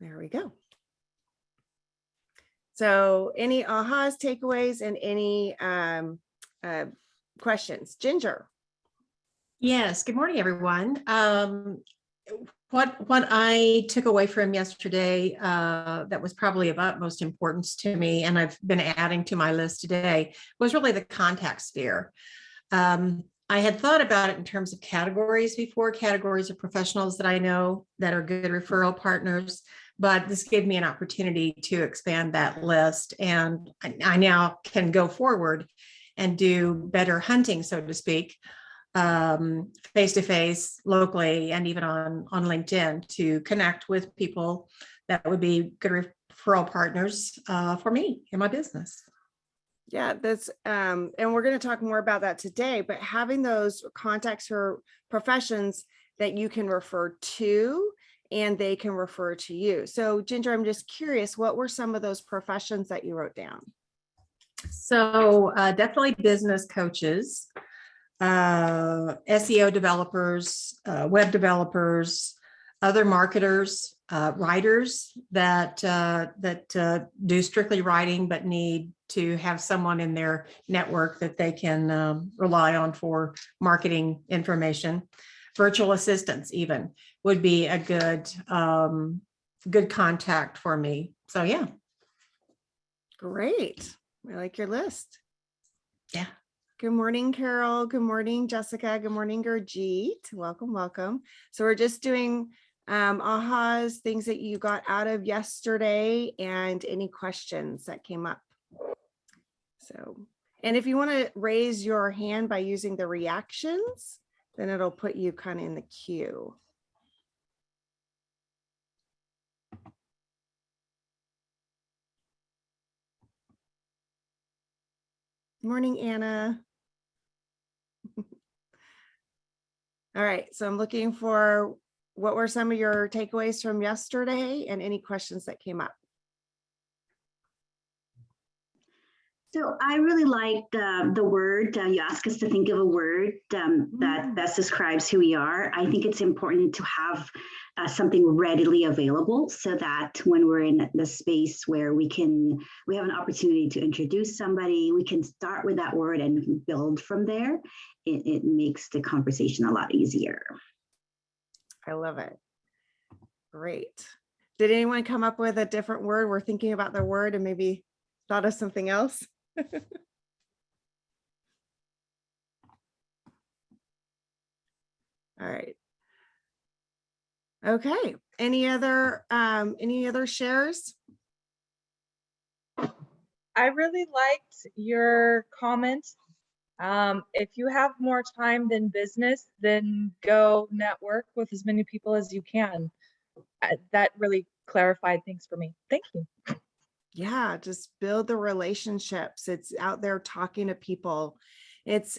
There we go. So any ahas, takeaways, and any questions? Ginger. Yes, good morning, everyone. What I took away from yesterday that was probably of utmost importance to me, and I've been adding to my list today, was really the contact sphere. I had thought about it in terms of categories before, categories of professionals that I know that are good referral partners, but this gave me an opportunity to expand that list. And I now can go forward and do better hunting, so to speak, face-to-face, locally, and even on LinkedIn to connect with people that would be good referral partners for me in my business. Yeah, that's and we're going to talk more about that today, but having those contacts for professions that you can refer to and they can refer to you. So Ginger, I'm just curious, what were some of those professions that you wrote down? So definitely business coaches, SEO developers, web developers, other marketers, writers that do strictly writing, but need to have someone in their network that they can rely on for marketing information. Virtual assistants even would be a good contact for me. So yeah. Great. I like your list. Yeah. Good morning, Carol. Good morning, Jessica. Good morning, Gurjeet. Welcome, welcome. So we're just doing ahas, things that you got out of yesterday and any questions that came up. So, and if you want to raise your hand by using the reactions, then it'll put you kind of in the queue. Morning, Anna. All right, so I'm looking for what were some of your takeaways from yesterday and any questions that came up. So I really liked the word, you asked us to think of a word that best describes who we are. I think it's important to have something readily available so that when we're in the space where we have an opportunity to introduce somebody, we can start with that word and build from there. It makes the conversation a lot easier. I love it. Great. Did anyone come up with a different word? We're thinking about the word and maybe thought of something else. All right. Okay. Any other shares? I really liked your comments. If you have more time than business, then go network with as many people as you can. That really clarified things for me. Thank you. Yeah, just build the relationships. It's out there talking to people. It's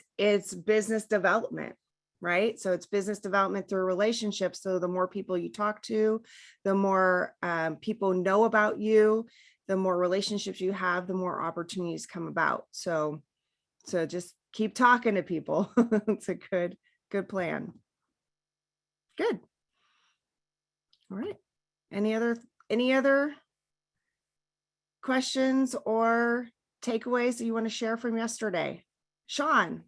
business development, right? So it's business development through relationships. So the more people you talk to, the more people know about you, the more relationships you have, the more opportunities come about. So just keep talking to people. It's a good plan. Good. All right. Any other questions or takeaways that you want to share from yesterday? Sean.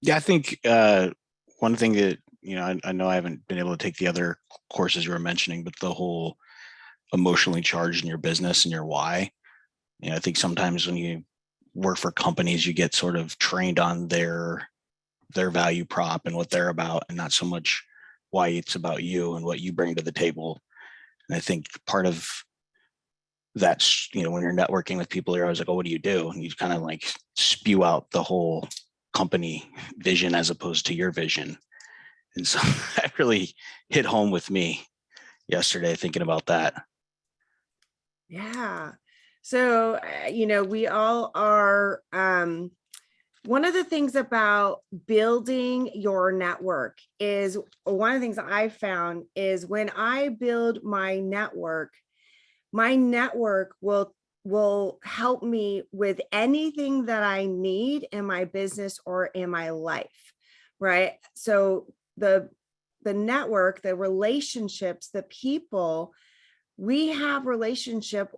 Yeah, I think one thing that, I know I haven't been able to take the other courses you were mentioning, but the whole emotionally charged in your business and your why. I think sometimes when you work for companies, you get sort of trained on their value prop and what they're about, and not so much why it's about you and what you bring to the table. And I think part of that's, when you're networking with people, you're always like, oh, what do you do? And you kind of like spew out the whole company vision as opposed to your vision. And so that really hit home with me yesterday, thinking about that. Yeah. So, we all are, one of the things about building your network is one of the things I found is when I build my network will help me with anything that I need in my business or in my life, right? So the network, the relationships, the people we have relationship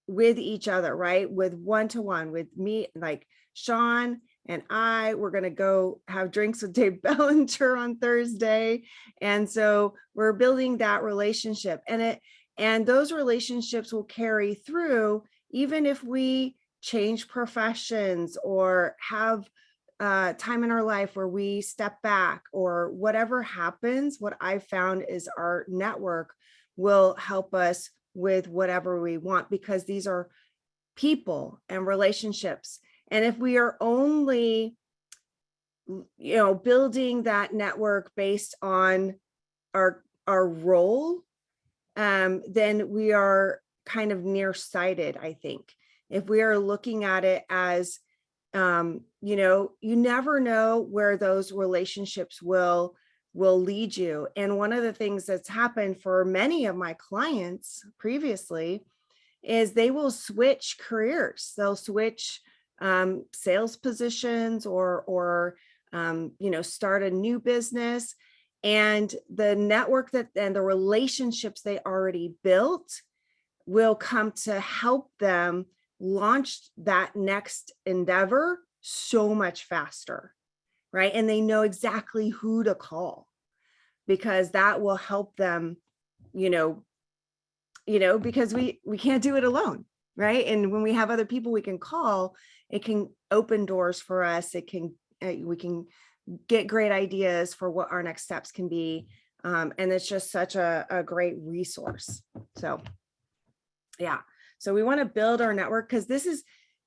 with each other, right? With one-to-one, with me, like Sean and we're going to go have drinks with Dave Bellinger on Thursday. And so we're building that relationship, and those relationships will carry through even if we change professions or have time in our life where we step back or whatever happens. What I found is our network will help us with whatever we want, because these are people and relationships. And if we are only, building that network based on our role, then we are kind of nearsighted, I think. If we are looking at it as, you never know where those relationships will lead you. And one of the things that's happened for many of my clients previously is they will switch careers. They'll switch sales positions or start a new business. And the network and the relationships they already built will come to help them launch that next endeavor so much faster, right? And they know exactly who to call, because that will help them, because we can't do it alone, right? And when we have other people we can call, it can open doors for us. We can get great ideas for what our next steps can be. And it's just such a great resource. So yeah. So we want to build our network, because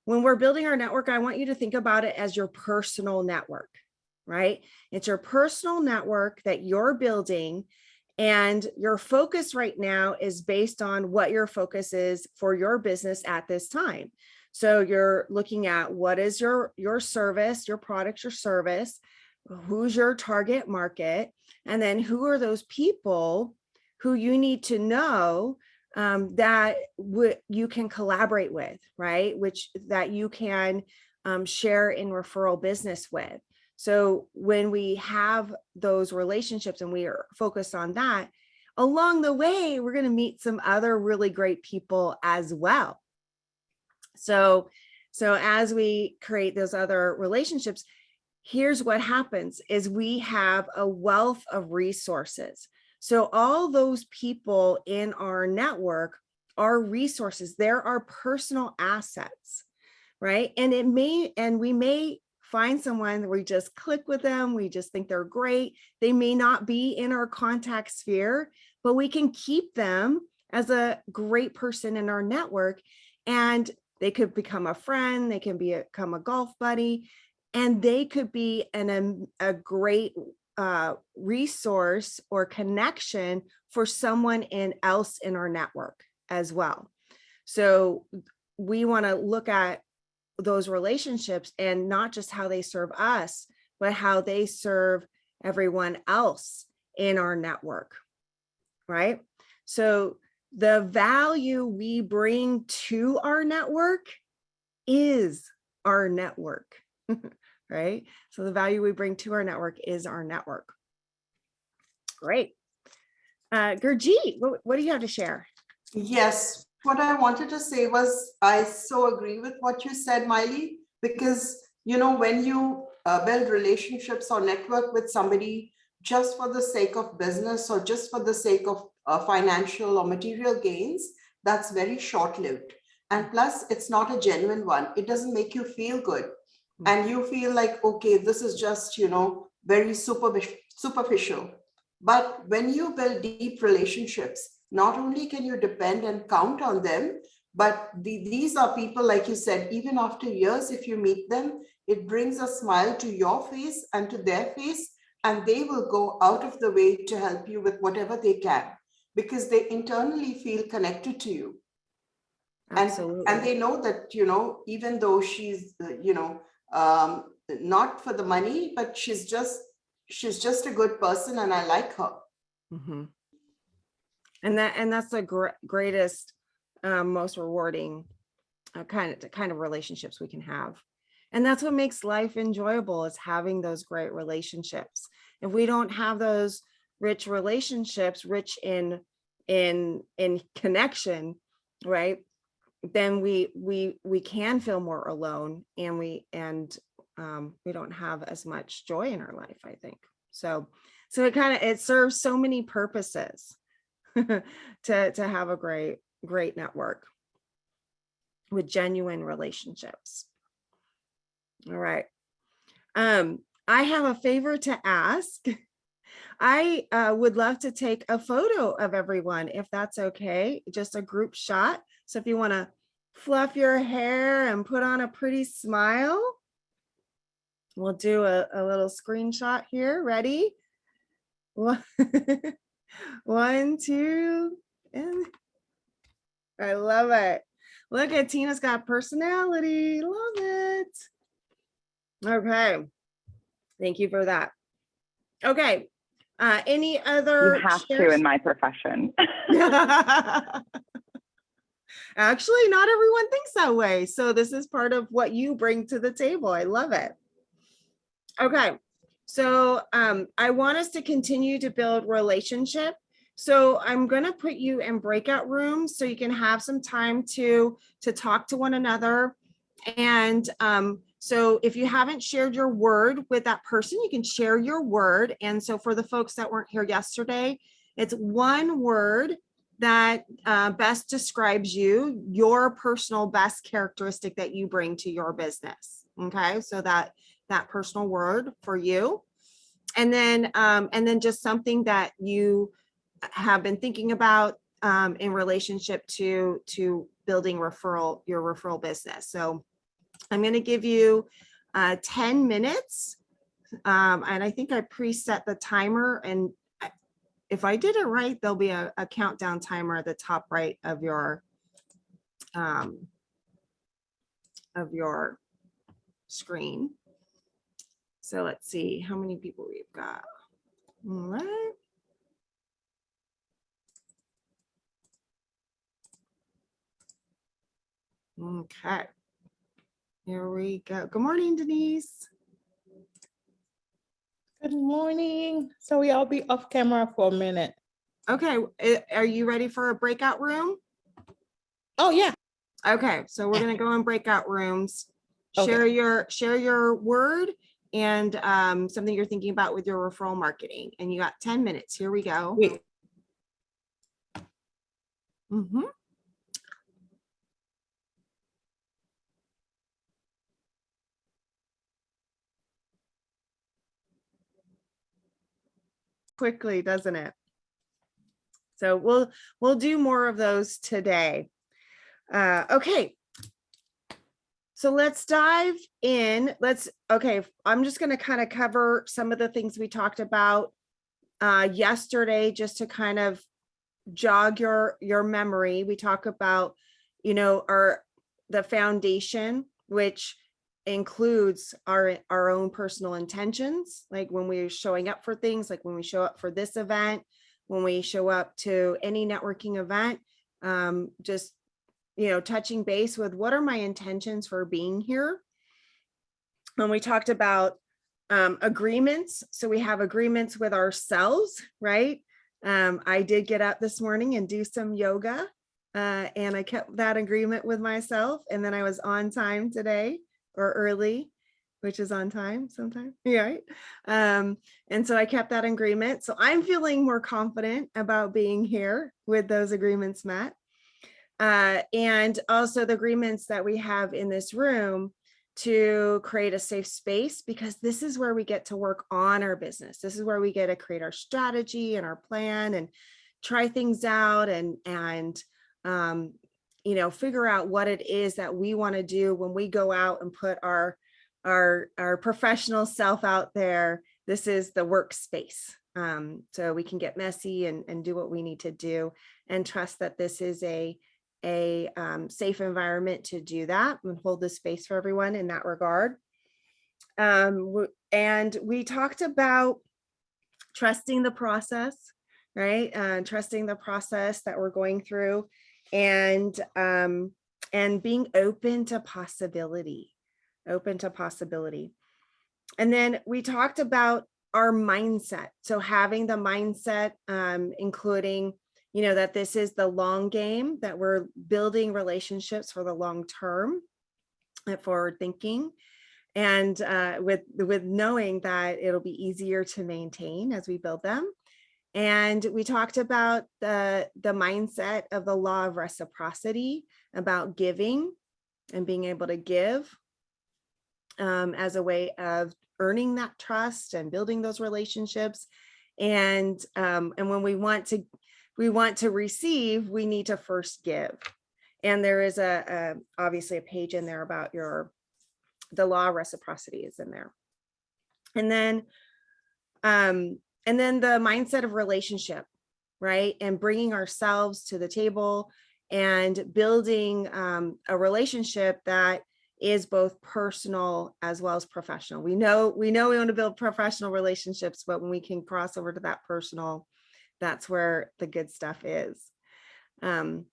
when we're building our network, I want you to think about it as your personal network, right? It's your personal network that you're building, and your focus right now is based on what your focus is for your business at this time. So you're looking at what is your service, your product, your service, who's your target market, and then who are those people who you need to know that you can collaborate with, right? That you can share in referral business with. So when we have those relationships and we are focused on that, along the way, we're going to meet some other really great people as well. So as we create those other relationships, here's what happens is we have a wealth of resources. So all those people in our network are resources. They're our personal assets, right? And we may find someone where we just click with them. We just think they're great. They may not be in our contact sphere, but we can keep them as a great person in our network. And they could become a friend. They can become a golf buddy. And they could be a great resource or connection for someone else in our network as well. So we want to look at those relationships and not just how they serve us, but how they serve everyone else in our network, right? So the value we bring to our network is our network, right? So the value we bring to our network is our network. Great. Gurjeet, what do you have to share? Yes, what I wanted to say was I so agree with what you said, Miley, because, when you build relationships or network with somebody just for the sake of business or just for the sake of financial or material gains, that's very short-lived. And plus, it's not a genuine one. It doesn't make you feel good. And you feel like, okay, this is just, very superficial. But when you build deep relationships, not only can you depend and count on them, but these are people, like you said, even after years, if you meet them, it brings a smile to your face and to their face, and they will go out of the way to help you with whatever they can, because they internally feel connected to you. Absolutely. And they know that, even though she's, not for the money, but she's just a good person and I like her. Mm-hmm. And that's the greatest, most rewarding kind of relationships we can have. And that's what makes life enjoyable, is having those great relationships. If we don't have those rich relationships, rich in in connection, right, then we can feel more alone, and we don't have as much joy in our life, I think. So it serves so many purposes to have a great network with genuine relationships. All right. I have a favor to ask. I would love to take a photo of everyone, if that's okay, just a group shot. So if you want to fluff your hair and put on a pretty smile, we'll do a little screenshot here. Ready? One, 2, and I love it. Look at Tina's got personality. Love it. Okay. Thank you for that. Okay. Any other You have shares? to in my profession. Actually, not everyone thinks that way. So this is part of what you bring to the table. I love it. Okay. So I want us to continue to build relationship. So I'm going to put you in breakout rooms so you can have some time to talk to one another. And so if you haven't shared your word with that person, you can share your word. And so for the folks that weren't here yesterday, it's one word that best describes you, your personal best characteristic that you bring to your business. Okay, so that personal word for you. And then just something that you have been thinking about in relationship to building your referral business. So I'm going to give you 10 minutes. And I think I preset the timer, and if I did it right, there'll be a countdown timer at the top right of your screen. So let's see how many people we've got. All right. Okay. Here we go. Good morning, Denise. Good morning. So we all be off camera for a minute. Okay. Are you ready for a breakout room? Oh yeah. Okay. So we're going to go in breakout rooms. Okay. Share your word and something you're thinking about with your referral marketing. And you got 10 minutes. Here we go. Wait. Mm-hmm. Quickly, doesn't it? So we'll do more of those today. Okay. So let's dive in. Okay, I'm just going to kind of cover some of the things we talked about yesterday, just to kind of jog your memory. We talk about, the foundation, which includes our own personal intentions, like when we're showing up for things, like when we show up for this event, when we show up to any networking event, just touching base with what are my intentions for being here. And we talked about agreements. So we have agreements with ourselves, right? I did get up this morning and do some yoga, and I kept that agreement with myself. And then I was on time today, or early, which is on time sometimes, right? And so I kept that agreement. So I'm feeling more confident about being here with those agreements met. And also the agreements that we have in this room to create a safe space, because this is where we get to work on our business. This is where we get to create our strategy and our plan and try things out and figure out what it is that we want to do when we go out and put our professional self out there. This is the workspace. So we can get messy and do what we need to do, and trust that this is a safe environment to do that and hold the space for everyone in that regard. And we talked about trusting the process, right? Trusting the process that we're going through, and being open to possibility. And then we talked about our mindset. So having the mindset, including, that this is the long game, that we're building relationships for the long term, forward thinking, and with knowing that it'll be easier to maintain as we build them. And we talked about the mindset of the law of reciprocity, about giving and being able to give as a way of earning that trust and building those relationships. And when we want to receive, we need to first give. And there is obviously a page in there about the law of reciprocity is in there. And then the mindset of relationship, right? And bringing ourselves to the table and building a relationship that is both personal as well as professional. We know we want to build professional relationships, but when we can cross over to that personal, that's where the good stuff is. And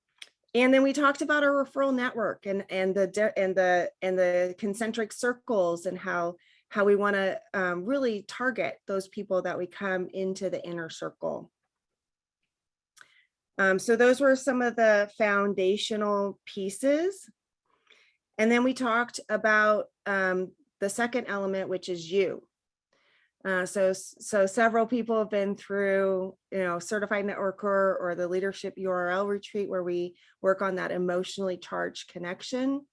then we talked about our referral network and the concentric circles, and how we want to really target those people that we come into the inner circle. So those were some of the foundational pieces. And then we talked about the second element, which is you. So several people have been through, Certified Networker or the Leadership URL retreat, where we work on that emotionally charged connection.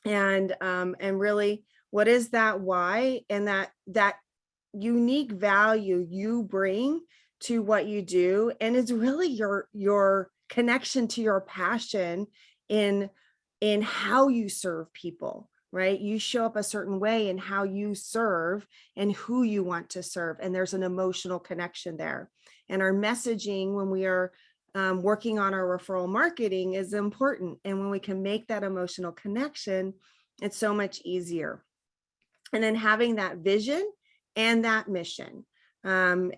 And really, what is that why, and that unique value you bring to what you do, and it's really your connection to your passion in how you serve people, right? You show up a certain way in how you serve and who you want to serve, and there's an emotional connection there. And our messaging, when we are working on our referral marketing, is important, and when we can make that emotional connection, it's so much easier. And then having that vision and that mission, and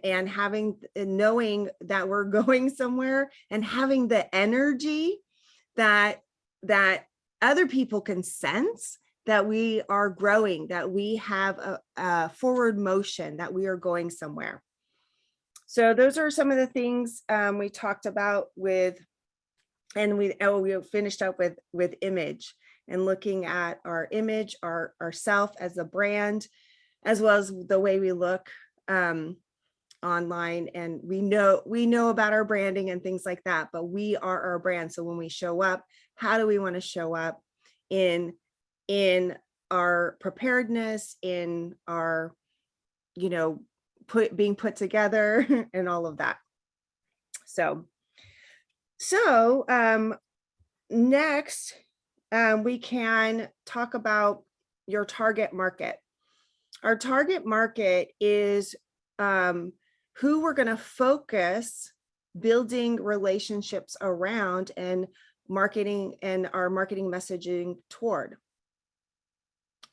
knowing that we're going somewhere, and having the energy that other people can sense that we are growing, that we have a forward motion, that we are going somewhere. So those are some of the things we talked about with, and we finished up with image, and looking at our image, our self as a brand, as well as the way we look online. And we know about our branding and things like that, but we are our brand. So when we show up, how do we want to show up in our preparedness, in our being put together, and all of that. So next we can talk about your target market. Our target market is who we're going to focus building relationships around and marketing, and our marketing messaging toward.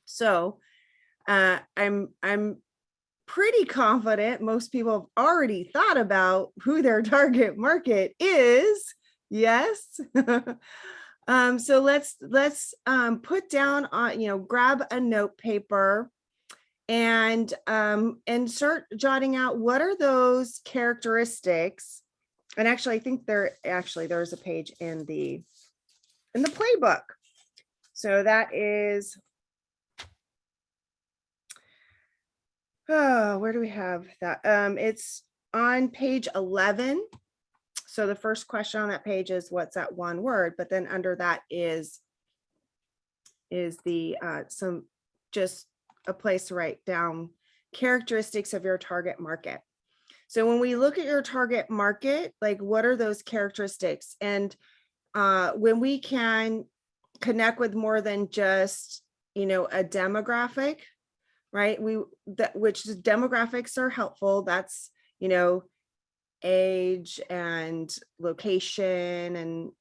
So I'm pretty confident most people have already thought about who their target market is. Yes. So let's put down on, grab a note paper and start jotting out what are those characteristics. And actually, I think there's a page in the playbook. So that is, where do we have that? It's on page 11. So the first question on that page is, what's that one word? But then under that is the just a place to write down characteristics of your target market. So when we look at your target market, like, what are those characteristics? And when we can connect with more than just, a demographic, right? Which demographics are helpful. That's, age and location and,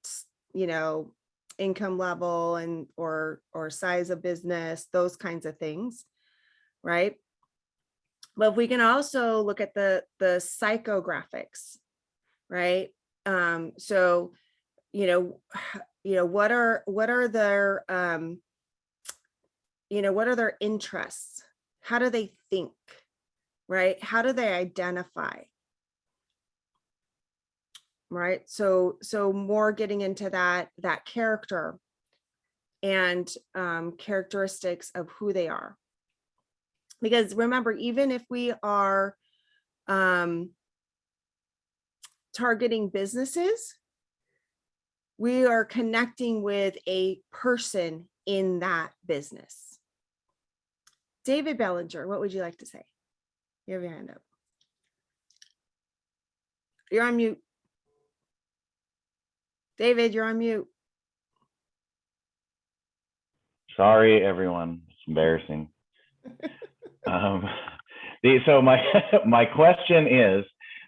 income level and or size of business, those kinds of things, right? But we can also look at the psychographics, right? So, what are their what are their interests? How do they think, right? How do they identify? right? So more getting into that character and characteristics of who they are. Because remember, even if we are targeting businesses, we are connecting with a person in that business. David Bellinger, what would you like to say? You have your hand up. You're on mute. David, you're on mute. Sorry, everyone. It's embarrassing. So my question is,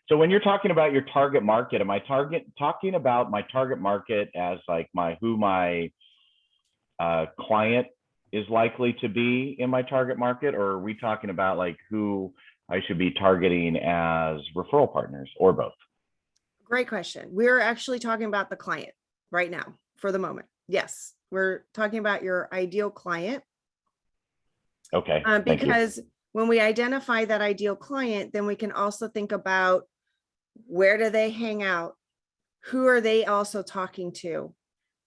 so when you're talking about your target market, am I talking about my target market as like who my client is likely to be in my target market, or are we talking about like who I should be targeting as referral partners, or both? Great question. We're actually talking about the client right now for the moment. Yes, we're talking about your ideal client. Okay. Thank you. Because when we identify that ideal client, then we can also think about where do they hang out? Who are they also talking to?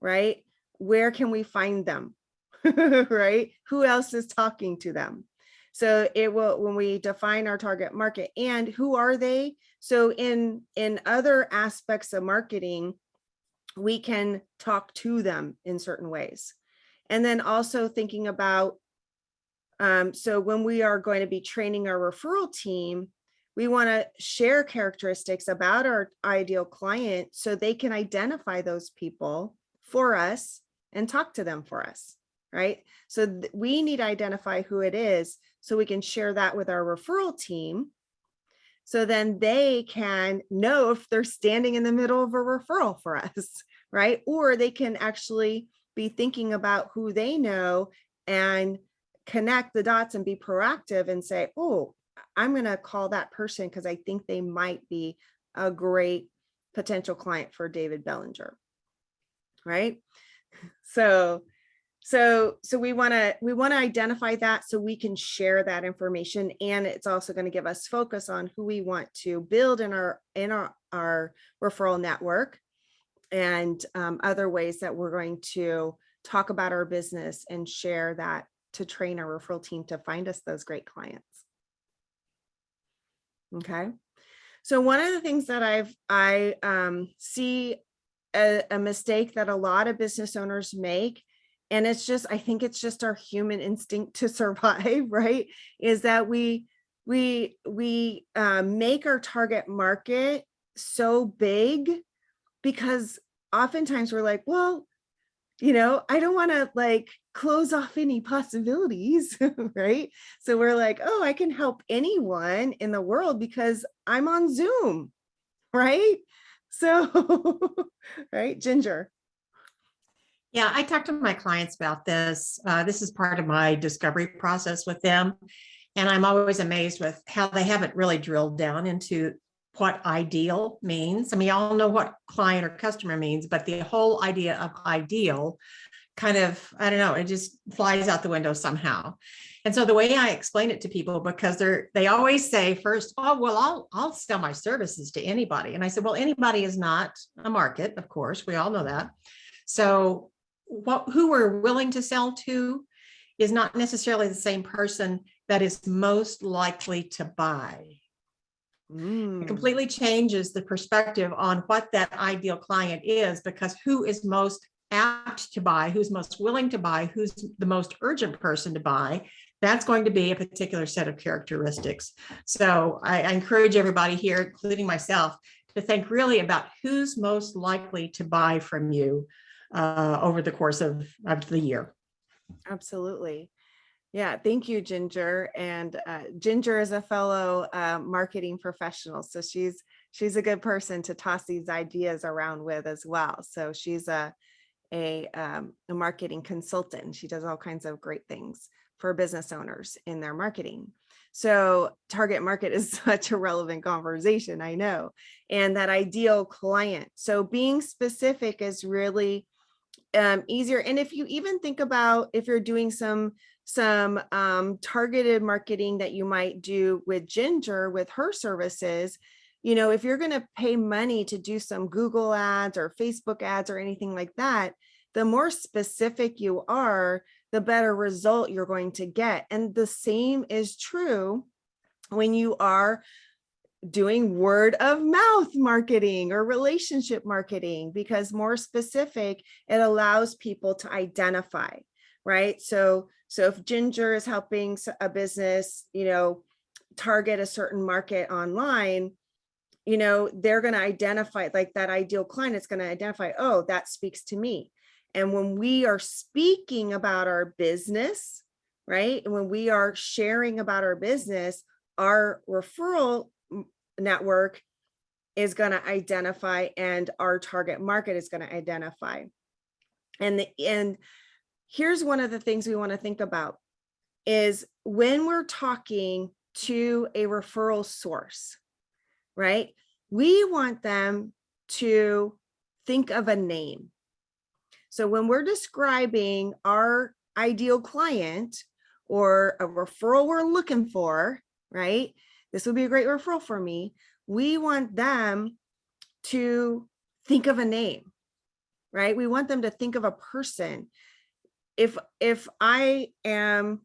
Right? Where can we find them? Right? Who else is talking to them? So it will, when we define our target market and who are they? So in other aspects of marketing, we can talk to them in certain ways. And then also thinking about, so when we are going to be training our referral team, we want to share characteristics about our ideal client so they can identify those people for us and talk to them for us, right? So we need to identify who it is so we can share that with our referral team. So then they can know if they're standing in the middle of a referral for us, right? Or they can actually be thinking about who they know and connect the dots and be proactive and say, oh, I'm going to call that person because I think they might be a great potential client for David Bellinger, right? So we want to identify that so we can share that information, and it's also going to give us focus on who we want to build in our referral network and other ways that we're going to talk about our business and share that to train our referral team to find us those great clients. Okay. So one of the things that I see a mistake that a lot of business owners make, and it's just, I think it's just our human instinct to survive, right? Is that we make our target market so big because oftentimes we're like, well, I don't want to like close off any possibilities, right? So we're like, oh, I can help anyone in the world because I'm on Zoom, right? So, right, Ginger. Yeah, I talk to my clients about this. This is part of my discovery process with them. And I'm always amazed with how they haven't really drilled down into what ideal means. I mean, y'all know what client or customer means, but the whole idea of ideal kind of, I don't know, it just flies out the window somehow. And so the way I explain it to people, because they always say first, oh, well, I'll sell my services to anybody. And I said, well, anybody is not a market, of course, we all know that. So who we're willing to sell to is not necessarily the same person that is most likely to buy. It completely changes the perspective on what that ideal client is, because who is most apt to buy, who's most willing to buy, who's the most urgent person to buy, that's going to be a particular set of characteristics. So I encourage everybody here, including myself, to think really about who's most likely to buy from you over the course of the year. Absolutely. Yeah, thank you, Ginger. And Ginger is a fellow marketing professional, so she's a good person to toss these ideas around with as well. So she's a marketing consultant. She does all kinds of great things for business owners in their marketing. So target market is such a relevant conversation, I know, and that ideal client. So being specific is really easier. And if you even think about if you're doing some targeted marketing that you might do with Ginger with her services, you know, if you're going to pay money to do some Google ads or Facebook ads or anything like that, the more specific you are, the better result you're going to get. And the same is true when you are doing word of mouth marketing or relationship marketing, because more specific, it allows people to identify, right? So if Ginger is helping a business, you know, target a certain market online, you know, they're going to identify, like that ideal client is going to identify, oh, that speaks to me. And when we are speaking about our business, right, and when we are sharing about our business, our referral network is going to identify, and our target market is going to identify. And here's one of the things we want to think about is when we're talking to a referral source, right? We want them to think of a name. So when we're describing our ideal client or a referral we're looking for, right? This would be a great referral for me. We want them to think of a name, right? We want them to think of a person. If I am,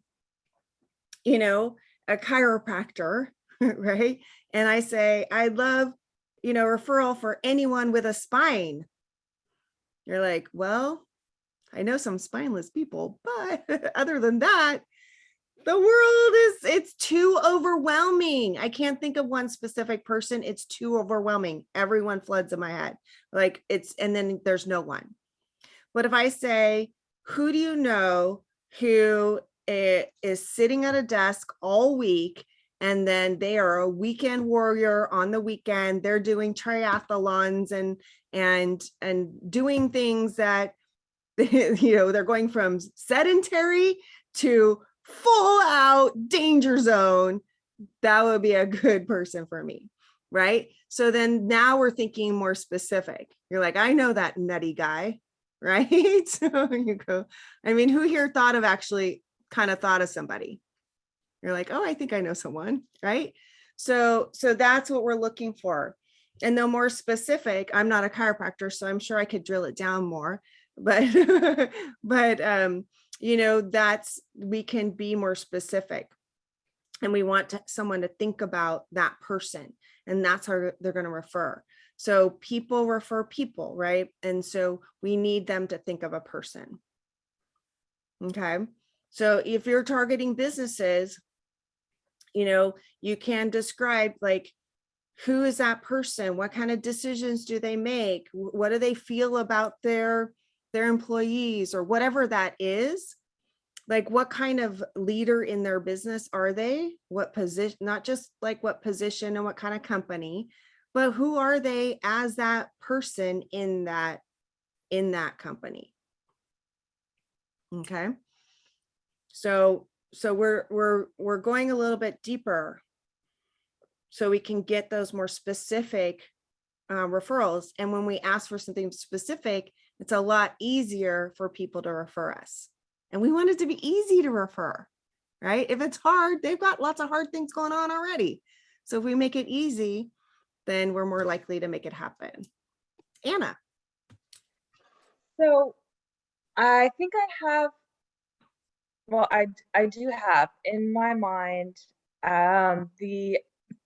you know, a chiropractor, right? And I say, I love, you know, referral for anyone with a spine. You're like, well, I know some spineless people, but other than that, the world it's too overwhelming. I can't think of one specific person. It's too overwhelming. Everyone floods in my head. Like and then there's no one. But if I say, who do you know who is sitting at a desk all week, and then they are a weekend warrior on the weekend, they're doing triathlons and doing things that, you know, they're going from sedentary to full out danger zone, that would be a good person for me, right? So then now we're thinking more specific. You're like, I know that nutty guy, right? So you go, I mean, who here thought of somebody? You're like, oh, I think I know someone, right? So that's what we're looking for. And the more specific, I'm not a chiropractor, so I'm sure I could drill it down more, but you know, we can be more specific, and we want someone to think about that person, and that's how they're going to refer. So people refer people, right? And so we need them to think of a person. Okay. So if you're targeting businesses, you know, you can describe, like, who is that person? What kind of decisions do they make? What do they feel about their employees, or whatever that is? Like, what kind of leader in their business are they? What position, not just like what position and what kind of company, but who are they as that person in that company? Okay. So we're going a little bit deeper so we can get those more specific referrals. And when we ask for something specific, it's a lot easier for people to refer us. And we want it to be easy to refer, right? If it's hard, they've got lots of hard things going on already. So if we make it easy, then we're more likely to make it happen. Anna. So I think I have, well, I do have in my mind the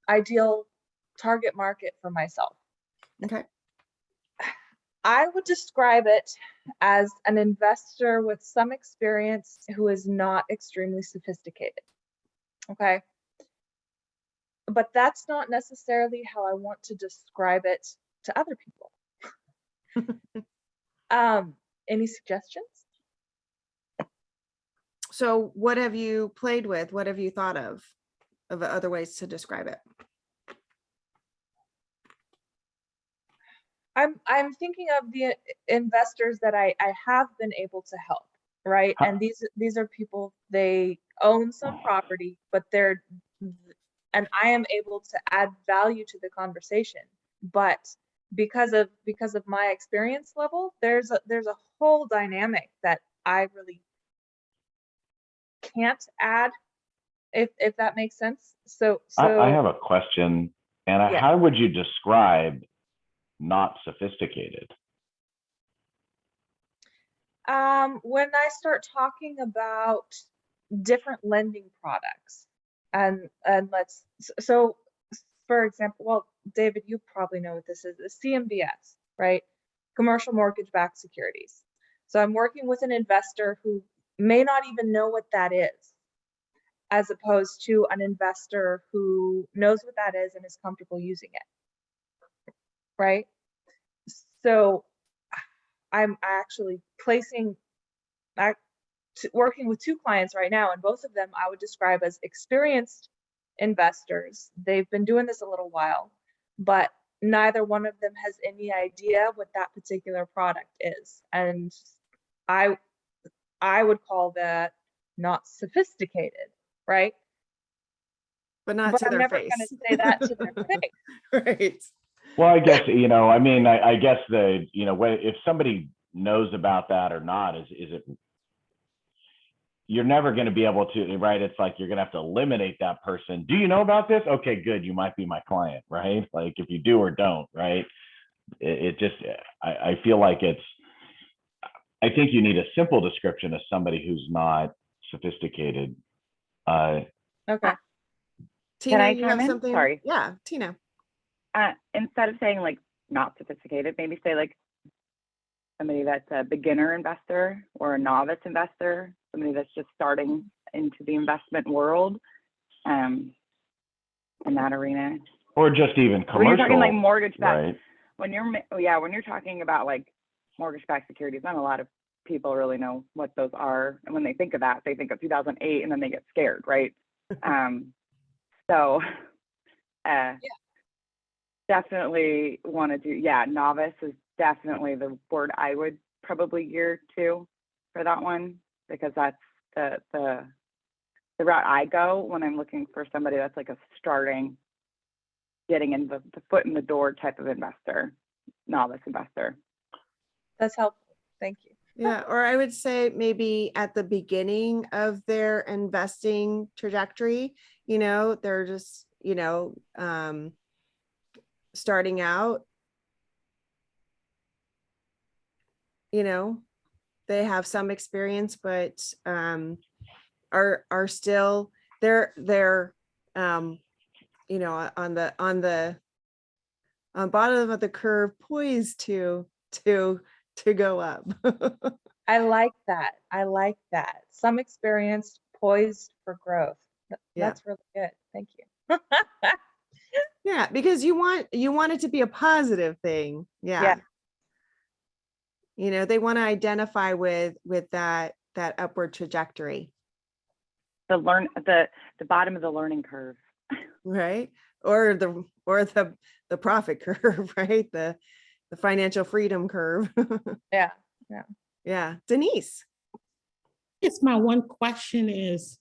ideal target market for myself. Okay. I would describe it as an investor with some experience who is not extremely sophisticated. Okay. But that's not necessarily how I want to describe it to other people. Any suggestions? So what have you played with? What have you thought of other ways to describe it? I'm thinking of the investors that I have been able to help, right? And these are people, they own some property, but and I am able to add value to the conversation. But because of my experience level, there's a whole dynamic that I really can't add, if that makes sense. So I have a question. And Yeah. how would you describe not sophisticated? When I start talking about different lending products, and so for example, well, David, you probably know what this is, the CMBS, right? Commercial mortgage-backed securities. So I'm working with an investor who may not even know what that is, as opposed to an investor who knows what that is and is comfortable using it, right? So I'm actually working with 2 clients right now, and both of them I would describe as experienced investors. They've been doing this a little while, but neither one of them has any idea what that particular product is. And I would call that not sophisticated, right? But not But to I'm their never face. going to say that to their face. Right. Well, I guess, I mean, I guess if somebody knows about that or not, is it, you're never going to be able to, right? It's like, you're going to have to eliminate that person. Do you know about this? Okay, good. You might be my client, right? Like if you do or don't, right? It just, I feel like I think you need a simple description of somebody who's not sophisticated. Okay. Tina, I you have chime in? something? Sorry. Yeah, Tina. Instead of saying like not sophisticated, maybe say like somebody that's a beginner investor or a novice investor, somebody that's just starting into the investment world, in that arena. Or just even commercial. When you're talking like mortgage backed, right? when you're talking about like mortgage backed securities, not a lot of people really know what those are. And when they think of that, they think of 2008 and then they get scared, right? So definitely want to do, novice is definitely the word I would probably gear to for that one, because that's the route I go when I'm looking for somebody that's like a starting, getting in the foot in the door type of investor, novice investor. That's helpful. Thank you. Yeah, or I would say maybe at the beginning of their investing trajectory, they're just, starting out, they have some experience, but are still they're on the bottom of the curve, poised to go up. I like that. I like that. Some experience poised for growth. That's really good. Thank you. Yeah, because you want it to be a positive thing. Yeah. They want to identify with that upward trajectory. The bottom of the learning curve. Right. Or the profit curve, right? The financial freedom curve. Yeah. Denise. Yes, my one question is,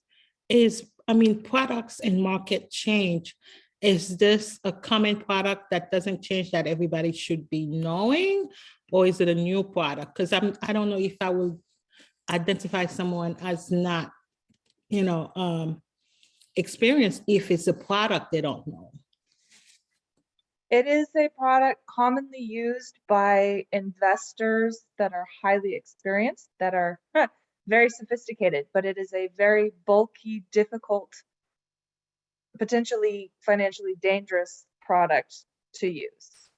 I mean, products and market change. Is this a common product that doesn't change that everybody should be knowing, or is it a new product? Because I don't know if I will identify someone as not, experienced if it's a product they don't know. It is a product commonly used by investors that are highly experienced, that are very sophisticated, but it is a very bulky, difficult, potentially financially dangerous product to use.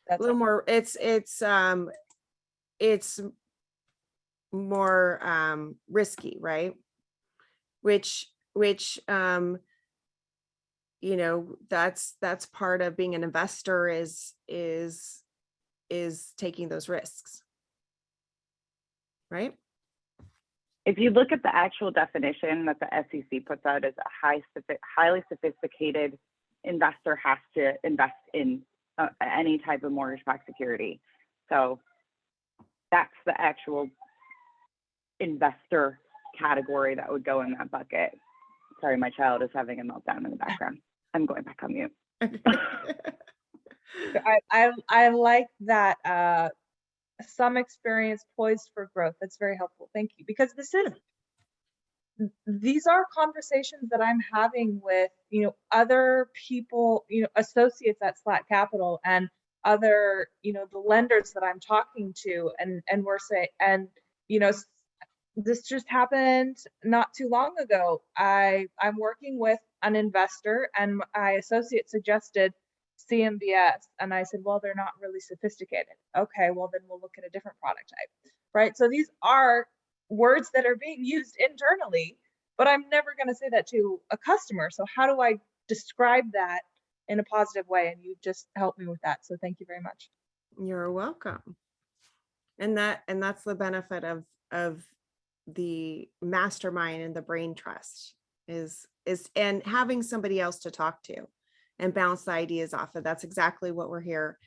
That's a little more, it's more risky, right? Which that's part of being an investor, is taking those risks, right? If you look at the actual definition that the SEC puts out, as a highly sophisticated investor has to invest in any type of mortgage-backed security. So that's the actual investor category that would go in that bucket. Sorry, my child is having a meltdown in the background. I'm going back on mute. I like that. Some experience poised for growth. That's very helpful. Thank you. Because this is these are conversations that I'm having with, other people, associates at Slack Capital and other, the lenders that I'm talking to, and we're saying, and, this just happened not too long ago. I'm working with an investor and my associate suggested CMBS. And I said, well, they're not really sophisticated. Okay, well, then we'll look at a different product type, right? So these are words that are being used internally, but I'm never going to say that to a customer. So how do I describe that in a positive way? And you just helped me with that. So thank you very much. You're welcome. And that's the benefit of the mastermind and the brain trust is and having somebody else to talk to and bounce the ideas off of. That's exactly what we're here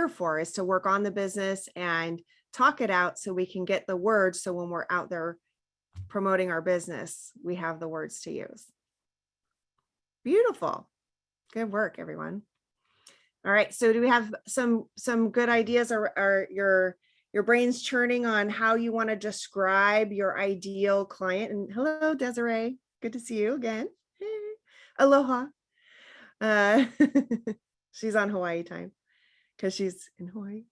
for, is to work on the business and talk it out so we can get the words. So when we're out there promoting our business, we have the words to use. Beautiful. Good work, everyone. All right. So do we have some good ideas, or your brain's churning on how you want to describe your ideal client? And hello, Desiree. Good to see you again. Aloha. She's on Hawaii time because she's in Hawaii.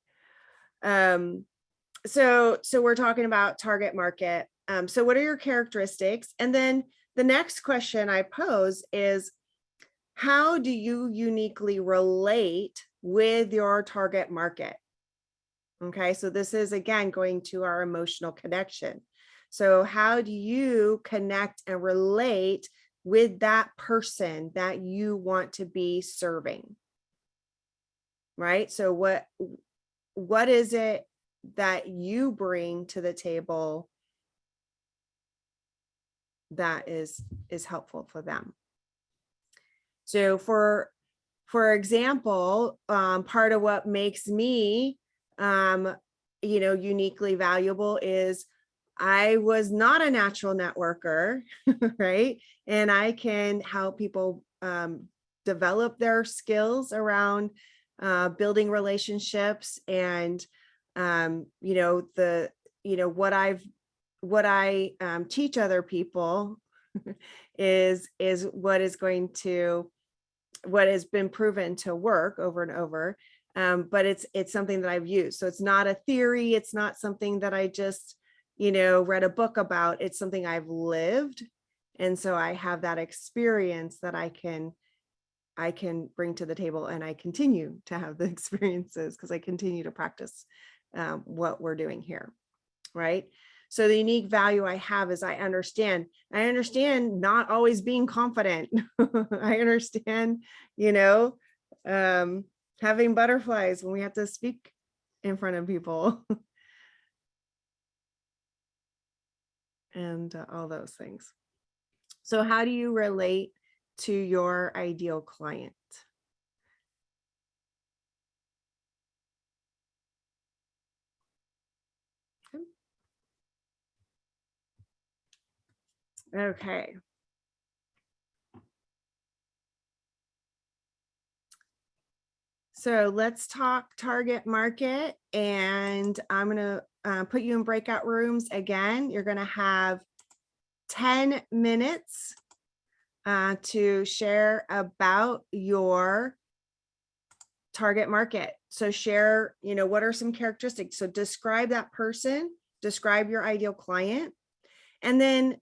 So we're talking about target market. So what are your characteristics? And then the next question I pose is, how do you uniquely relate with your target market? Okay, so this is again going to our emotional connection. So how do you connect and relate with that person that you want to be serving? Right? So what is it that you bring to the table that is helpful for them? So for example, part of what makes me uniquely valuable is I was not a natural networker, right? And I can help people develop their skills around building relationships, and what I teach other people is what has been proven to work over and over. But it's something that I've used. So it's not a theory. It's not something that I just, read a book about. It's something I've lived. And so I have that experience that I can bring to the table, and I continue to have the experiences because I continue to practice what we're doing here. Right. So the unique value I have is I understand not always being confident. I understand, having butterflies when we have to speak in front of people and all those things. So how do you relate to your ideal client? Okay. So let's talk target market, and I'm going to put you in breakout rooms again. You're going to have 10 minutes to share about your target market. So share, what are some characteristics? So describe that person, describe your ideal client, and then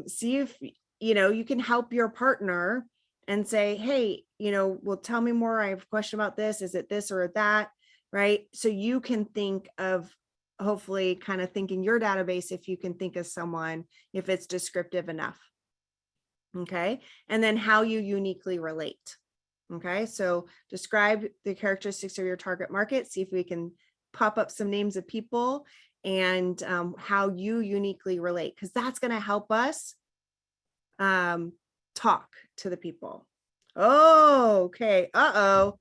see if, you can help your partner and say, hey, well, tell me more. I have a question about this. Is it this or that? Right. So you can think of, hopefully kind of think in your database, if you can think of someone, if it's descriptive enough. Okay. And then how you uniquely relate. Okay. So describe the characteristics of your target market. See if we can pop up some names of people and how you uniquely relate, because that's going to help us talk to the people. Oh, okay. Well,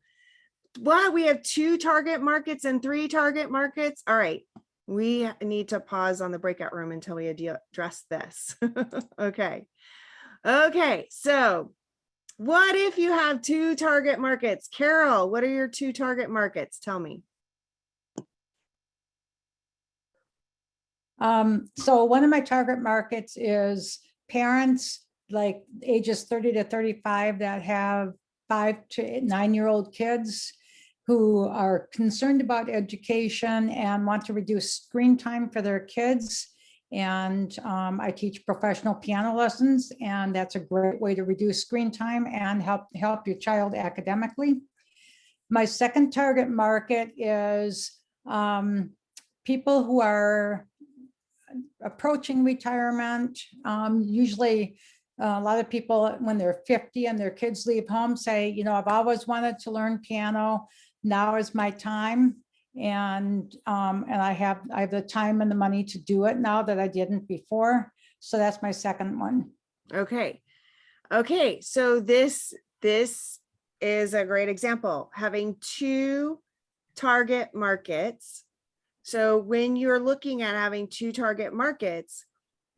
we have 2 target markets and 3 target markets. All right. We need to pause on the breakout room until we address this. Okay. So what if you have 2 target markets? Carol, what are your 2 target markets? Tell me. So one of my target markets is parents like ages 30 to 35 that have 5 to 9-year-old kids who are concerned about education and want to reduce screen time for their kids. And I teach professional piano lessons, and that's a great way to reduce screen time and help your child academically. My second target market is people who are approaching retirement. Usually a lot of people when they're 50 and their kids leave home say, you know, I've always wanted to learn piano. Now is my time. And I have the time and the money to do it now that I didn't before. So that's my second one. Okay. Okay. So this is a great example, having two target markets. So when you're looking at having two target markets,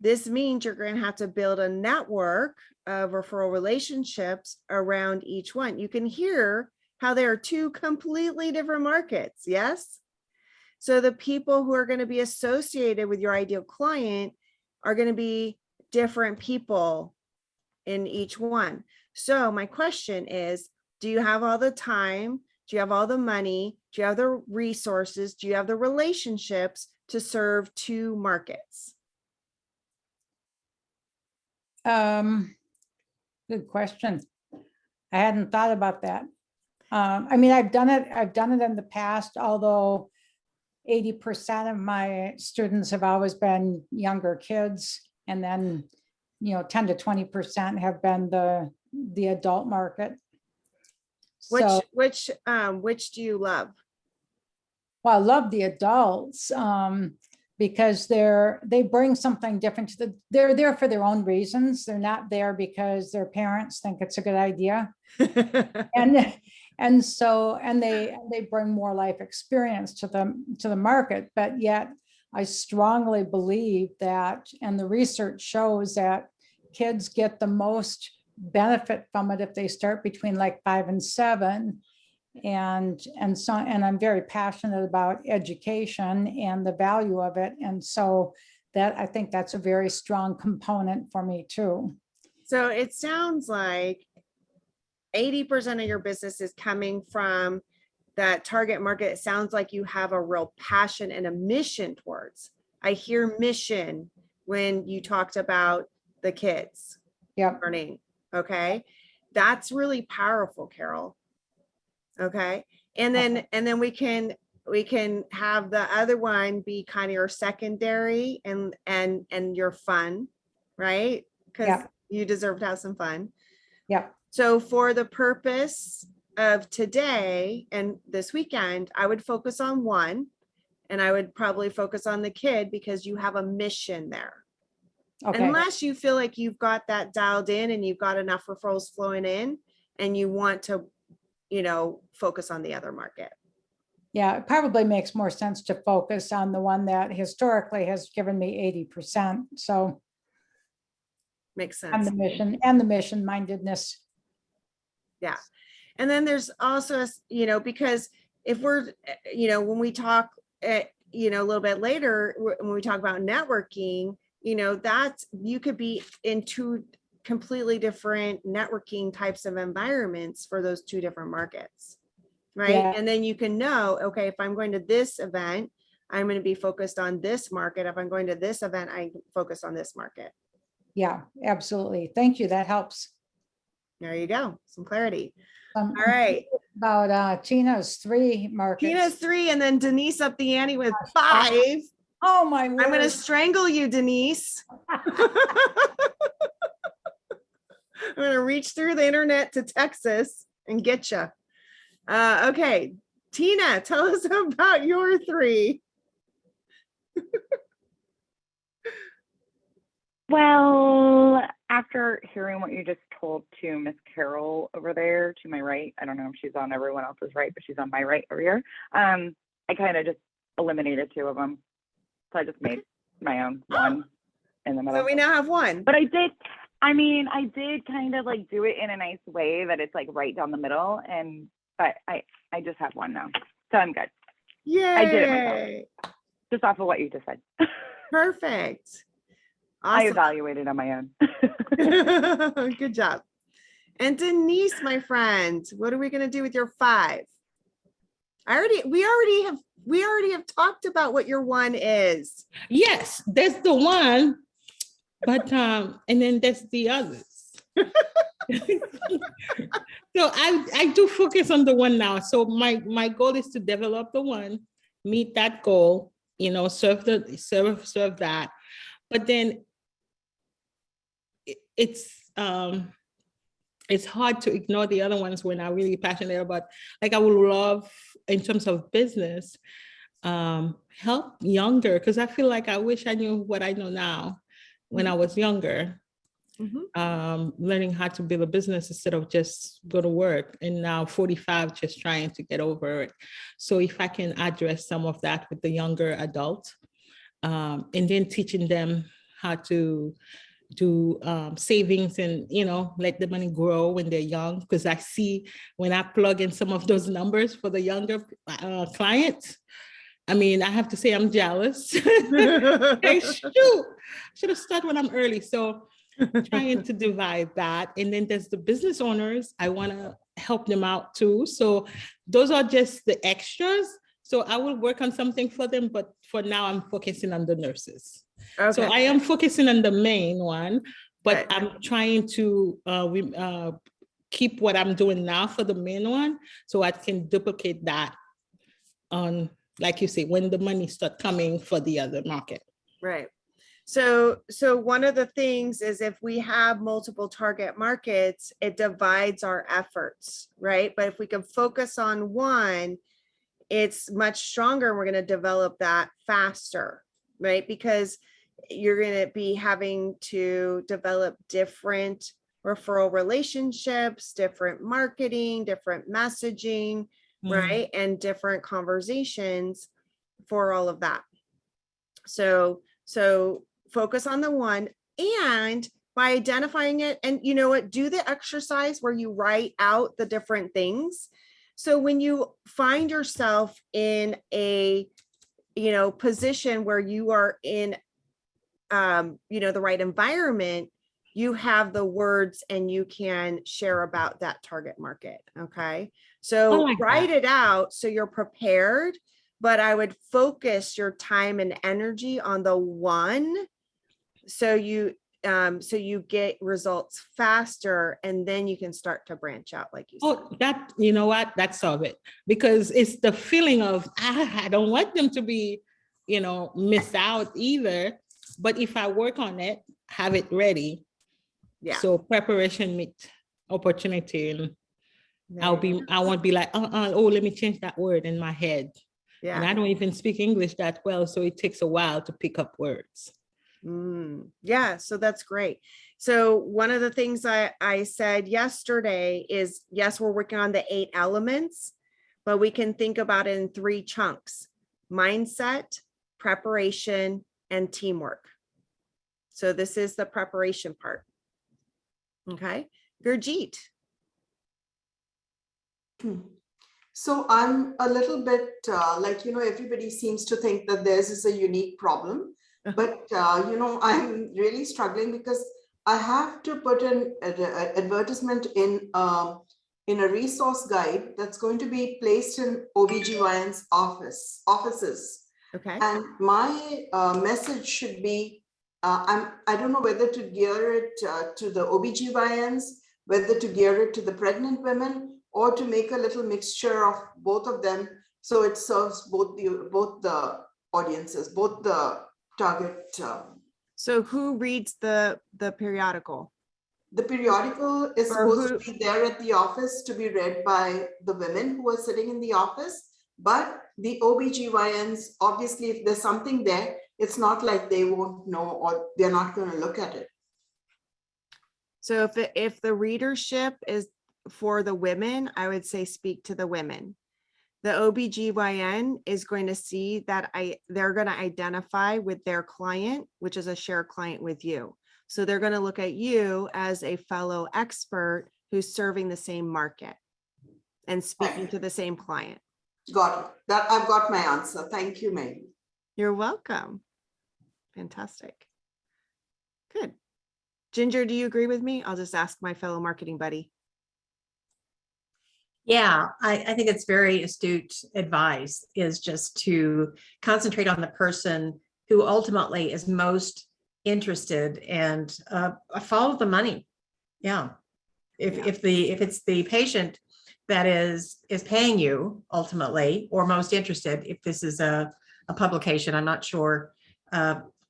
this means you're going to have to build a network of referral relationships around each one. You can hear how there are two completely different markets. Yes. So the people who are going to be associated with your ideal client are going to be different people in each one. So my question is, do you have all the time? Do you have all the money? Do you have the resources? Do you have the relationships to serve two markets? Good question. I hadn't thought about that. I mean, I've done it in the past, although 80% of my students have always been younger kids. And then, you know, 10 to 20% have been the adult market. So, Which do you love? well, I love the adults because they bring something different to they're there for their own reasons. They're not there because their parents think it's a good idea. And they bring more life experience to the market, but yet I strongly believe that, and the research shows that kids get the most benefit from it if they start between like 5 and 7. And I'm very passionate about education and the value of it. And so that I think that's a very strong component for me too. So it sounds like 80% of your business is coming from that target market. It sounds like you have a real passion and a mission towards. I hear mission when you talked about the kids learning. Okay. That's really powerful, Carol. Okay. And then we can have the other one be kind of your secondary and your fun, right? Because you deserve to have some fun. Yeah. So for the purpose of today and this weekend, I would focus on one, and I would probably focus on the kid because you have a mission there. Okay. Unless you feel like you've got that dialed in and you've got enough referrals flowing in and you want to, you know, focus on the other market. Yeah, it probably makes more sense to focus on the one that historically has given me 80%. So makes sense. And the mission mindedness. Yeah. And then there's also, you know, because if we're, you know, when we talk, you know, a little bit later, when we talk about networking, you know, that you could be in two completely different networking types of environments for those two different markets. Right. Yeah. And then you can know, okay, if I'm going to this event, I'm going to be focused on this market. If I'm going to this event, I focus on this market. Yeah, absolutely. Thank you. That helps. There you go. Some clarity. All right. About Tina's 3 markets. Tina's 3, and then Denise up the ante with 5. Oh my word. I'm going to strangle you, Denise. I'm going to reach through the internet to Texas and get you. Okay. Tina, tell us about your 3. Well, after hearing what you just told to Miss Carol over there to my right, I don't know if she's on everyone else's right, but she's on my right over here. I kind of just eliminated 2 of them. So I just made my own one in the middle. So we now have 1. But I did kind of like do it in a nice way that it's like right down the middle. But I just have 1 now. So I'm good. Yay. I did it myself. Just off of what you just said. Perfect. I Awesome. evaluated on my own. Good job. And Denise, my friend, what are we going to do with your 5? We already have talked about what your 1 is. Yes, there's the one, but and then there's the others. So I do focus on the 1 now. So my goal is to develop the 1, meet that goal, serve that. But then it's hard to ignore the other ones when I'm really passionate about. Like I would love, in terms of business, help younger, because I feel like I wish I knew what I know now when I was younger. Learning how to build a business instead of just go to work, and now 45 just trying to get over it. So if I can address some of that with the younger adult, and then teaching them how to do savings and let the money grow when they're young, because I see when I plug in some of those numbers for the younger clients, I mean, I have to say I'm jealous. Hey, shoot, should have started when I'm early. So trying to divide that. And then there's the business owners. I want to help them out too. So those are just the extras. So I will work on something for them, but for now I'm focusing on the nurses. Okay. So I am focusing on the main one, but I'm trying to keep what I'm doing now for the main one, so I can duplicate that on, like you say, when the money starts coming for the other market. Right. So one of the things is if we have multiple target markets, it divides our efforts, right? But if we can focus on one, it's much stronger. We're going to develop that faster, right? Because you're going to be having to develop different referral relationships, different marketing, different messaging, right? And different conversations for all of that. So focus on the 1, and by identifying it, and you know what, do the exercise where you write out the different things. So when you find yourself in a, position where you are in, the right environment, you have the words and you can share about that target market. Okay. So write it out so you're prepared, but I would focus your time and energy on the 1. So you get results faster, and then you can start to branch out, like you said. Oh, that, you know what, that solves it, because it's the feeling of, I don't want them to be, missed out either. But if I work on it, have it ready. Yeah. So preparation meets opportunity, and I won't be like, oh, let me change that word in my head. Yeah. And I don't even speak English that well, so it takes a while to pick up words. Yeah, so that's great. So one of the things I said yesterday is, yes, we're working on the 8 elements, but we can think about it in 3 chunks: mindset, preparation, and teamwork. So this is the preparation part. Okay, Gurjeet. So I'm a little bit everybody seems to think that theirs is a unique problem. But, I'm really struggling because I have to put an advertisement in a resource guide that's going to be placed in OBGYN's offices. Okay. And my message should be, I don't know whether to gear it to the OBGYNs, whether to gear it to the pregnant women, or to make a little mixture of both of them, so it serves both the audiences, both the target. So who reads the periodical? The periodical is supposed to be there at the office to be read by the women who are sitting in the office, but the OBGYNs, obviously, if there's something there, it's not like they won't know or they're not going to look at it. So if the readership is for the women, I would say speak to the women. The OBGYN is going to see that they're going to identify with their client, which is a shared client with you. So they're going to look at you as a fellow expert who's serving the same market and speaking to the same client. Got it. That I've got my answer. Thank you, Maggie. You're welcome. Fantastic. Good. Ginger, do you agree with me? I'll just ask my fellow marketing buddy. Yeah, I think it's very astute advice, is just to concentrate on the person who ultimately is most interested, and follow the money. Yeah. If it's the patient that is paying you ultimately, or most interested, if this is a publication, I'm not sure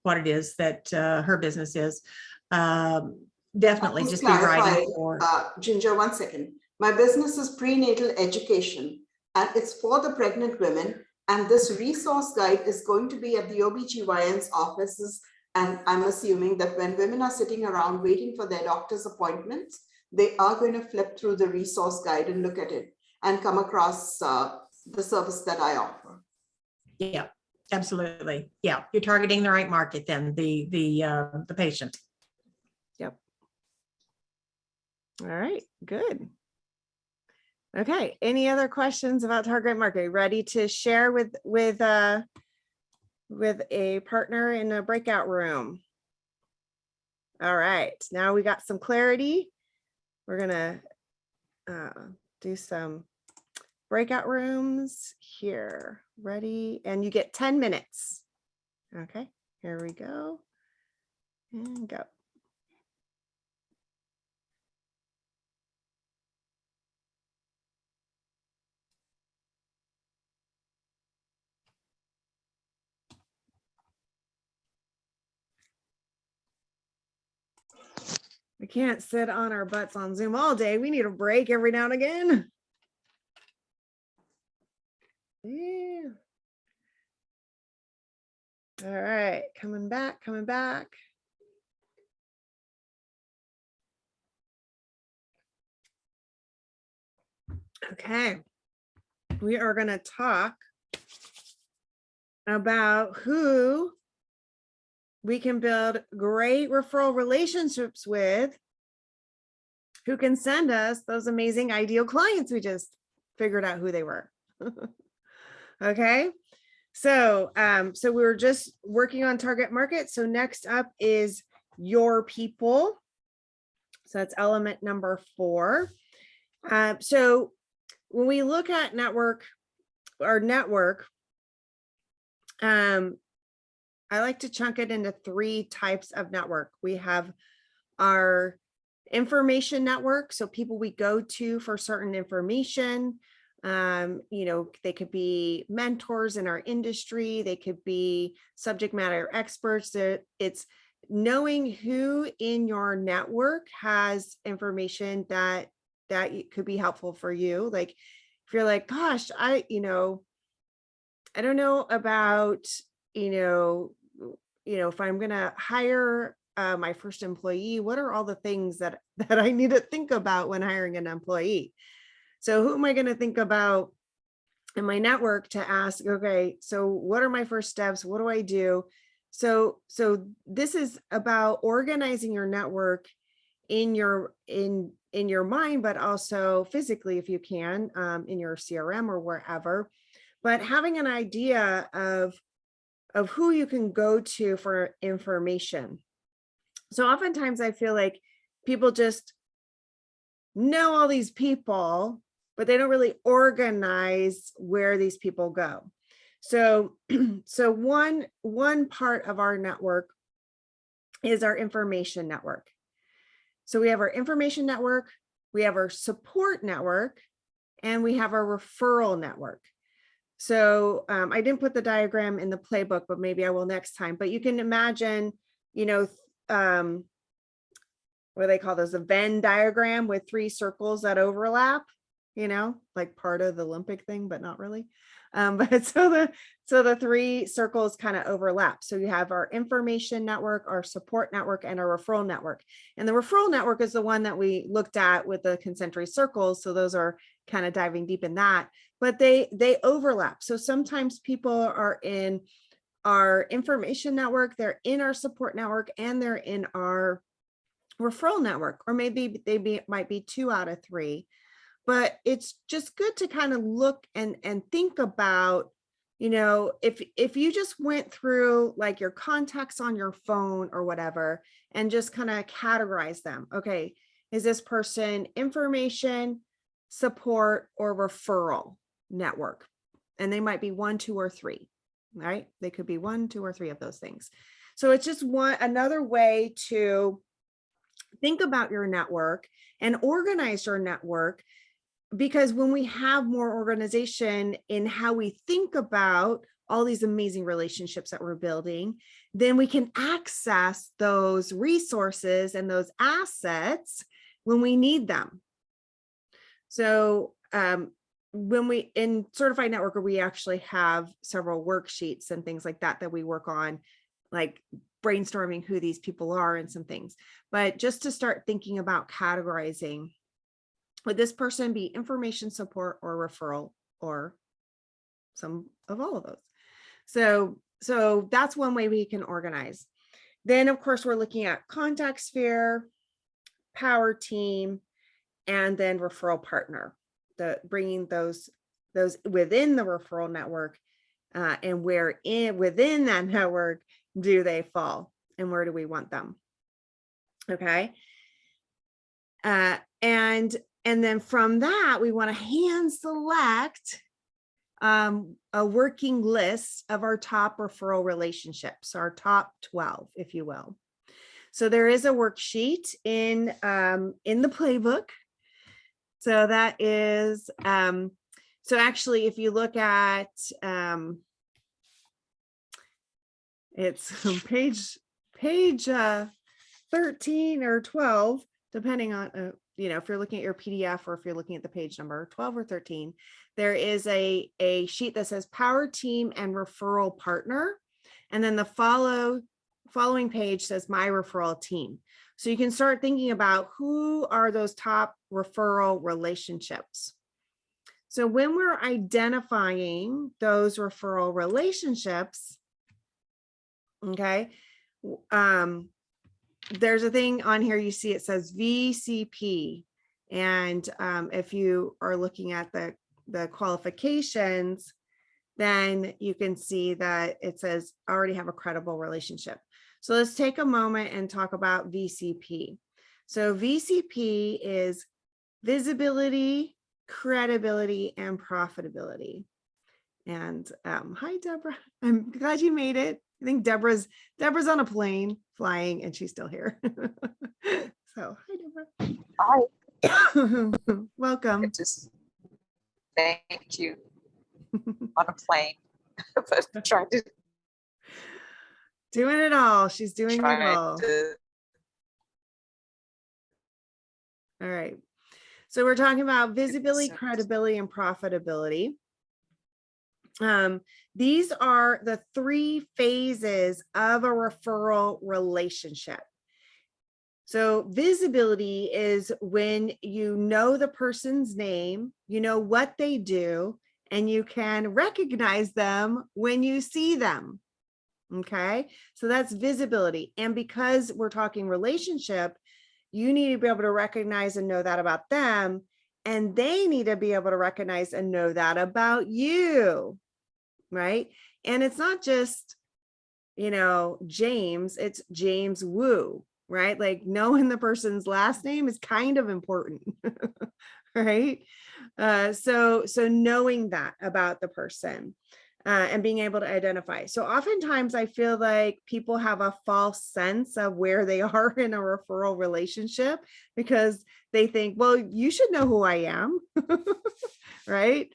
what it is that her business is. Definitely just be writing for. Ginger, 1 second. My business is prenatal education, and it's for the pregnant women. And this resource guide is going to be at the OBGYN's offices. And I'm assuming that when women are sitting around waiting for their doctor's appointments, they are going to flip through the resource guide and look at it and come across the service that I offer. Yeah, absolutely. Yeah, you're targeting the right market then, the patient. Yep. All right, good. Okay, any other questions about target market? Ready to share with a partner in a breakout room? All right, now we got some clarity. We're gonna do some breakout rooms here. Ready? And you get 10 minutes. Okay, here we go. And go. We can't sit on our butts on Zoom all day. We need a break every now and again. Yeah. All right, coming back, coming back. Okay, we are going to talk about who we can build great referral relationships with, who can send us those amazing ideal clients. We just figured out who they were. Okay, so we were just working on target market. So next up is your people. So that's element number 4. So when we look at network, I like to chunk it into 3 types of network. We have our information network, so people we go to for certain information. You know, they could be mentors in our industry, they could be subject matter experts. It's knowing who in your network has information that could be helpful for you. Like if you're like, gosh, I don't know about, if I'm going to hire my first employee, what are all the things that I need to think about when hiring an employee? So who am I going to think about in my network to ask, okay, so what are my first steps? What do I do? So this is about organizing your network in your mind, but also physically, if you can, in your CRM or wherever, but having an idea of who you can go to for information. So oftentimes I feel like people just know all these people, but they don't really organize where these people go. So one part of our network is our information network. So we have our information network, we have our support network, and we have our referral network. So I didn't put the diagram in the playbook, but maybe I will next time. But you can imagine, what do they call those? A Venn diagram with 3 circles that overlap, like part of the Olympic thing, but not really. But so the 3 circles kind of overlap. So you have our information network, our support network, and our referral network. And the referral network is the one that we looked at with the concentric circles. So those are kind of diving deep in that, but they overlap. So sometimes people are in our information network, they're in our support network, and they're in our referral network, or maybe might be 2 out of 3. But it's just good to kind of look and think about, if you just went through like your contacts on your phone or whatever, and just kind of categorize them. Okay, is this person information, support, or referral network? And they might be 1, 2, or 3, right? They could be 1, 2, or 3 of those things. So it's just another way to think about your network and organize your network, because when we have more organization in how we think about all these amazing relationships that we're building, then we can access those resources and those assets when we need them. So when we in Certified Networker, we actually have several worksheets and things like that we work on, like brainstorming who these people are and some things. But just to start thinking about categorizing, would this person be information, support, or referral, or some of all of those? So that's one way we can organize. Then, of course, we're looking at contact sphere, power team, and then referral partner, bringing those within the referral network, and where within that network do they fall, and where do we want them? Okay. And then from that, we want to hand select a working list of our top referral relationships, our top 12, if you will. So there is a worksheet in the playbook. So that is, so actually, if you look at, it's page 13 or 12, depending on, if you're looking at your PDF or if you're looking at the page number 12 or 13, there is a sheet that says Power Team and Referral Partner. And then the following page says My Referral Team. So you can start thinking about who are those top referral relationships. So when we're identifying those referral relationships, okay, there's a thing on here, you see it says VCP. And if you are looking at the qualifications, then you can see that it says already have a credible relationship. So let's take a moment and talk about VCP. So VCP is visibility, credibility, and profitability. And hi, Deborah. I'm glad you made it. I think Deborah's on a plane flying and she's still here. So hi, Deborah. Hi. Welcome. Thank you. On a plane, but trying to doing it all. She's doing it all. All right. So we're talking about visibility, credibility, and profitability. These are the 3 phases of a referral relationship. So visibility is when you know the person's name, you know what they do, and you can recognize them when you see them. Okay, so that's visibility. And because we're talking relationship, you need to be able to recognize and know that about them, and they need to be able to recognize and know that about you, right? And it's not just, James, it's James Wu, right? Like knowing the person's last name is kind of important, right? So knowing that about the person. And being able to identify. So oftentimes I feel like people have a false sense of where they are in a referral relationship because they think, well, you should know who I am, right?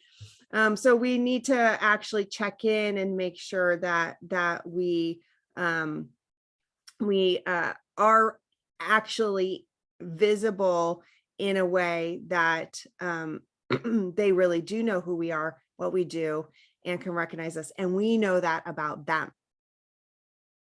So we need to actually check in and make sure that we are actually visible in a way that they really do know who we are, what we do, and can recognize us, and we know that about them.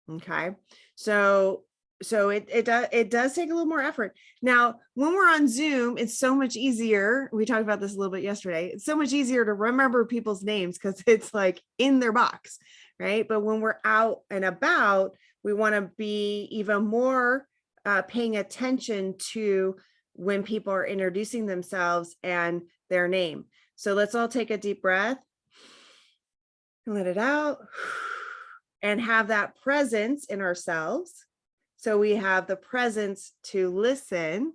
Okay, so it does take a little more effort. Now, when we're on Zoom, it's so much easier. We talked about this a little bit yesterday. It's so much easier to remember people's names because it's like in their box, right? But when we're out and about, we want to be even more paying attention to when people are introducing themselves and their name. So let's all take a deep breath. Let it out and have that presence in ourselves. So we have the presence to listen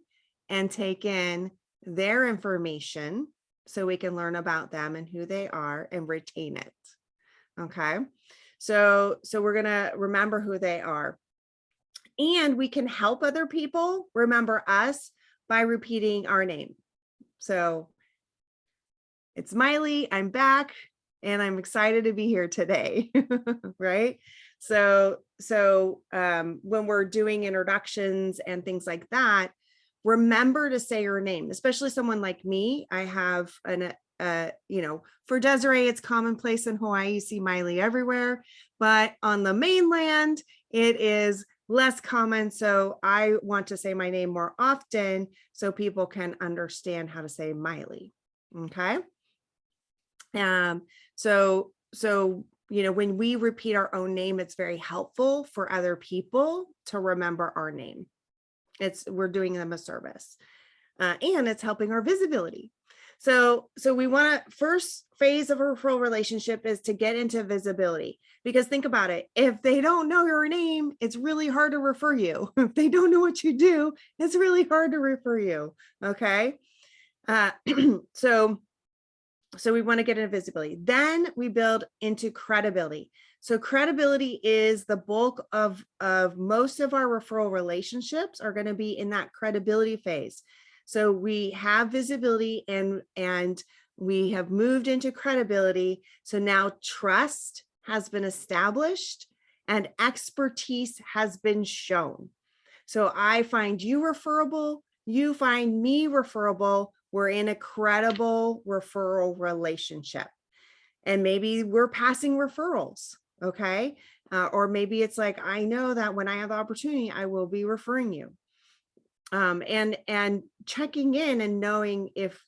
and take in their information so we can learn about them and who they are and retain it. Okay. So we're going to remember who they are. And we can help other people remember us by repeating our name. So it's Miley, I'm back, and I'm excited to be here today, right? So when we're doing introductions and things like that, remember to say your name, especially someone like me. I have for Desiree, it's commonplace in Hawaii, you see Miley everywhere, but on the mainland, it is less common. So I want to say my name more often so people can understand how to say Miley. Okay. So when we repeat our own name, it's very helpful for other people to remember our name. We're doing them a service, and it's helping our visibility. So we want to, first phase of a referral relationship is to get into visibility, because think about it. If they don't know your name, it's really hard to refer you. If they don't know what you do, it's really hard to refer you. Okay. So we want to get into visibility. Then we build into credibility. So credibility is the bulk of most of our referral relationships are going to be in that credibility phase. So we have visibility and we have moved into credibility. So now trust has been established and expertise has been shown. So I find you referable, you find me referable. We're in a credible referral relationship. And maybe we're passing referrals. Okay. Or maybe it's like, I know that when I have the opportunity, I will be referring you. And checking in and knowing if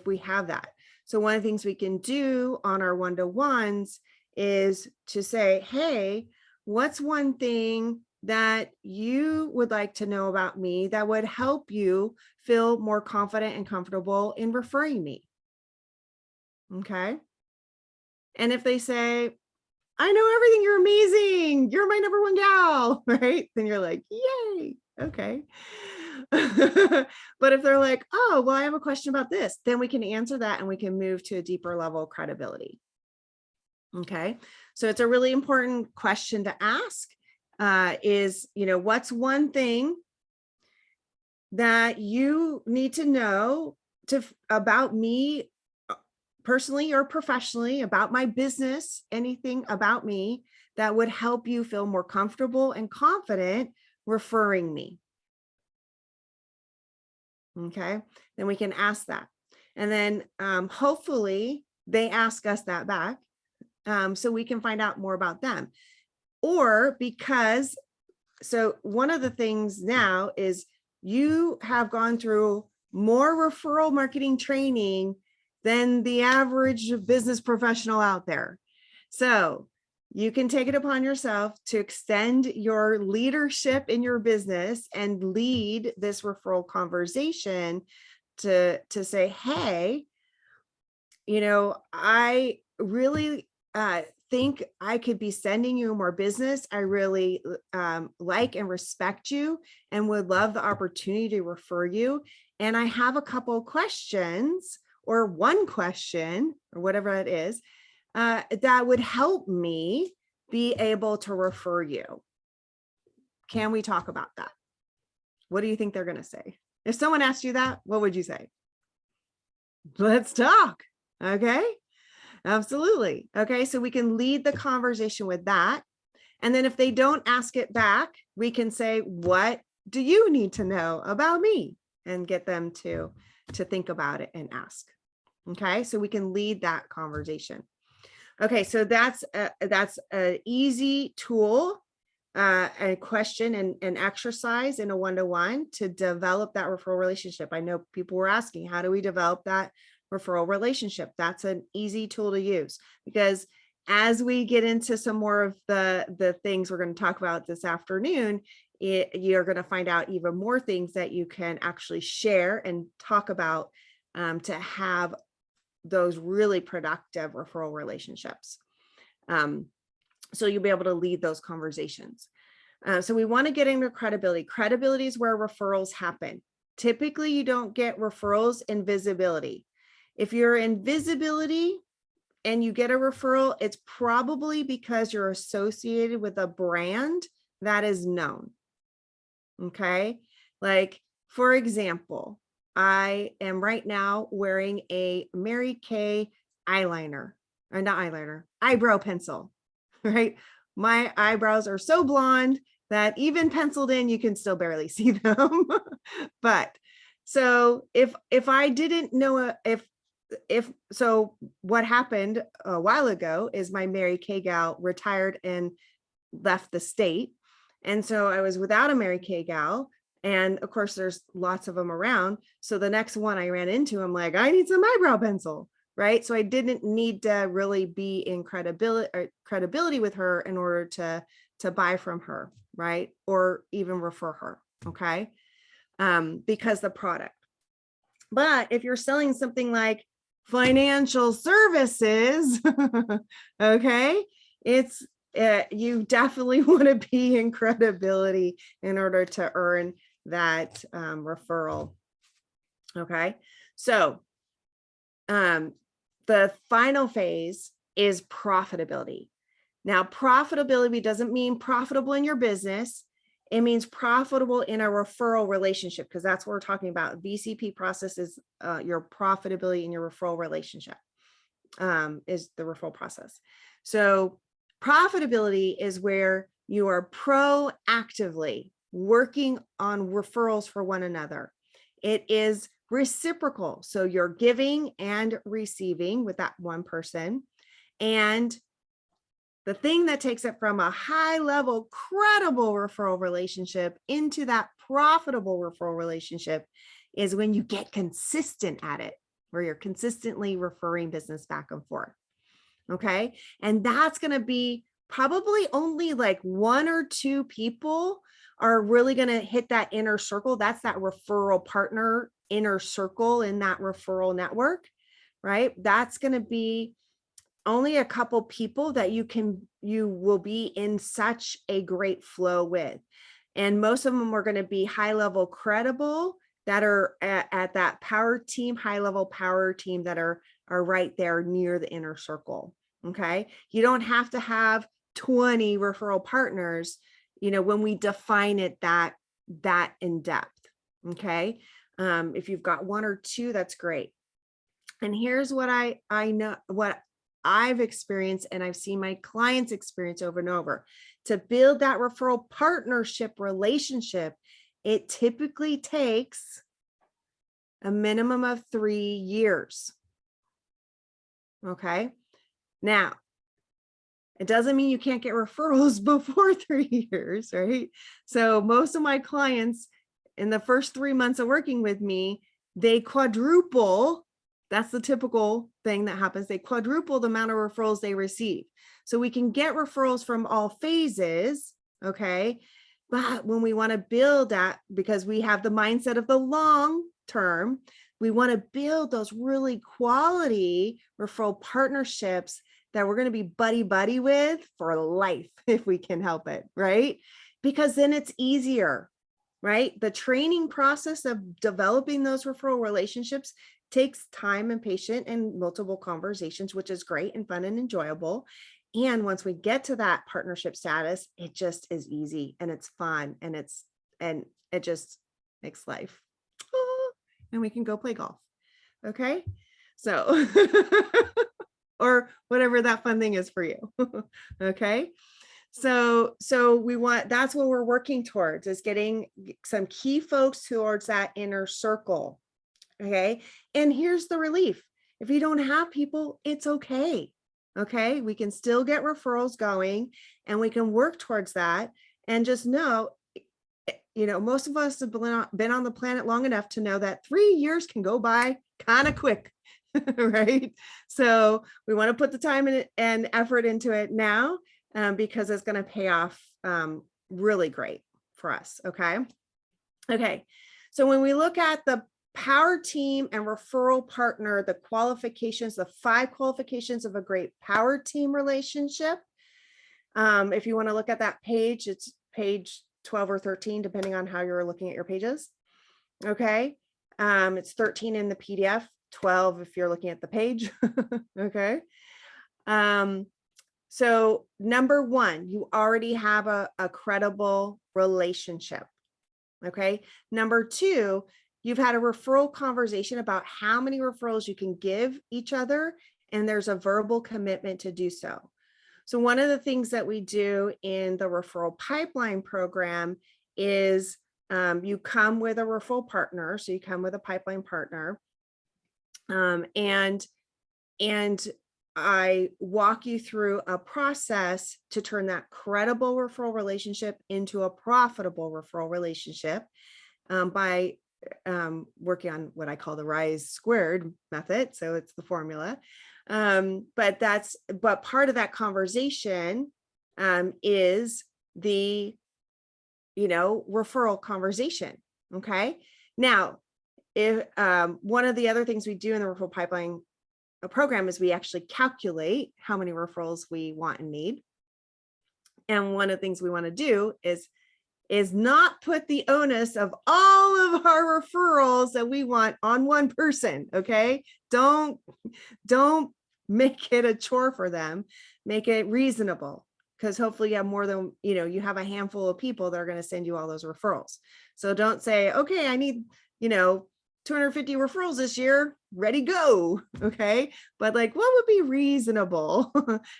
we have that. So one of the things we can do on our one-to-ones is to say, hey, what's one thing that you would like to know about me that would help you feel more confident and comfortable in referring me? Okay. And if they say, I know everything, you're amazing, you're my number one gal, right? Then you're like, yay, okay. But if they're like, oh, well, I have a question about this, then we can answer that and we can move to a deeper level of credibility. Okay. So it's a really important question to ask. Is, what's one thing that you need to know about me personally or professionally, about my business, anything about me that would help you feel more comfortable and confident referring me? Okay, then we can ask that. And then hopefully they ask us that back so we can find out more about them. Or so one of the things now is you have gone through more referral marketing training than the average business professional out there. So you can take it upon yourself to extend your leadership in your business and lead this referral conversation to say, hey, I really think I could be sending you more business. I really like and respect you and would love the opportunity to refer you. And I have a couple of questions or one question or whatever it is that would help me be able to refer you. Can we talk about that? What do you think they're going to say? If someone asked you that, what would you say? Let's talk. Okay. Absolutely. Okay. So we can lead the conversation with that. And then if they don't ask it back, we can say, what do you need to know about me? And get them to think about it and ask. Okay. So we can lead that conversation. Okay. So that's an easy tool, a question and exercise in a one-to-one to develop that referral relationship. I know people were asking, how do we develop that referral relationship? That's an easy tool to use, because as we get into some more of the things we're going to talk about this afternoon, you're going to find out even more things that you can actually share and talk about to have those really productive referral relationships. So you'll be able to lead those conversations. So we want to get into credibility. Credibility is where referrals happen. Typically, you don't get referrals in visibility. If you're in visibility and you get a referral, it's probably because you're associated with a brand that is known. Okay. Like, for example, I am right now wearing a Mary Kay eyeliner, or not eyeliner, eyebrow pencil, right? My eyebrows are so blonde that even penciled in, you can still barely see them. But so if I didn't know, so what happened a while ago is my Mary Kay gal retired and left the state. And so I was without a Mary Kay gal. And of course, there's lots of them around. So the next one I ran into, I'm like, I need some eyebrow pencil, right? So I didn't need to really be in credibility with her in order to buy from her, right? Or even refer her, okay? Because the product. But if you're selling something like financial services, okay, it's you definitely want to be in credibility in order to earn that referral. Okay, so the final phase is profitability. Now, profitability doesn't mean profitable in your business. It means profitable in a referral relationship, because that's what we're talking about. VCP process is your profitability in your referral relationship, is the referral process. So profitability is where you are proactively working on referrals for one another. It is reciprocal. So you're giving and receiving with that one person. And the thing that takes it from a high level, credible referral relationship into that profitable referral relationship is when you get consistent at it, where you're consistently referring business back and forth. Okay. And that's going to be probably only like 1 or 2 people are really going to hit that inner circle. That's that referral partner inner circle in that referral network, right? That's going to be only a couple people that you will be in such a great flow with. And most of them are going to be high level credible that are at that power team, high level power team that are right there near the inner circle. Okay. You don't have to have 20 referral partners, when we define it that in depth. Okay. If you've got 1 or 2, that's great. And here's what I know, what I've experienced and I've seen my clients experience over and over. To build that referral partnership relationship, it typically takes a minimum of 3 years. Okay. Now, it doesn't mean you can't get referrals before 3 years, right? So most of my clients in the first 3 months of working with me, they quadruple. That's the typical thing that happens. They quadruple the amount of referrals they receive. So we can get referrals from all phases, okay? But when we want to build that, because we have the mindset of the long term, we want to build those really quality referral partnerships that we're going to be buddy with for life if we can help it, right? Because then it's easier, right? The training process of developing those referral relationships takes time and patience and multiple conversations, which is great and fun and enjoyable. And once we get to that partnership status, it just is easy and it's fun and it just makes life. And we can go play golf. Okay. So, or whatever that fun thing is for you. Okay. So that's what we're working towards, is getting some key folks towards that inner circle. Okay. And here's the relief. If you don't have people, it's okay. Okay. We can still get referrals going and we can work towards that. And just know, most of us have been on the planet long enough to know that 3 years can go by kind of quick. Right. So we want to put the time and effort into it now, because it's going to pay off really great for us. Okay. Okay. So when we look at the power team and referral partner, the qualifications, the 5 qualifications of a great power team relationship, If you want to look at that page, it's page 12 or 13, depending on how you're looking at your pages. Okay. It's 13 in the PDF, 12 if you're looking at the page. Okay. So number one, you already have a credible relationship. Okay. Number two, you've had a referral conversation about how many referrals you can give each other, and there's a verbal commitment to do so. So one of the things that we do in the referral pipeline program is you come with a referral partner. So you come with a pipeline partner, and I walk you through a process to turn that credible referral relationship into a profitable referral relationship by working on what I call the RISE squared method. So it's the formula. But part of that conversation is the, referral conversation. Okay. Now, if one of the other things we do in the referral pipeline program is we actually calculate how many referrals we want and need. And one of the things we want to do is not put the onus of all of our referrals that we want on one person. Okay. Don't make it a chore for them. Make it reasonable, because hopefully you have more than, you have a handful of people that are going to send you all those referrals. So don't say, okay, I need, 250 referrals this year, ready, go. Okay. But like, what would be reasonable?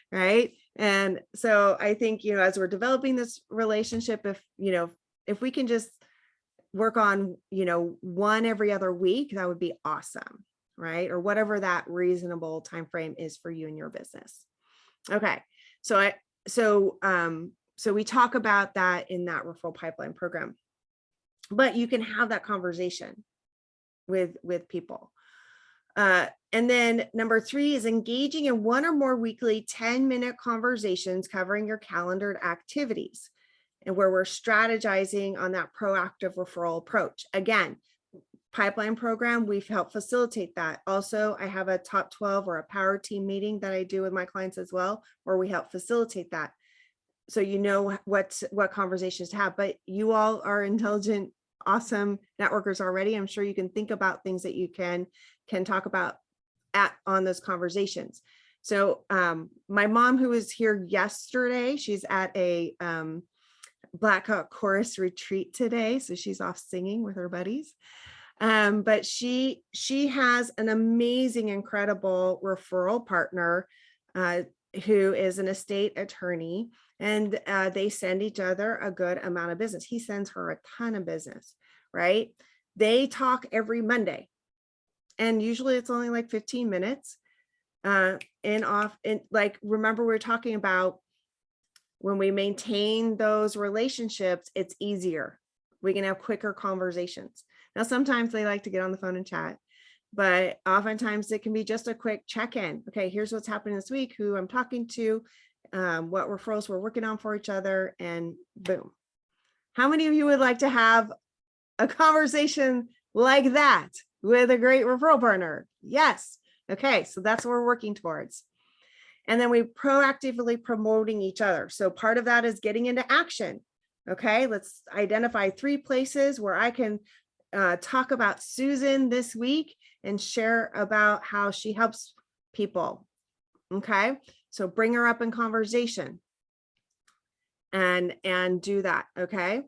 Right. And so I think, as we're developing this relationship, if we can just work on, one every other week, that would be awesome. Right. Or whatever that reasonable time frame is for you and your business. Okay. So we talk about that in that referral pipeline program, but you can have that conversation with people. And then number 3 is engaging in 1 or more weekly 10-minute conversations covering your calendared activities, and where we're strategizing on that proactive referral approach. Again, pipeline program, we've helped facilitate that. Also, I have a top 12 or a power team meeting that I do with my clients as well, where we help facilitate that. So what conversations to have, but you all are intelligent, awesome networkers already. I'm sure you can think about things that you can talk about on those conversations. So my mom, who was here yesterday, she's at a Black Hawk chorus retreat today. So she's off singing with her buddies. But she has an amazing, incredible referral partner who is an estate attorney, and they send each other a good amount of business. He sends her a ton of business, right? They talk every Monday, and usually it's only like 15 minutes. Remember we were talking about when we maintain those relationships, it's easier. We can have quicker conversations. Now, sometimes they like to get on the phone and chat, but oftentimes it can be just a quick check-in. Okay, here's what's happening this week, who I'm talking to, what referrals we're working on for each other, and boom. How many of you would like to have a conversation like that with a great referral partner? Yes. Okay, so that's what we're working towards. And then we proactively promoting each other. So part of that is getting into action. Okay, let's identify 3 places where I can talk about Susan this week and share about how she helps people. Okay, so bring her up in conversation and do that. Okay,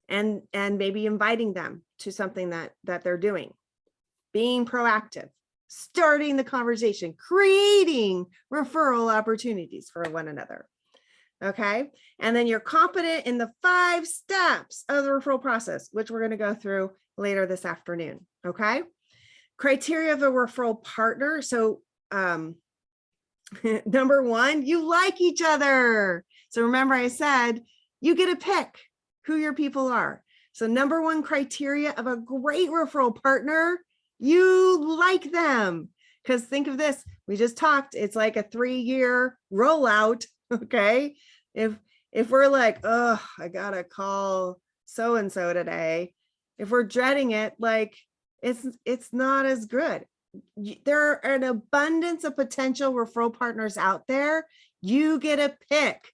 and maybe inviting them to something that they're doing, being proactive, starting the conversation, creating referral opportunities for one another. Okay, and then you're competent in the 5 steps of the referral process, which we're going to go through later this afternoon. Okay, criteria of a referral partner. So number 1, you like each other. So remember I said you get to pick who your people are. So number 1 criteria of a great referral partner, you like them. Because think of this, we just talked, it's like a 3-year rollout. Okay, if we're like, oh, I gotta call so-and-so today, if we're dreading it, like it's not as good. There are an abundance of potential referral partners out there. You get to pick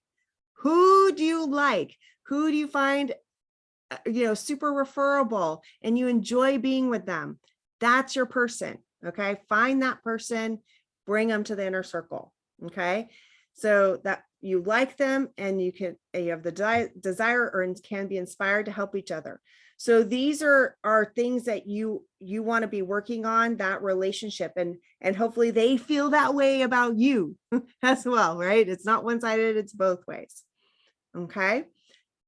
Who do you like? Who do you find, super referable and you enjoy being with them? That's your person. Okay. Find that person, bring them to the inner circle. Okay. So that you like them and you have the desire or can be inspired to help each other. So these are things that you want to be working on, that relationship, and hopefully they feel that way about you as well, right? It's not one-sided, it's both ways. Okay.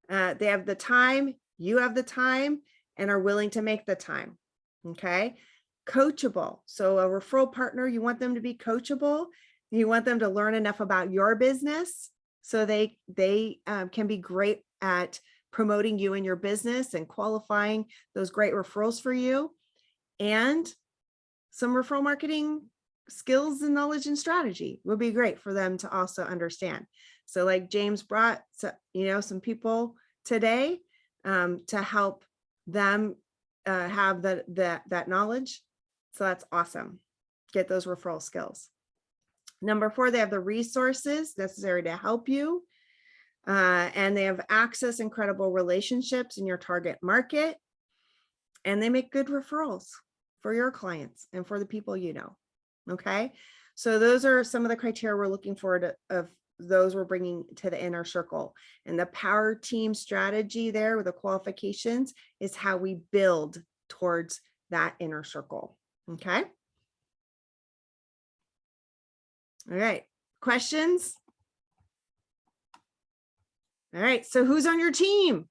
They have the time, you have the time, and are willing to make the time. Okay. Coachable. So a referral partner, you want them to be coachable. You want them to learn enough about your business so they can be great at promoting you and your business and qualifying those great referrals for you, and some referral marketing skills and knowledge and strategy would be great for them to also understand. So like James brought, some people today to help them have that knowledge. So that's awesome. Get those referral skills. Number 4, they have the resources necessary to help you. And they have access and credible relationships in your target market. And they make good referrals for your clients and for the people you know. Okay. So those are some of the criteria we're looking for of those we're bringing to the inner circle. And the power team strategy there with the qualifications is how we build towards that inner circle. Okay. All right. Questions? All right. So who's on your team?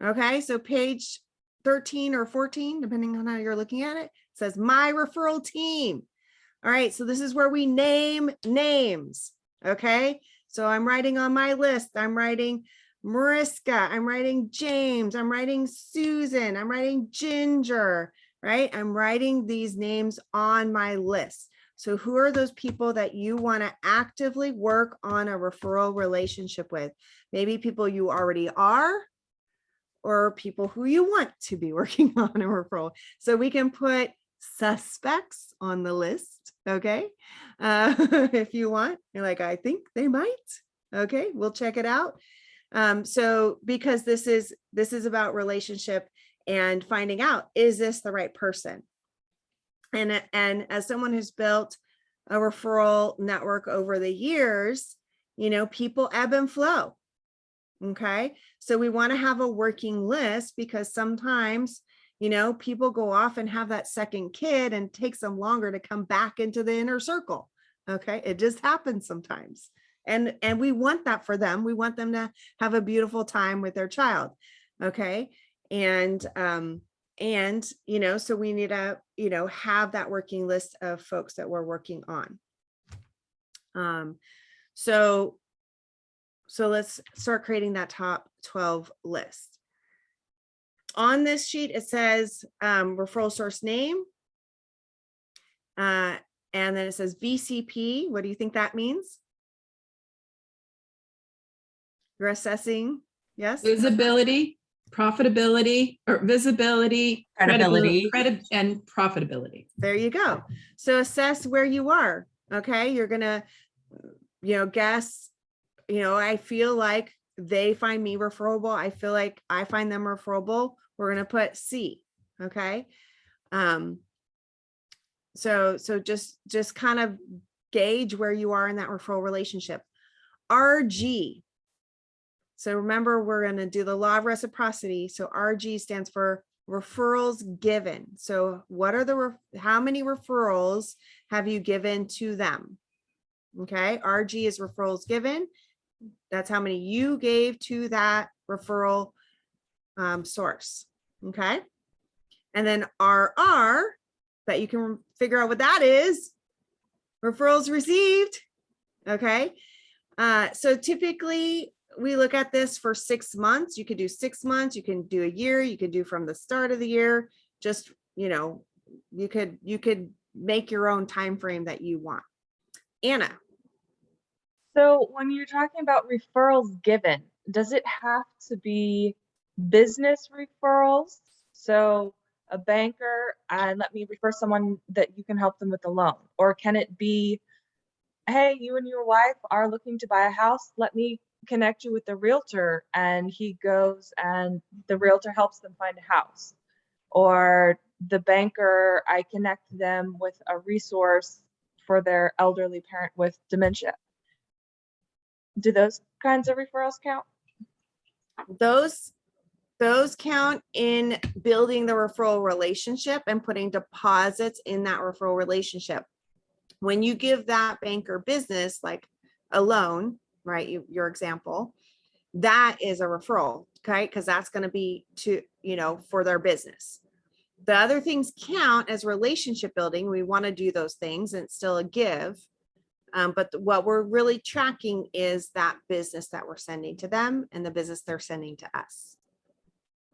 Okay. So page 13 or 14, depending on how you're looking at it, says my referral team. All right. So this is where we name names. Okay. So I'm writing on my list. I'm writing Mariska. I'm writing James. I'm writing Susan. I'm writing Ginger, right? I'm writing these names on my list. So who are those people that you want to actively work on a referral relationship with? Maybe people you already are, or people who you want to be working on a referral. So we can put suspects on the list, okay? If you want, you're like, I think they might. Okay, we'll check it out. So because this is about relationship and finding out, is this the right person? And as someone who's built a referral network over the years, people ebb and flow. Okay. So we want to have a working list because sometimes, people go off and have that second kid and it takes them longer to come back into the inner circle. Okay. It just happens sometimes. And we want that for them. We want them to have a beautiful time with their child. Okay. And so we need to, have that working list of folks that we're working on. So let's start creating that top 12 list. On this sheet, it says referral source name. And then it says VCP. What do you think that means? You're assessing, yes? Visibility, profitability, or visibility, Credibility. and profitability. There you go. So assess where you are. Okay. You're going to, guess, I feel like they find me referable. I feel like I find them referable. We're going to put C. Okay. So just kind of gauge where you are in that referral relationship. RG. So remember, we're going to do the law of reciprocity. So RG stands for referrals given. So what are how many referrals have you given to them? Okay. RG is referrals given. That's how many you gave to that referral source. Okay. And then RR, that you can figure out what that is, referrals received. Okay. So typically we look at this for 6 months. You could do 6 months, you can do a year, you could do from the start of the year. Just, you could make your own time frame that you want. Anna. So when you're talking about referrals given, does it have to be business referrals? So a banker, and let me refer someone that you can help them with a loan. Or can it be, hey, you and your wife are looking to buy a house, let me connect you with the realtor, and he goes and the realtor helps them find a house. Or the banker, I connect them with a resource for their elderly parent with dementia. Do those kinds of referrals count? Those count in building the referral relationship and putting deposits in that referral relationship. When you give that banker business, like a loan, right? Your example, that is a referral, okay? Because that's going to be to, for their business. The other things count as relationship building. We want to do those things and it's still a give. But what we're really tracking is that business that we're sending to them and the business they're sending to us.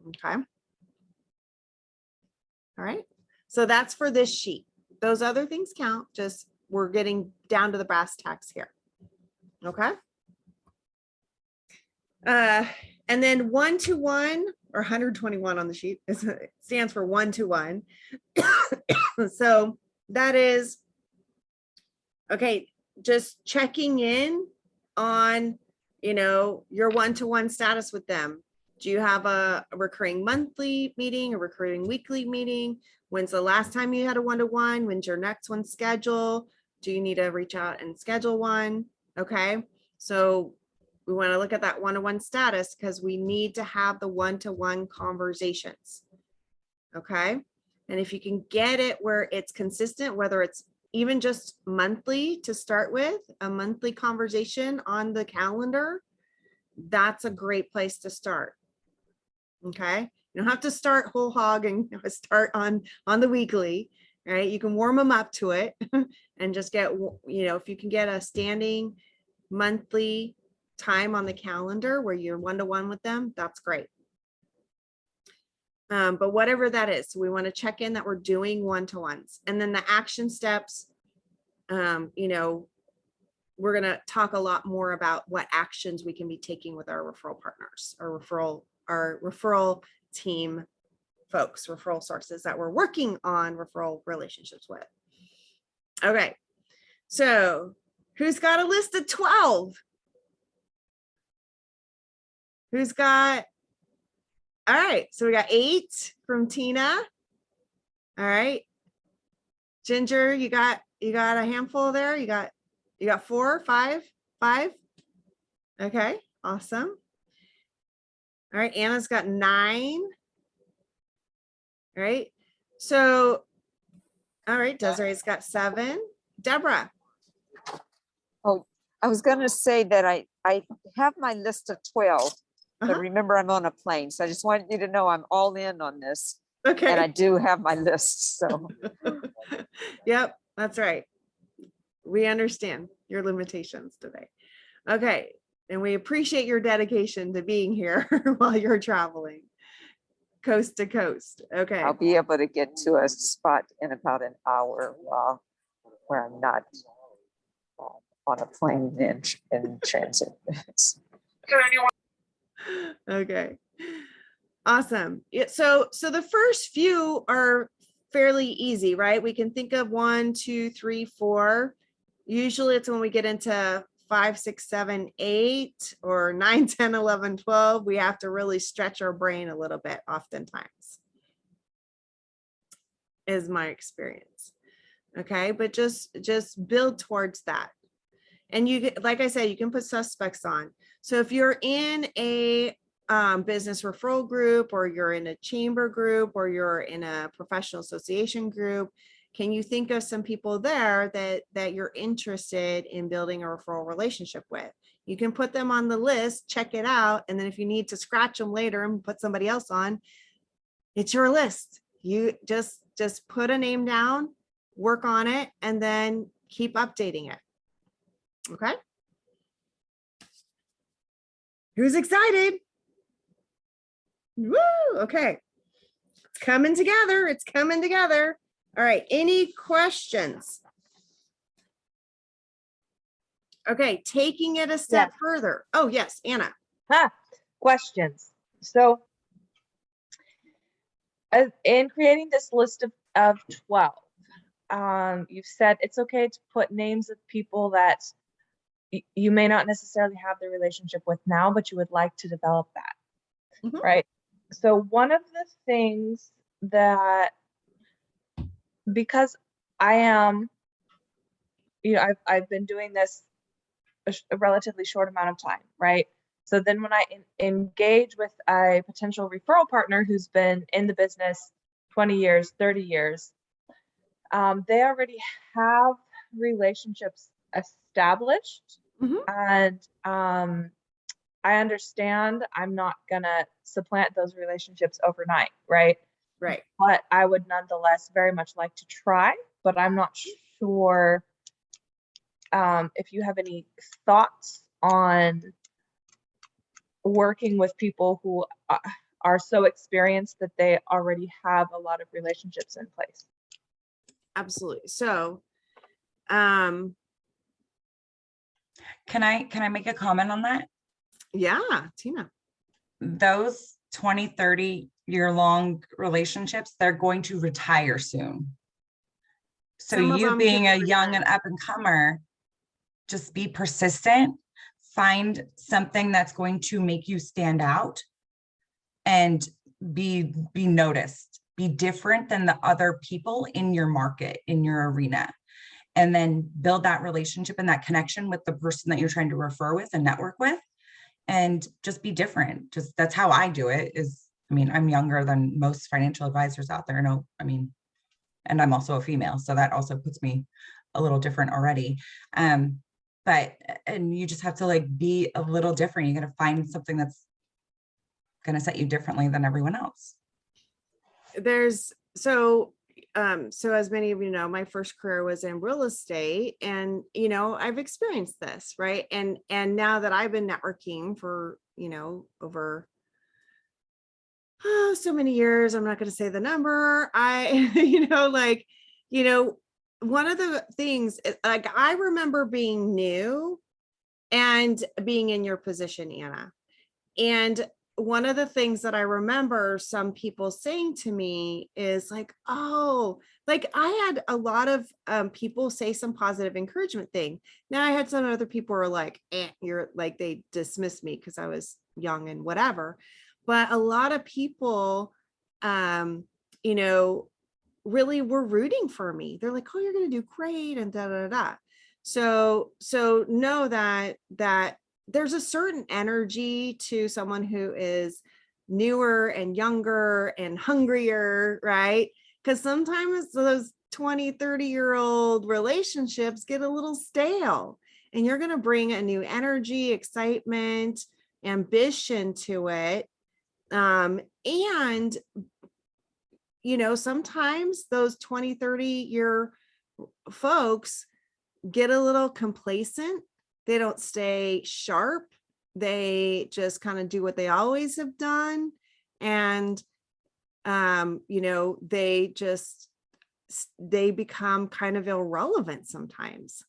Okay. All right. So that's for this sheet. Those other things count, just we're getting down to the brass tacks here. Okay. And then 1-to-1 or 121 on the sheet stands for 1-to-1. So that is, okay, just checking in on, your 1-to-1 status with them. Do you have a recurring monthly meeting, a recurring weekly meeting? When's the last time you had a 1-to-1? When's your next one scheduled? Do you need to reach out and schedule one? Okay, so we want to look at that 1-to-1 status because we need to have the 1-to-1 conversations. Okay, and if you can get it where it's consistent, whether it's even just monthly to start with, a monthly conversation on the calendar, that's a great place to start. Okay, you don't have to start whole hog and start on the weekly, right? You can warm them up to it and just get, if you can get a standing monthly time on the calendar where you're 1-to-1 with them, that's great. But whatever that is, we want to check in that we're doing 1-to-1s. And then the action steps, we're going to talk a lot more about what actions we can be taking with our referral partners, our referral team folks, referral sources that we're working on referral relationships with. Okay, so who's got a list of 12? Who's got? All right, so we got 8 from Tina. All right, Ginger, you got a handful there. You got 4, 5. Okay, awesome. All right, Anna's got 9. All right, so, all right, Desiree's got 7. Deborah. Oh, I was going to say that I have my list of 12, but remember I'm on a plane. So I just wanted you to know I'm all in on this. Okay. And I do have my list, so. Yep, that's right. We understand your limitations today. Okay, and we appreciate your dedication to being here while you're traveling coast to coast. Okay. I'll be able to get to a spot in about an hour where I'm not on a plane in transit. Okay. Awesome. So the first few are fairly easy, right? We can think of 1, 2, 3, 4. Usually it's when we get into 5, 6, 7, 8, or 9, 10, 11, 12. We have to really stretch our brain a little bit oftentimes, is my experience. Okay, but just build towards that. And you, like I said, you can put suspects on. So if you're in a business referral group, or you're in a chamber group, or you're in a professional association group, can you think of some people there that you're interested in building a referral relationship with? You can put them on the list, check it out, and then if you need to scratch them later and put somebody else on, it's your list. You just put a name down, work on it, and then keep updating it. Okay. Who's excited? Woo! Okay. It's coming together. It's coming together. All right. Any questions? Okay. Taking it a step further. Oh, yes, Anna. Questions. So in creating this list of 12, you've said it's okay to put names of people that you may not necessarily have the relationship with now, but you would like to develop that, Mhm. right? So one of the things that, because I am, I've been doing this a relatively short amount of time, right? So then when I engage with a potential referral partner who's been in the business 20 years, 30 years, they already have relationships established. Mhm. And I understand I'm not gonna supplant those relationships overnight, right? Right. But I would nonetheless very much like to try, but I'm not sure if you have any thoughts on working with people who are so experienced that they already have a lot of relationships in place. Absolutely. So, um, Can I make a comment on that? yeah, Tina. Those 20, 30-year-long relationships, they're going to retire soon. So Some of you them being a could young retire. and up and comer, just be persistent, find something that's going to make you stand out and be noticed, be different than the other people in your market, in your arena, and then build that relationship and that connection with the person that you're trying to refer with and network with, and just be different. Just that's how I do it. I mean, I'm younger than most financial advisors out there. No, I mean, and I'm also a female, so that also puts me a little different already. But you just have to like be a little different. You got to find something that's going to set you differently than everyone else. So as many of you know, my first career was in real estate, and I've experienced this, right? And now that I've been networking for over so many years, I'm not going to say the number. One of the things, like, I remember being new and being in your position, Anna. And one of the things that I remember some people saying to me is like, oh, like, I had a lot of people say some positive encouragement thing. Now I had some other people who were like, you're like, they dismissed me because I was young and whatever. But a lot of people, you know, really were rooting for me. They're like, oh, you're going to do great and da, da, da. So know that there's a certain energy to someone who is newer and younger and hungrier, right? Because sometimes those 20, 30-year-old relationships get a little stale, and you're going to bring a new energy, excitement, ambition to it. And sometimes those 20, 30-year folks get a little complacent. They don't stay sharp. They just kind of do what they always have done. And, they become kind of irrelevant sometimes.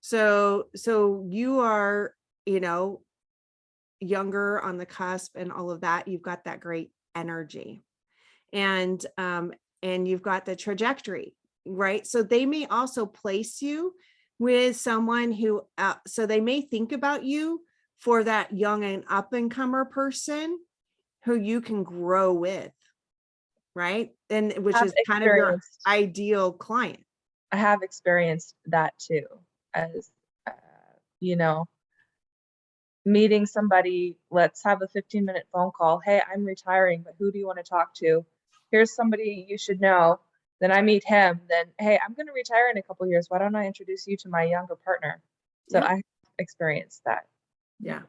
So you are, younger, on the cusp and all of that. You've got that great energy. And you've got the trajectory, right? So they may also place you with someone who, so they may think about you for that young and up and comer person who you can grow with, right? And which is kind of your ideal client. I have experienced that too, as meeting somebody. Let's have a 15-minute phone call. Hey, I'm retiring, but who do you want to talk to? Here's somebody you should know. Then I meet him. Then, hey, I'm going to retire in a couple of years. Why don't I introduce you to my younger partner? So I experienced that. Yeah.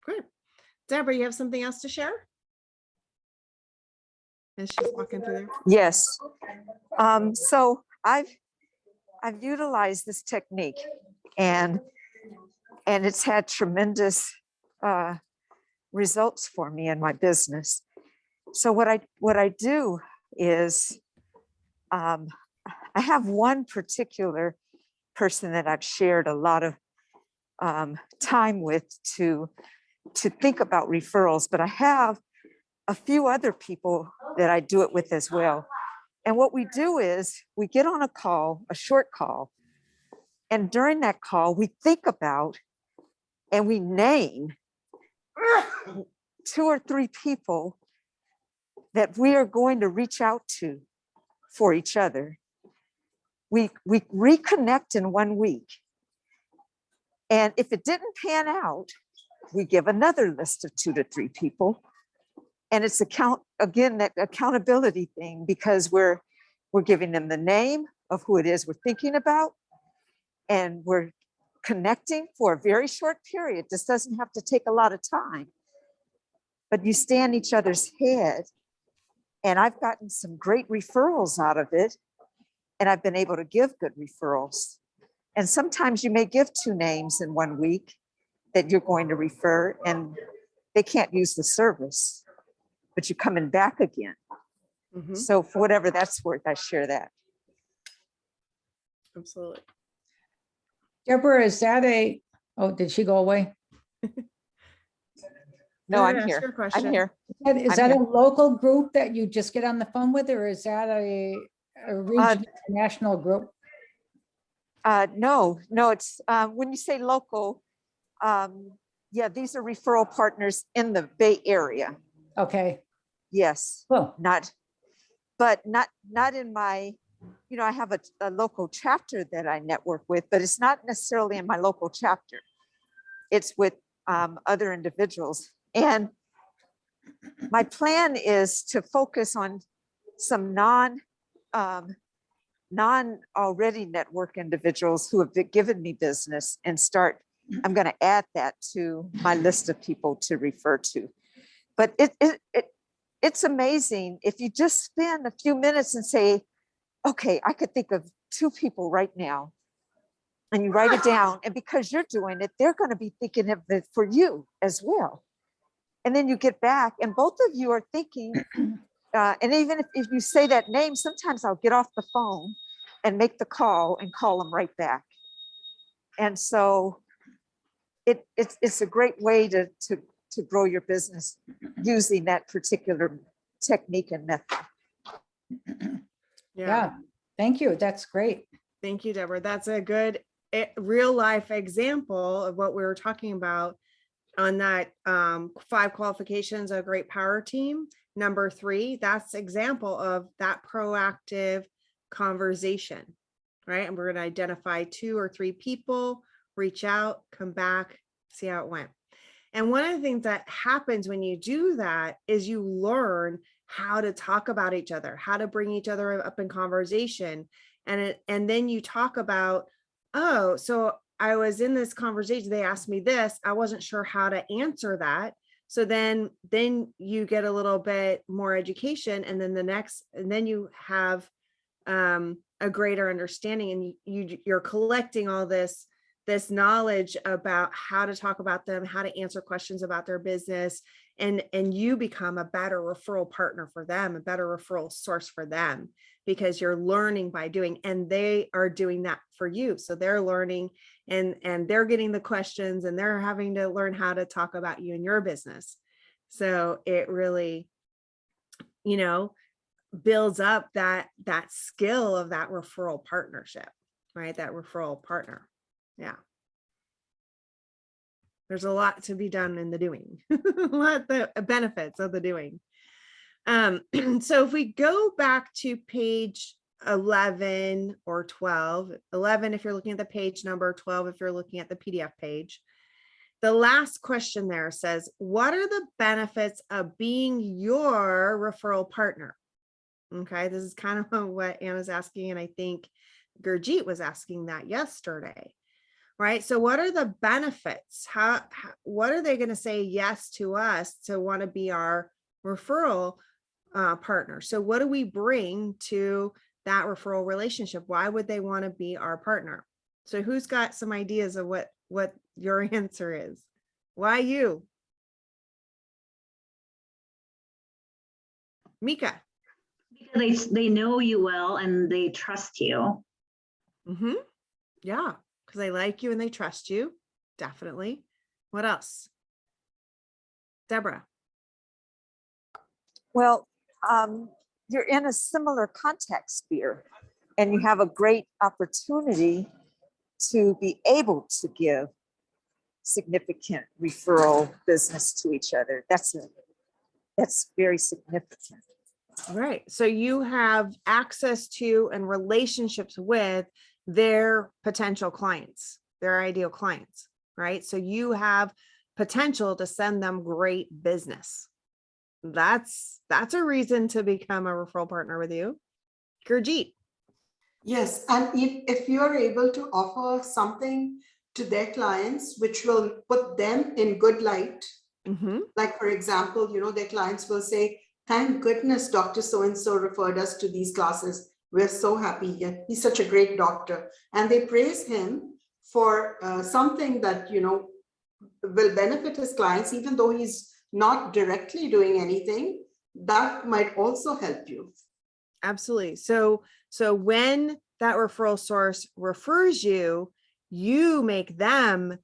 Great. Deborah, you have something else to share? As she's walking through there. Yes. So I've utilized this technique, and it's had tremendous results for me in my business. So what I do is I have one particular person that I've shared a lot of time with to think about referrals, but I have a few other people that I do it with as well. And what we do is we get on a call, a short call, And during that call, we think about and we name 2 or 3 people that we are going to reach out to for each other. We reconnect in 1 week. And if it didn't pan out, we give another list of 2 to 3 people. And it's that accountability thing, because we're giving them the name of who it is we're thinking about, and we're connecting for a very short period. This doesn't have to take a lot of time, but you stay in each other's head. And I've gotten some great referrals out of it, and I've been able to give good referrals. And sometimes you may give 2 names in 1 week that you're going to refer, and they can't use the service, but you're coming back again. Mhm. So for whatever that's worth, I share that. Absolutely. Deborah, is that oh, did she go away? No, I'm ask here. your question. I'm here. Is I'm that a here. local group that you just get on the phone with, or is that a regional, national group? No, it's when you say local, yeah, these are referral partners in the Bay Area. Okay. Yes, Well, not in my, I have a local chapter that I network with, but it's not necessarily in my local chapter. It's with other individuals. And my plan is to focus on some non already network individuals who have given me business, and I'm going to add that to my list of people to refer to. But it's amazing if you just spend a few minutes and say, okay, I could think of 2 people right now, and you write it down, and because you're doing it, they're going to be thinking of it for you as well. And then you get back and both of you are thinking, and even if you say that name, sometimes I'll get off the phone and make the call and call them right back. And so it's a great way to grow your business using that particular technique and method. yeah. Thank you. That's great. Thank you, Deborah. That's a good real life example of what we were talking about on that 5 qualifications, a great power team. Number 3, that's example of that proactive conversation, right? And we're going to identify 2 or 3 people, reach out, come back, see how it went. And one of the things that happens when you do that is you learn how to talk about each other, how to bring each other up in conversation. And then you talk about, oh, so I was in this conversation, they asked me this, I wasn't sure how to answer that. So then you get a little bit more education, and then you have a greater understanding, and you're collecting all this knowledge about how to talk about them, how to answer questions about their business, and you become a better referral partner for them, a better referral source for them, because you're learning by doing, and they are doing that for you. So they're learning, and they're getting the questions, and they're having to learn how to talk about you and your business. So it really, builds up that skill of that referral partnership, right? That referral partner. Yeah. There's a lot to be done in the doing, a lot the benefits of the doing. So if we go back to page 11 or 12, 11 if you're looking at the page number, 12 if you're looking at the PDF page, the last question there says, what are the benefits of being your referral partner? Okay, this is kind of what Anna's asking, and I think Gurjeet was asking that yesterday, right? So what are the benefits? What are they going to say yes to us to want to be our referral partner? So what do we bring to that referral relationship? Why would they want to be our partner? So who's got some ideas of what your answer is? Why you? Mika. Because they know you well and they trust you. Mm-hmm. Yeah, because they like you and they trust you. Definitely. What else? Deborah. Well, you're in a similar contact sphere, and you have a great opportunity to be able to give significant referral business to each other. That's very significant. Right. So you have access to and relationships with their potential clients, their ideal clients, right? So you have potential to send them great business. That's a reason to become a referral partner with you. Gurjeet. Yes, and if you're able to offer something to their clients, which will put them in good light, like for example, their clients will say, thank goodness Dr. So-and-so referred us to these classes. We're so happy. He's such a great doctor. And they praise him for something that, will benefit his clients, even though he's not directly doing anything. That might also help you. Absolutely. So when that referral source refers you, you make them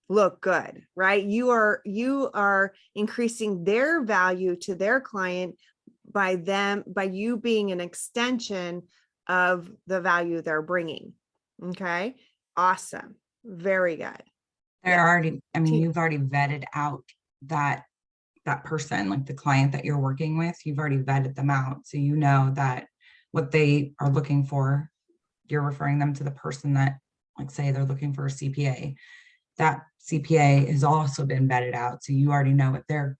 look good, right? You are increasing their value to their client by you being an extension of the value they're bringing. Okay. Awesome. Very good. They're already, I mean, you've already vetted out that person, like the client that you're working with, you've already vetted them out. So you know that what they are looking for, you're referring them to the person that, like say they're looking for a CPA. That CPA has also been vetted out. So you already know that they're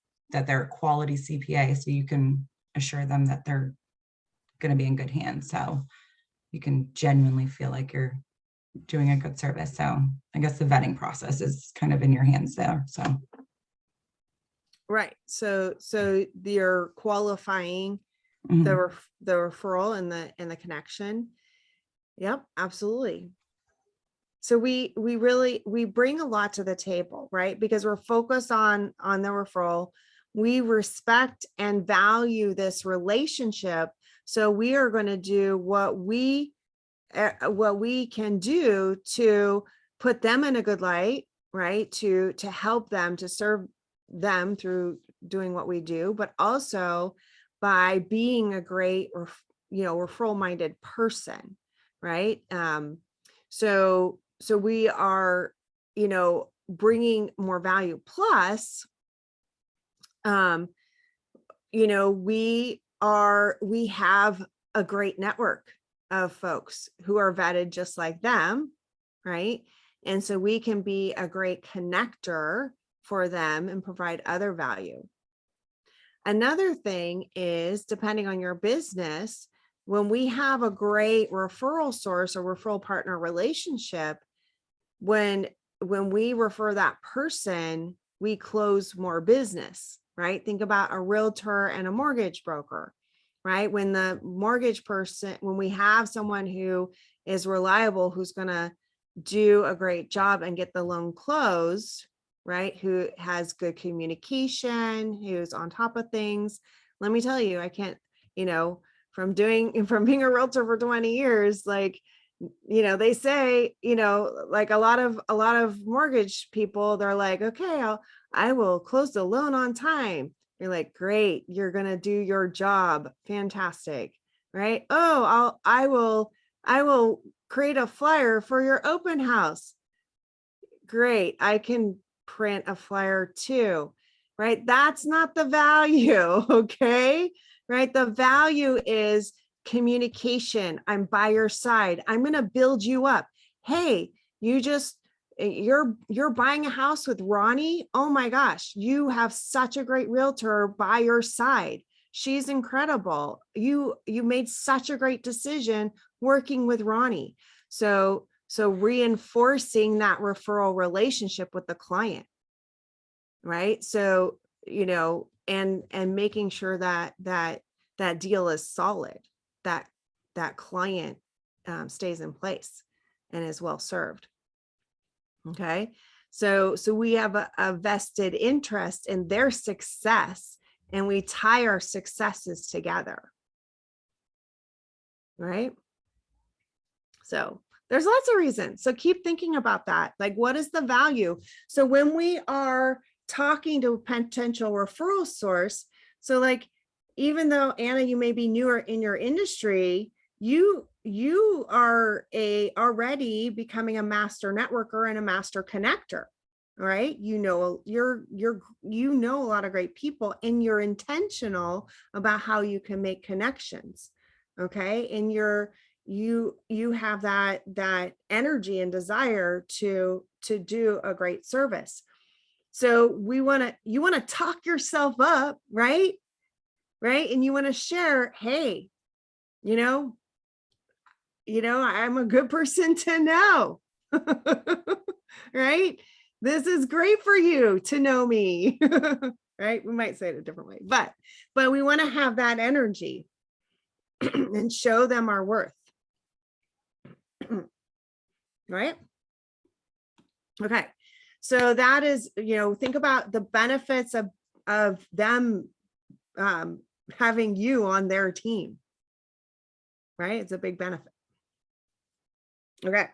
a quality CPA. So you can assure them that they're going to be in good hands. So you can genuinely feel like you're doing a good service. So I guess the vetting process is kind of in your hands there. So. Right. So you're qualifying the referral and the connection. Yep, absolutely. So we bring a lot to the table, right? Because we're focused on the referral. We respect and value this relationship. So we are going to do what we can do to put them in a good light, right? To help them, to serve them through doing what we do, but also by being a great, referral-minded person, right? So we are, bringing more value. Plus, we have a great network of folks who are vetted just like them, right? And so we can be a great connector for them and provide other value. Another thing is, depending on your business, when we have a great referral source or referral partner relationship, when we refer that person, we close more business, right? Think about a realtor and a mortgage broker, right? When the mortgage person, when we have someone who is reliable, who's going to do a great job and get the loan closed, right? Who has good communication, who's on top of things. Let me tell you, I can't, from being a realtor for 20 years, like, they say, like a lot of mortgage people, they're like, okay, I will close the loan on time. You're like, great, you're going to do your job. Fantastic. Right. Oh, I will create a flyer for your open house. Great. I can print a flyer too. Right. That's not the value. Okay. Right. The value is communication. I'm by your side. I'm going to build you up. Hey, you're buying a house with Ronnie. Oh my gosh, you have such a great realtor by your side. She's incredible. You made such a great decision working with Ronnie. So reinforcing that referral relationship with the client, right? So, and making sure that deal is solid, that client stays in place and is well served. Okay. So we have a vested interest in their success, and we tie our successes together. Right. So there's lots of reasons. So keep thinking about that. Like, what is the value? So when we are talking to a potential referral source, so like, even though Anna, you may be newer in your industry, you are already becoming a master networker and a master connector. All right. You know a lot of great people, and you're intentional about how you can make connections. Okay. And you have that energy and desire to do a great service. So you want to talk yourself up, right? Right. And you want to share, hey, I'm a good person to know. Right? This is great for you to know me. Right? We might say it a different way, but we want to have that energy and show them our worth. Right? Okay. So that is, think about the benefits of them having you on their team. Right? It's a big benefit. Okay.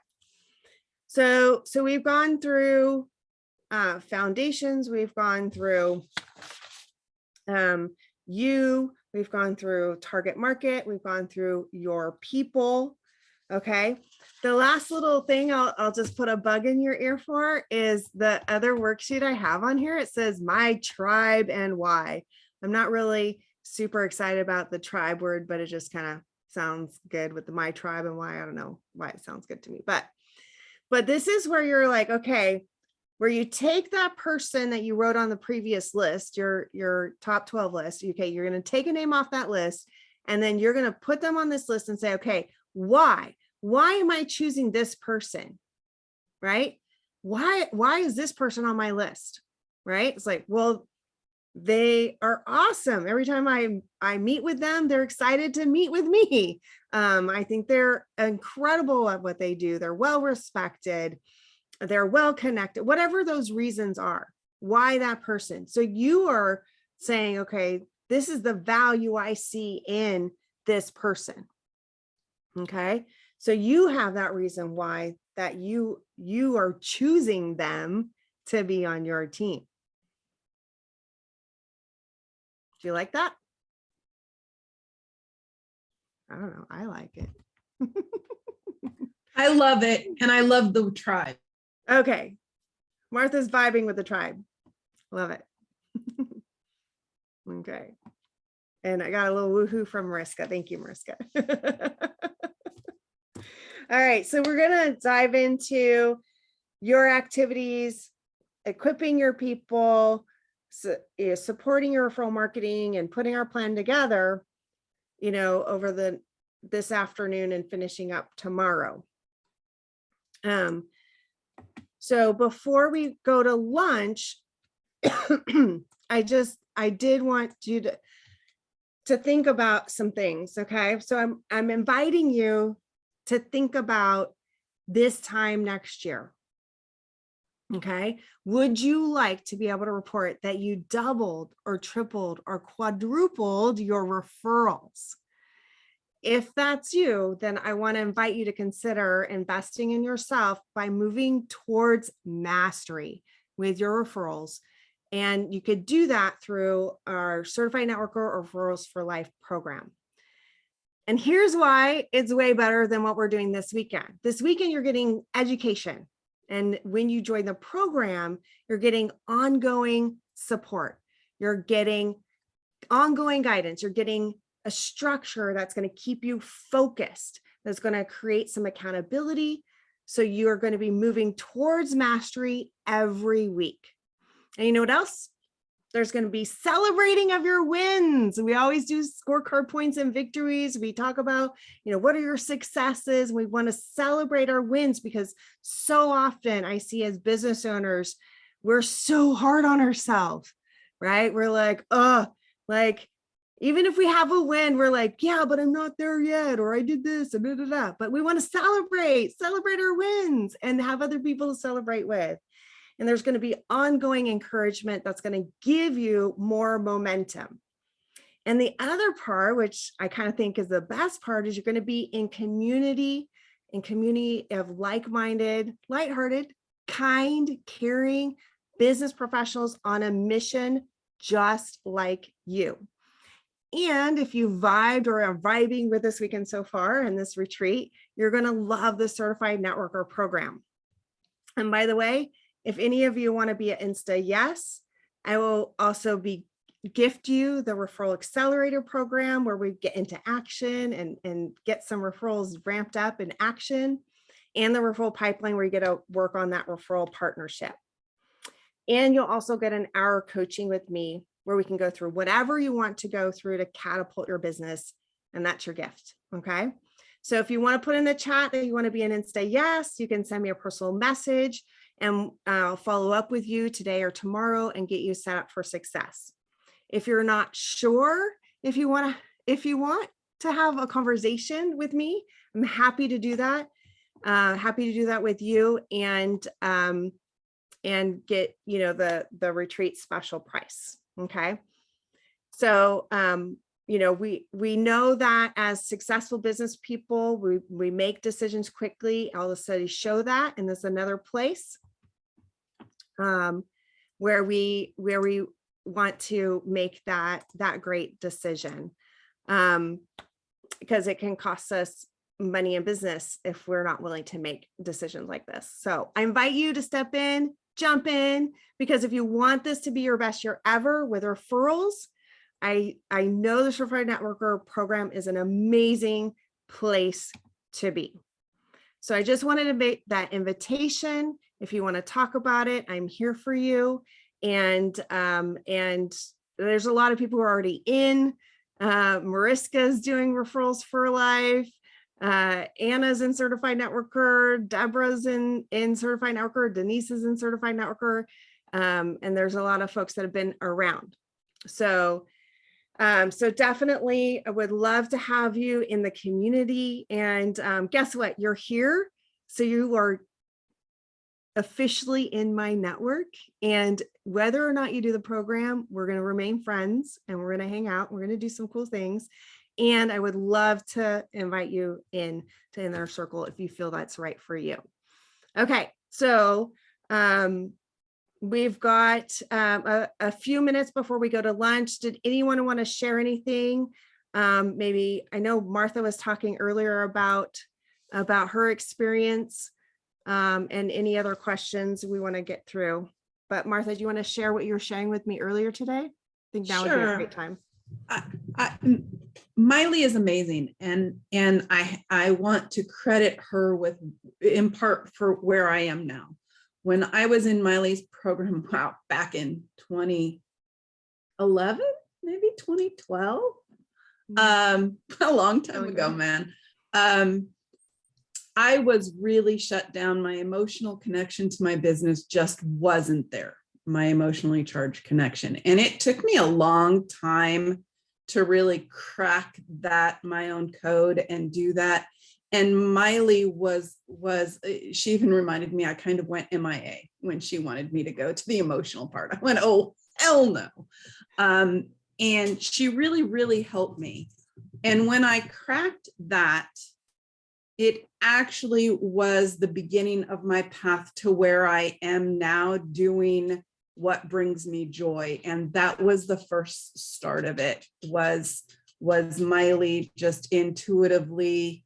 So we've gone through foundations, we've gone through we've gone through target market, we've gone through your people. Okay. The last little thing I'll just put a bug in your ear for is the other worksheet I have on here. It says my tribe and why. I'm not really super excited about the tribe word, but it just kind of sounds good with the my tribe and why. I don't know why it sounds good to me, but this is where you're like, okay, where you take that person that you wrote on the previous list, your top 12 list. Okay, you're going to take a name off that list, and then you're going to put them on this list and say, okay, why am I choosing this person? Right? Why is this person on my list? Right? It's like, well, they are awesome. Every time I meet with them, they're excited to meet with me. I think they're incredible at what they do. They're well respected. They're well connected, whatever those reasons are, why that person. So you are saying, okay, this is the value I see in this person. Okay. So you have that reason why that you are choosing them to be on your team. Do you like that? I don't know. I like it. I love it. And I love the tribe. Okay. Martha's vibing with the tribe. Love it. Okay. And I got a little woohoo from Mariska. Thank you, Mariska. All right. So we're going to dive into your activities, equipping your people, supporting your referral marketing, and putting our plan together, over this afternoon and finishing up tomorrow. So before we go to lunch, I did want you to think about some things. Okay. So I'm inviting you to think about this time next year. Okay. Would you like to be able to report that you doubled or tripled or quadrupled your referrals? If that's you, then I want to invite you to consider investing in yourself by moving towards mastery with your referrals. And you could do that through our Certified Networker or Referrals for Life program. And here's why it's way better than what we're doing this weekend. This weekend, you're getting education. And when you join the program, you're getting ongoing support. You're getting ongoing guidance. You're getting a structure that's going to keep you focused, that's going to create some accountability. So you're going to be moving towards mastery every week. And you know what else? There's going to be celebrating of your wins. We always do scorecard points and victories. We talk about, what are your successes? We want to celebrate our wins, because so often I see as business owners, we're so hard on ourselves, right? We're like, even if we have a win, we're like, yeah, but I'm not there yet, or I did this, and blah, blah, blah. But we want to celebrate our wins and have other people to celebrate with. And there's going to be ongoing encouragement that's going to give you more momentum. And the other part, which I kind of think is the best part, is you're going to be in community of like-minded, lighthearted, kind, caring business professionals on a mission just like you. And if you vibed or are vibing with this weekend so far in this retreat, you're going to love the Certified Networker program. And by the way, if any of you want to be an Insta Yes, I will also gift you the Referral Accelerator program where we get into action and get some referrals ramped up in action, and the referral pipeline where you get to work on that referral partnership. And you'll also get an hour coaching with me where we can go through whatever you want to go through to catapult your business. And that's your gift. Okay. So if you want to put in the chat that you want to be an Insta Yes, you can send me a personal message and I'll follow up with you today or tomorrow and get you set up for success. If you're not sure, if you want to have a conversation with me, I'm happy to do that. Happy to do that with you and get, the retreat special price. Okay. So, we know that as successful business people, we make decisions quickly. All the studies show that, and there's another place where we want to make that great decision, because it can cost us money in business if we're not willing to make decisions like this. So I invite you to step in, jump in, because if you want this to be your best year ever with referrals, I know the Certified Networker program is an amazing place to be. So I just wanted to make that invitation. If you want to talk about it, I'm here for you. And there's a lot of people who are already in. Mariska's doing Referrals for Life. Anna's in Certified Networker. Deborah's in Certified Networker. Denise is in Certified Networker. And there's a lot of folks that have been around. So definitely I would love to have you in the community. And guess what? You're here. So you are officially in my network. And whether or not you do the program, we're going to remain friends and we're going to hang out. We're going to do some cool things. And I would love to invite you in to Inner Circle if you feel that's right for you. Okay, so we've got a few minutes before we go to lunch. Did anyone want to share anything? Maybe, I know Martha was talking earlier about her experience, and any other questions we want to get through. But Martha, do you want to share what you were sharing with me earlier today? I think that would be a great time. Miley is amazing, and I want to credit her with, in part, for where I am now. When I was in Miley's program, wow, back in 2011, maybe 2012, a long time ago, man. I was really shut down. My emotional connection to my business just wasn't there. My emotionally charged connection, and it took me a long time to really crack my own code and do that. And Miley she even reminded me, I kind of went MIA when she wanted me to go to the emotional part. I went, oh, hell no. And she really, really helped me. And when I cracked that, it actually was the beginning of my path to where I am now, doing what brings me joy. And that was the first start of it, was Miley just intuitively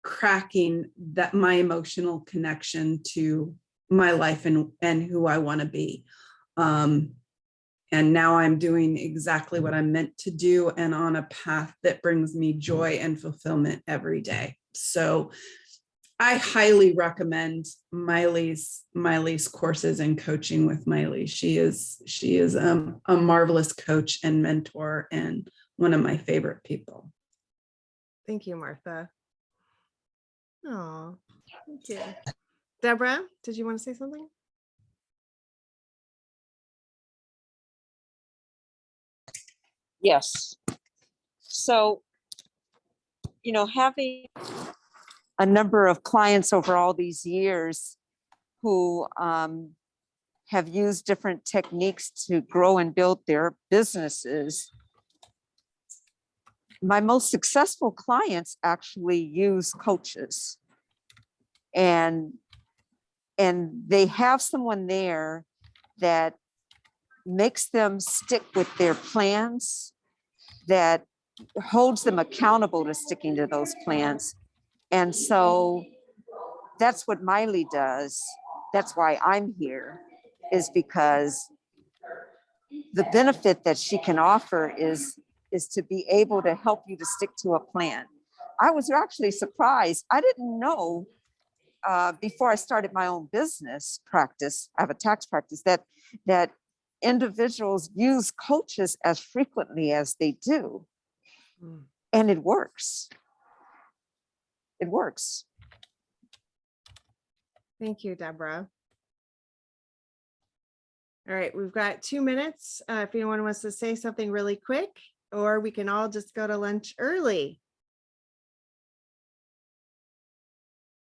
cracking that my emotional connection to my life and who I want to be. And now I'm doing exactly what I'm meant to do, and on a path that brings me joy and fulfillment every day. So I highly recommend Miley's courses and coaching with Miley. She is a marvelous coach and mentor, and one of my favorite people. Thank you, Martha. Oh, thank you. Deborah, did you want to say something? Yes. So, having a number of clients over all these years who have used different techniques to grow and build their businesses, my most successful clients actually use coaches, and they have someone there that makes them stick with their plans that holds them accountable to sticking to those plans. And so that's what Miley does. That's why I'm here, is because the benefit that she can offer is to be able to help you to stick to a plan. I was actually surprised. I didn't know before I started my own business practice, I have a tax practice, that individuals use coaches as frequently as they do. And it works. It works. Thank you, Deborah. All right, we've got 2 minutes. If anyone wants to say something really quick, or we can all just go to lunch early.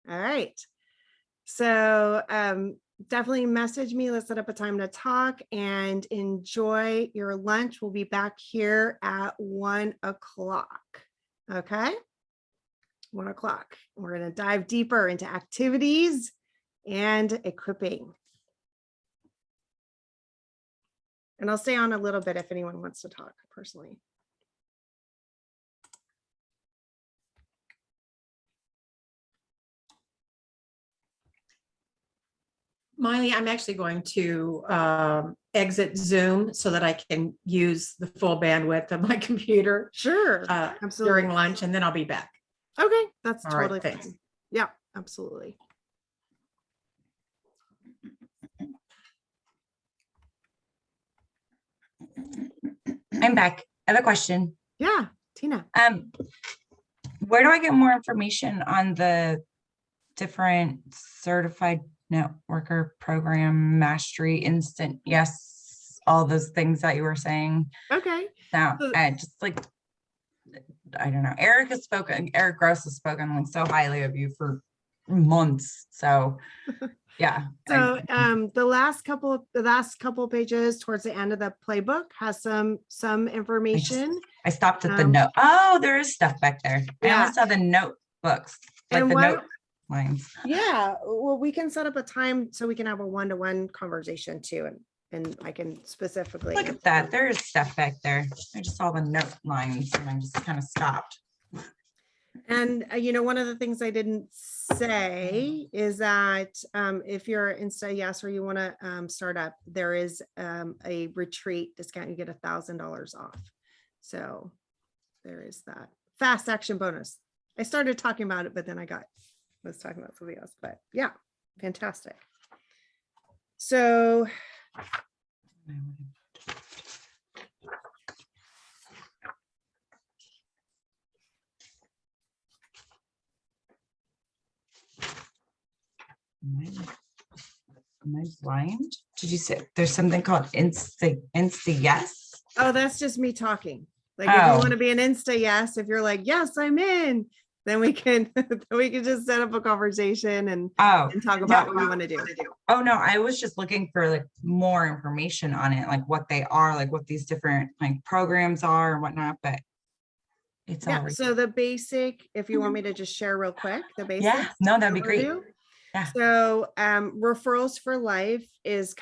All right. So definitely message me. Let's set up a time to talk and enjoy your lunch. We'll be back here at 1 o'clock. Okay. 1 o'clock. We're going to dive deeper into activities and equipping. And I'll stay on a little bit if anyone wants to talk personally. Miley, I'm actually going to exit Zoom so that I can use the full bandwidth of my computer. Sure, absolutely. During lunch, and then I'll be back. Okay, that's All right, totally thanks. fine. Yeah, absolutely. I'm back. I have a question. Yeah, Tina. Where do I get more information on the different certified networker program, mastery, instant yes, all those things that you were saying? Okay. Now, So- just like, I don't know, Eric Gross has spoken like so highly of you for months. So yeah. So the last couple pages towards the end of the playbook has some information. I stopped at the note. Oh, there is stuff back there. I Yeah. only saw the notebooks, like And the what- note lines. Yeah, well, we can set up a time so we can have a one-to-one conversation too, and I can specifically. Look at that. There is stuff back there. I just saw the note lines and I just kind of stopped. And one of the things I didn't say is that if you're Insta Yes or you want to start up, there is a retreat discount. You get $1,000 off. So there is that fast action bonus. I started talking about it, but then I was talking about something else. But yeah, fantastic. So Am I blind? Did you say there's something called Insta Yes? oh, that's just me talking. Like if you want to be an Insta Yes, if you're like, yes, I'm in, then we can just set up a conversation and talk about what you want to do. Oh no, I was just looking for like more information on it, like what they are, like what these different like programs are and whatnot, but it's all So the basic, if you want me to just share real quick, the basic. Yeah, no, that'd be great. Yeah. So Referrals for Life is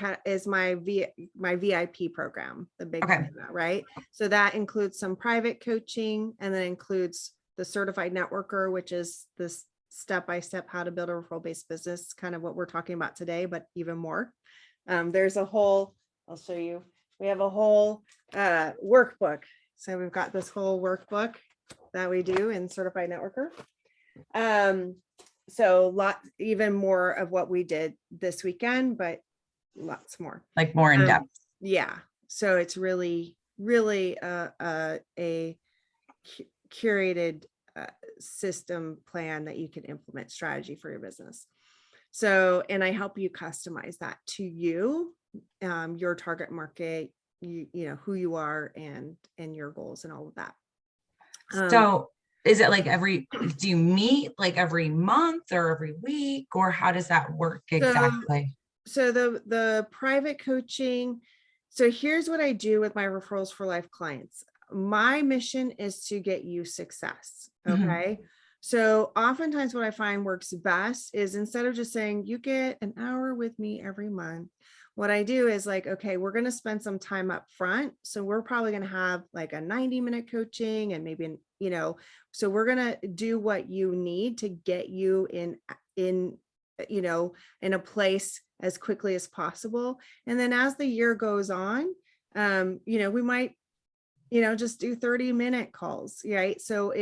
my VIP program, the big one, right? So that includes some private coaching, and then includes the certified networker, which is this step-by-step how to build a referral-based business, kind of what we're talking about today, but even more. There's a whole, I'll show you. We have a whole workbook. So we've got this whole workbook that we do in Certified Networker. So even more of what we did this weekend, but lots more. Like more in depth. Yeah. So it's really a curated system plan that you can implement strategy for your business. So, and I help you customize that to you, your target market, you know, who you are and your goals and all of that. So is it like do you meet like every month or every week, or how does that work exactly? So the private coaching, so here's what I do with my Referrals for Life clients. My mission is to get you success. Okay. So oftentimes what I find works best is instead of just saying you get an hour with me every month, what I do is like, okay, we're going to spend some time up front. So we're probably going to have like a 90-minute coaching and maybe, you know, so we're going to do what you need to get you in, you know, in a place as quickly as possible. And then as the year goes on, you know, we might, you know, just do 30-minute calls, right? So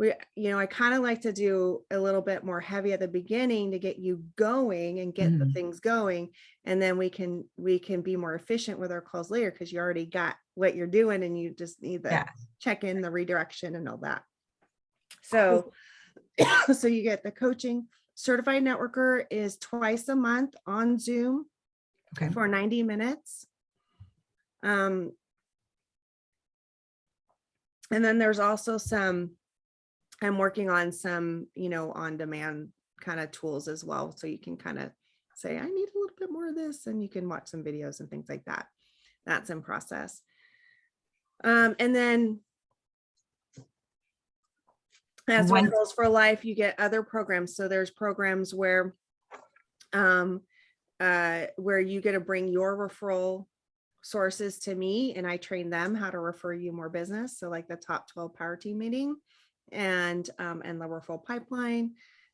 you know, I kind of like to do a little bit more heavy at the beginning to get you going and get the things going. And then we can be more efficient with our calls later because you already got what you're doing and you just need the check in, the redirection and all that. So, so you get the coaching. Certified Networker is twice a month on Zoom for 90 minutes. And then there's also I'm working on some, you know, on-demand kind of tools as well. So you can kind of say, I need a little bit more of this, and you can watch some videos and things like that. That's in process. And then as Referrals for Life, you get other programs. So there's programs where you get to bring your referral sources to me and I train them how to refer you more business. So like the top 12 power team meeting and the referral pipeline.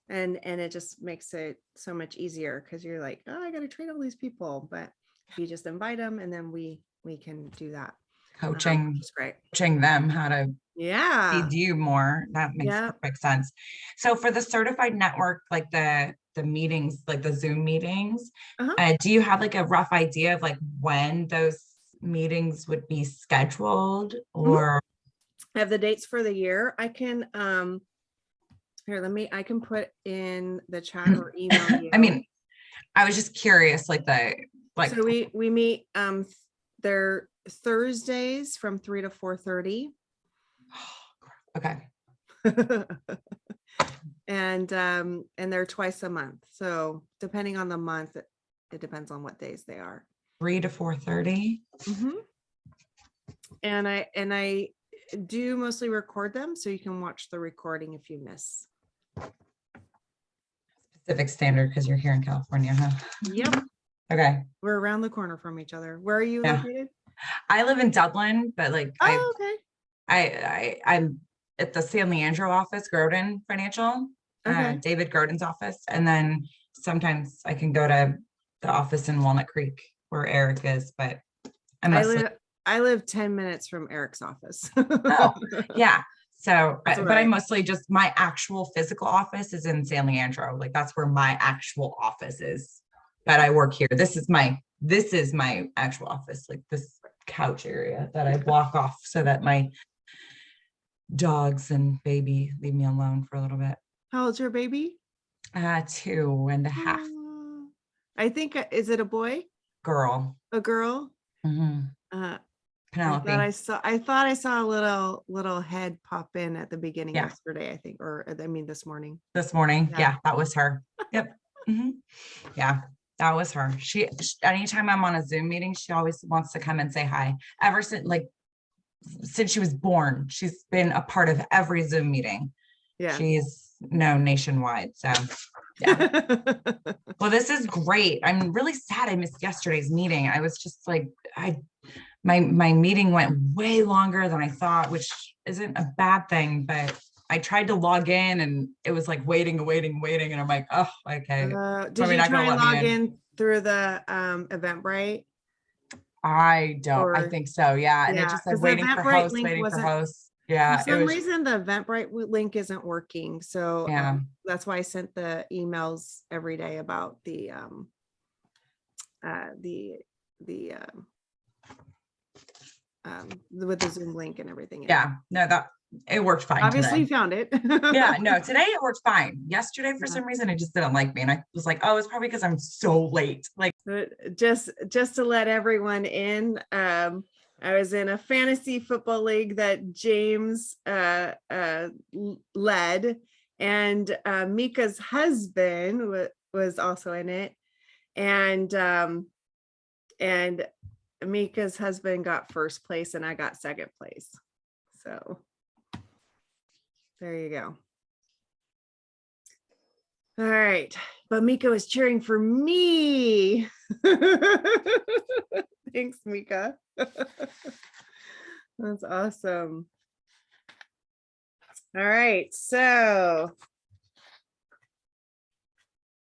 And it just makes it so much easier because you're like, oh, I got to train all these people, but you just invite them and then we can do that. Coaching, it's great. Coaching them how to feed you more. That makes perfect sense. So for the certified network, like the meetings, like the Zoom meetings, do you have like a rough idea of like when those meetings would be scheduled or? I have the dates for the year. I can, I can put in the chat or email you. I mean, I was just curious, so we meet, they're Thursdays from 3 to 4:30. Okay. And they're twice a month. So depending on the month, it depends on what days they are. 3 to 4:30. And I do mostly record them, so you can watch the recording if you miss. Pacific Standard, because you're here in California, huh? Yep. Okay. We're around the corner from each other. Where are you located? I live in Dublin, but like okay. I'm at the San Leandro office, Groden Financial, David Groden's office. And then sometimes I can go to the office in Walnut Creek where Eric is, but I live 10 minutes from Eric's office. Oh, yeah. So, but I mostly just, my actual physical office is in San Leandro. Like that's where my actual office is, but I work here. This is my actual office, like this couch area that I block off so that my dogs and baby leave me alone for a little bit. How old's your baby? 2.5. I think, is it a boy? Girl. A girl? Penelope. I thought I saw a little head pop in at the beginning yesterday, I think, or I mean this morning. This morning. Yeah, that was her. Yep. Yeah, that was her. She anytime I'm on a Zoom meeting, she always wants to come and say hi. Ever since she was born, she's been a part of every Zoom meeting. Yeah. She's known nationwide. So yeah. Well, this is great. I'm really sad I missed yesterday's meeting. I was just like, my meeting went way longer than I thought, which isn't a bad thing, but I tried to log in and it was like waiting. And I'm like, oh, okay. Did you try and log in through the Eventbrite? I think so. Yeah. And it just said waiting for host. Yeah. For some reason, the Eventbrite link isn't working. So that's why I sent the emails every day about the with the Zoom link and everything. Yeah, no, that it worked fine. Obviously you found it. Yeah, no, today it worked fine. Yesterday, for some reason, it just didn't like me. And I was like, oh, it's probably because I'm so late. Like just to let everyone in, I was in a fantasy football league that James led, and Mika's husband was also in it. And Mika's husband got first place and I got second place. So there you go. All right. but Mika was cheering for me. Thanks, Mika. That's awesome. All right, so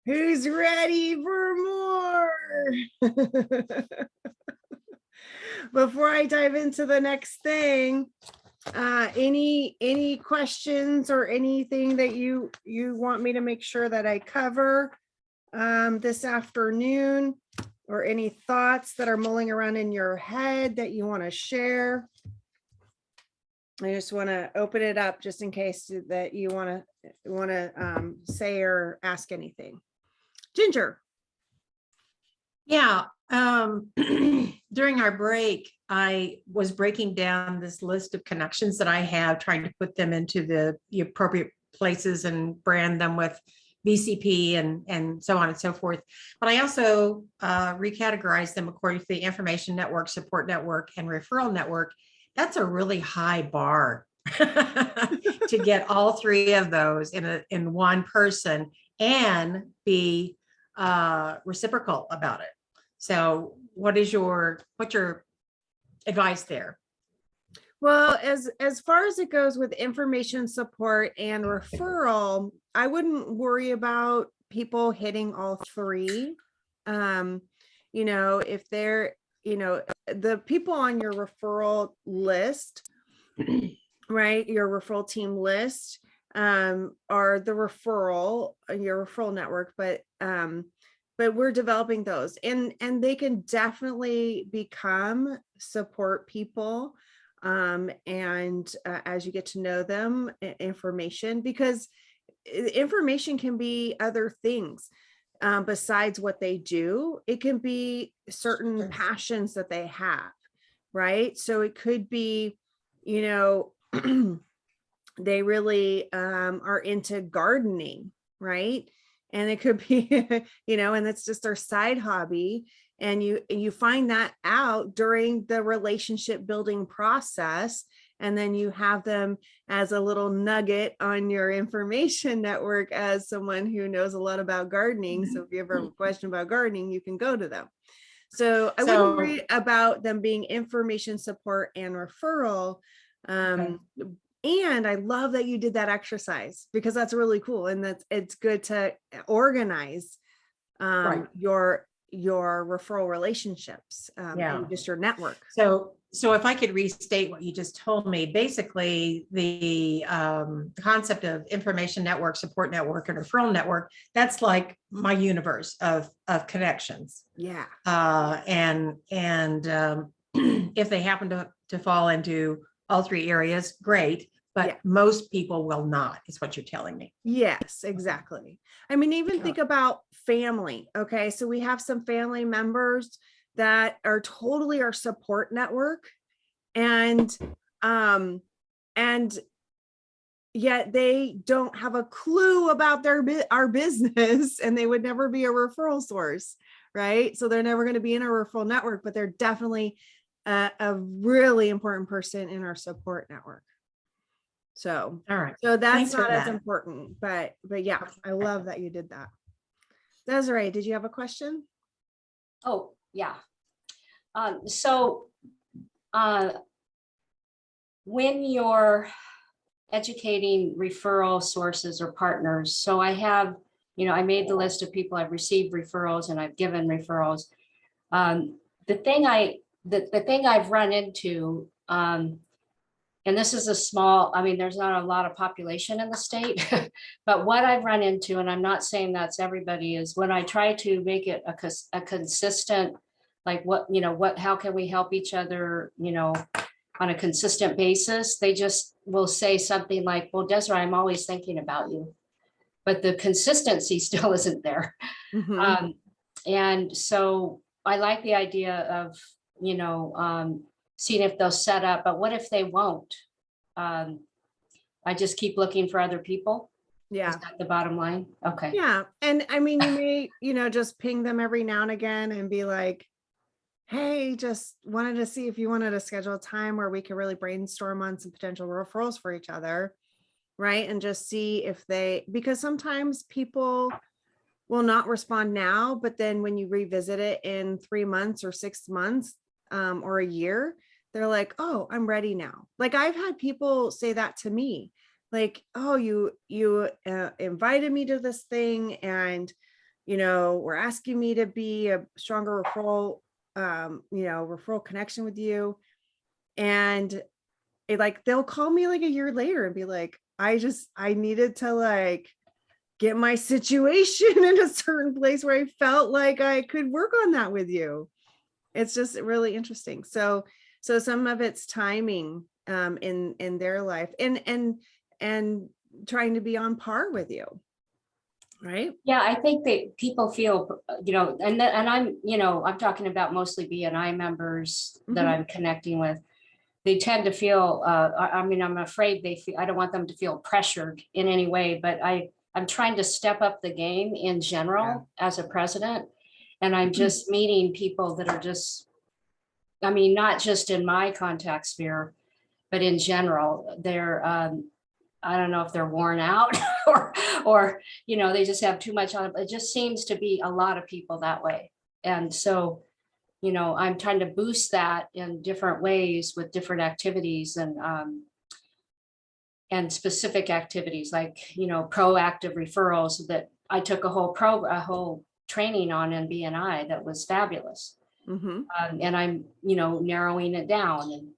who's ready for more? Before I dive into the next thing, any questions or anything that you want me to make sure that I cover this afternoon, or any thoughts that are mulling around in your head that you want to share? I just want to open it up just in case that you want to say or ask anything. Ginger. Yeah. During our break, I was breaking down this list of connections that I have, trying to put them into the appropriate places and brand them with VCP and so on and so forth. But I also recategorized them according to the information network, support network, and referral network. That's a really high bar to get all three of those in one person and be reciprocal about it. So what's your advice there? Well, as far as it goes with information support and referral, I wouldn't worry about people hitting all three. If they're, the people on your referral list, right, your referral team list, are the your referral network, but we're developing those, and they can definitely become support people. As you get to know them, information, because information can be other things besides what they do. It can be certain passions that they have, right? So it could be, they really are into gardening, right? And it could be, and that's just their side hobby. And you find that out during the relationship building process. And then you have them as a little nugget on your information network as someone who knows a lot about gardening. So if you ever have a question about gardening, you can go to them. So I wouldn't worry about them being information support and referral. And I love that you did that exercise, because that's really cool. And it's good to organize your referral relationships and just your network. So if I could restate what you just told me, basically the concept of information network, support network, and referral network, that's like my universe of connections. Yeah. If they happen to fall into all three areas, great. But most people will not, is what you're telling me. Yes, exactly. I mean, even think about family. Okay. So we have some family members that are totally our support network, and yet they don't have a clue about our business, and they would never be a referral source, right? So they're never going to be in our referral network, but they're definitely a really important person in our support network. So, all right. So that's not as important, but yeah, I love that you did that. Desiree, did you have a question? Oh, yeah. When you're educating referral sources or partners, so I have, I made the list of people I've received referrals and I've given referrals. The thing I've run into, and this is a small, there's not a lot of population in the state, but what I've run into, and I'm not saying that's everybody, is when I try to make it a consistent, like how can we help each other, on a consistent basis, they just will say something like, well, Desiree, I'm always thinking about you, but the consistency still isn't there. Mm-hmm. And so I like the idea of, seeing if they'll set up, but what if they won't? I just keep looking for other people. Yeah. Is that the bottom line? Okay. Yeah. And you may, just ping them every now and again and be like, hey, just wanted to see if you wanted to schedule a time where we can really brainstorm on some potential referrals for each other. Right. And just see if because sometimes people will not respond now, but then when you revisit it in 3 months or 6 months, or a year, they're like, oh, I'm ready now. Like I've had people say that to me, like, oh, you invited me to this thing, and we're asking me to be a stronger referral, referral connection with you. And they'll call me like a year later and be like, I needed to like get my situation in a certain place where I felt like I could work on that with you. It's just really interesting. So some of it's timing in their life and trying to be on par with you. Right. Yeah, I think that people feel, and I'm talking about mostly BNI members that I'm connecting with. They tend to feel, I'm afraid I don't want them to feel pressured in any way, but I'm trying to step up the game in general as a president. And I'm just meeting people that are just, not just in my contact sphere, but in general, they're, I don't know if they're worn out or, they just have too much on it. It just seems to be a lot of people that way. And so, I'm trying to boost that in different ways with different activities and specific activities like, proactive referrals that I took a whole training on in BNI that was fabulous. And I'm, narrowing it down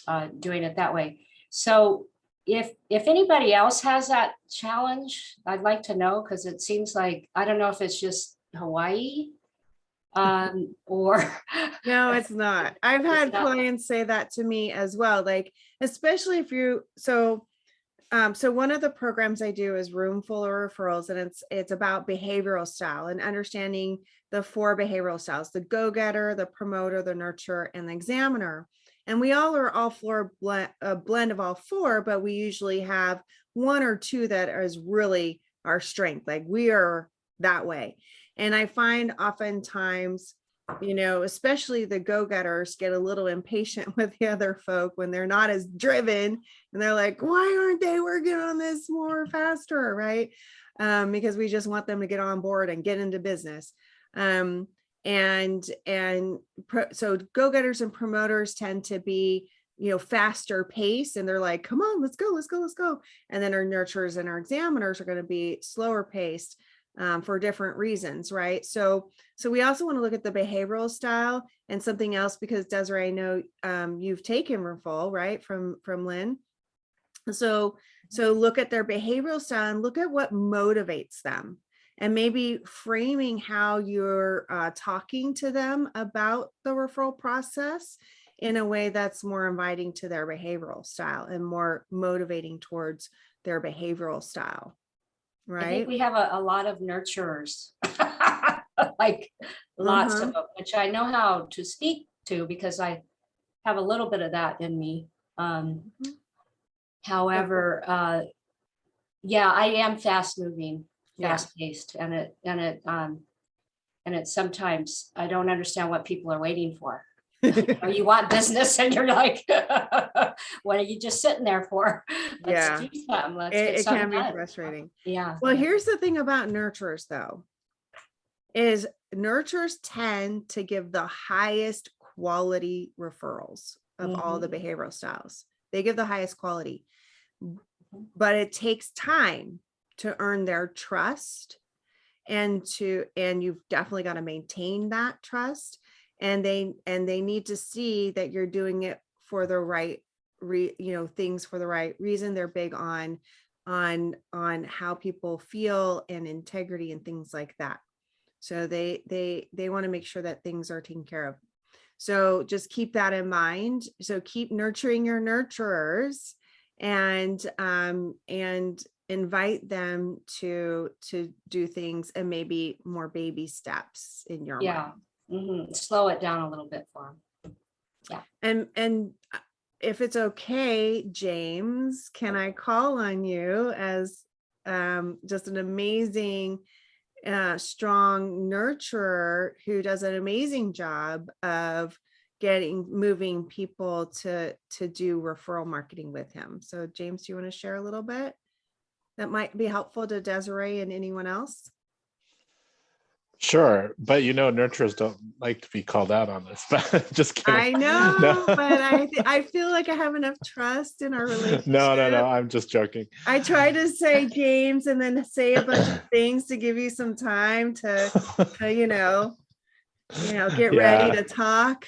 and doing it that way. So if anybody else has that challenge, I'd like to know, because it seems like, I don't know if it's just Hawaii or no, it's not. I've had clients say that to me as well, like especially if so one of the programs I do is Room Full of Referrals, and it's about behavioral style and understanding the 4 behavioral styles: the go-getter, the promoter, the nurturer, and the examiner. And we all are a blend of all 4, but we usually have 1 or 2 that is really our strength. Like we are that way. And I find oftentimes, especially the go-getters get a little impatient with the other folk when they're not as driven, and they're like, why aren't they working on this more faster? Right. Because we just want them to get on board and get into business. So go-getters and promoters tend to be, faster pace, and they're like, come on, let's go. And then our nurturers and our examiners are going to be slower paced for different reasons. Right. So we also want to look at the behavioral style and something else, because Desiree, I know you've taken referral, right, from Lynn. So look at their behavioral style and look at what motivates them, and maybe framing how you're talking to them about the referral process in a way that's more inviting to their behavioral style and more motivating towards their behavioral style. Right. I think we have a lot of nurturers, like lots of them, which I know how to speak to because I have a little bit of that in me. However, I am fast moving, fast paced, and it sometimes I don't understand what people are waiting for. You want business and you're like, what are you just sitting there for? Let's do something. Let's get something can be done. frustrating. Yeah. Well, here's the thing about nurturers though, is nurturers tend to give the highest quality referrals of all the behavioral styles. They give the highest quality, but it takes time to earn their trust, and you've definitely got to maintain that trust. And they need to see that you're doing it for the right things for the right reason. They're big on how people feel and integrity and things like that. So they want to make sure that things are taken care of. So just keep that in mind. So keep nurturing your nurturers and invite them to do things and maybe more baby steps in your mind. Slow it down a little bit for them. Yeah. And if it's okay, James, can I call on you as just an amazing, strong nurturer who does an amazing job of moving people to do referral marketing with him? So James, do you want to share a little bit that might be helpful to Desiree and anyone else? Sure, but nurturers don't like to be called out on this, but just kidding. I know, No. but I feel like I have enough trust in our relationship. No, I'm just joking. I try to say James and then say a bunch of things to give you some time to get ready to talk.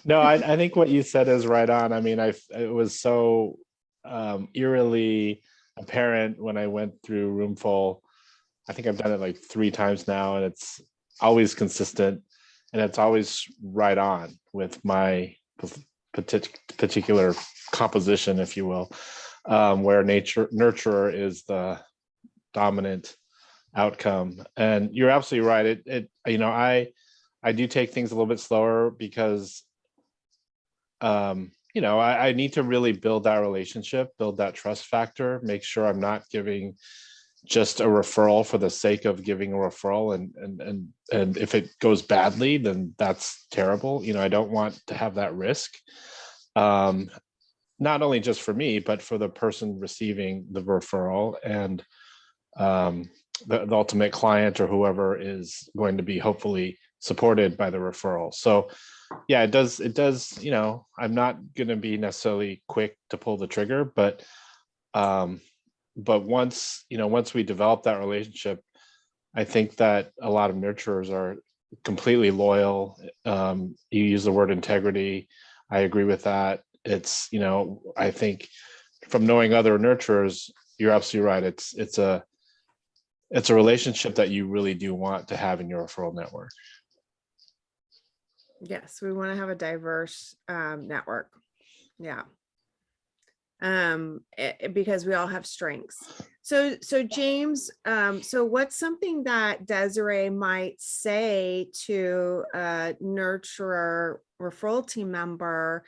No, I think what you said is right on. I mean, it was so eerily apparent when I went through Roomful. I think I've done it like 3 times now, and it's always consistent, and it's always right on with my particular composition, if you will, where nurturer is the dominant outcome. And you're absolutely right. I do take things a little bit slower because I need to really build that relationship, build that trust factor, make sure I'm not giving just a referral for the sake of giving a referral, and if it goes badly, then that's terrible. I don't want to have that risk, not only just for me, but for the person receiving the referral and the ultimate client, or whoever is going to be hopefully supported by the referral. So yeah, it does, I'm not going to be necessarily quick to pull the trigger, but once we develop that relationship, I think that a lot of nurturers are completely loyal. You use the word integrity. I agree with that. It's, I think from knowing other nurturers, you're absolutely right. It's a relationship that you really do want to have in your referral network. Yes, we want to have a diverse network. Yeah. Because we all have strengths. So James, so what's something that Desiree might say to a nurturer referral team member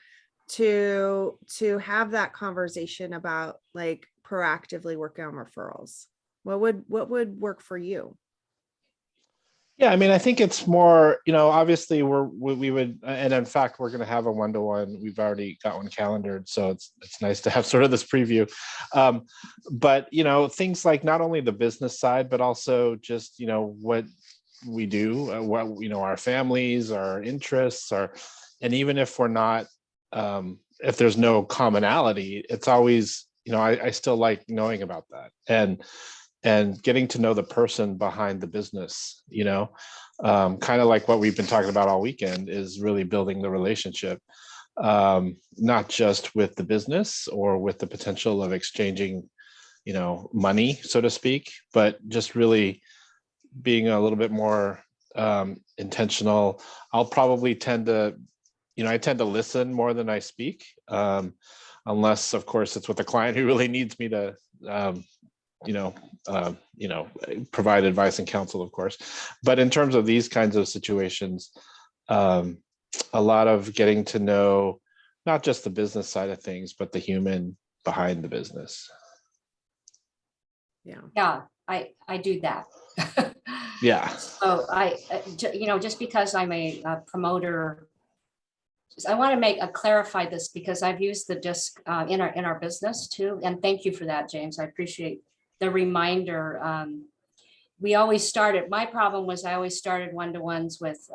to have that conversation about like proactively working on referrals? What would work for you? Yeah, I mean, I think it's more, obviously we would, and in fact, we're going to have a one-to-one. We've already got one calendared, so it's nice to have sort of this preview. But things like not only the business side, but also just what we do, our families, our interests, and even if we're not, if there's no commonality, it's always, I still like knowing about that and getting to know the person behind the business, kind of like what we've been talking about all weekend, is really building the relationship, not just with the business or with the potential of exchanging, money, so to speak, but just really being a little bit more intentional. I'll probably tend to listen more than I speak, unless, of course, it's with a client who really needs me to, provide advice and counsel, of course. But in terms of these kinds of situations, a lot of getting to know not just the business side of things, but the human behind the business. Yeah, I do that. Yeah. So just because I'm a promoter, I want to clarify this because I've used the disc in our business too. And thank you for that, James. I appreciate the reminder. My problem was I always started one-to-ones with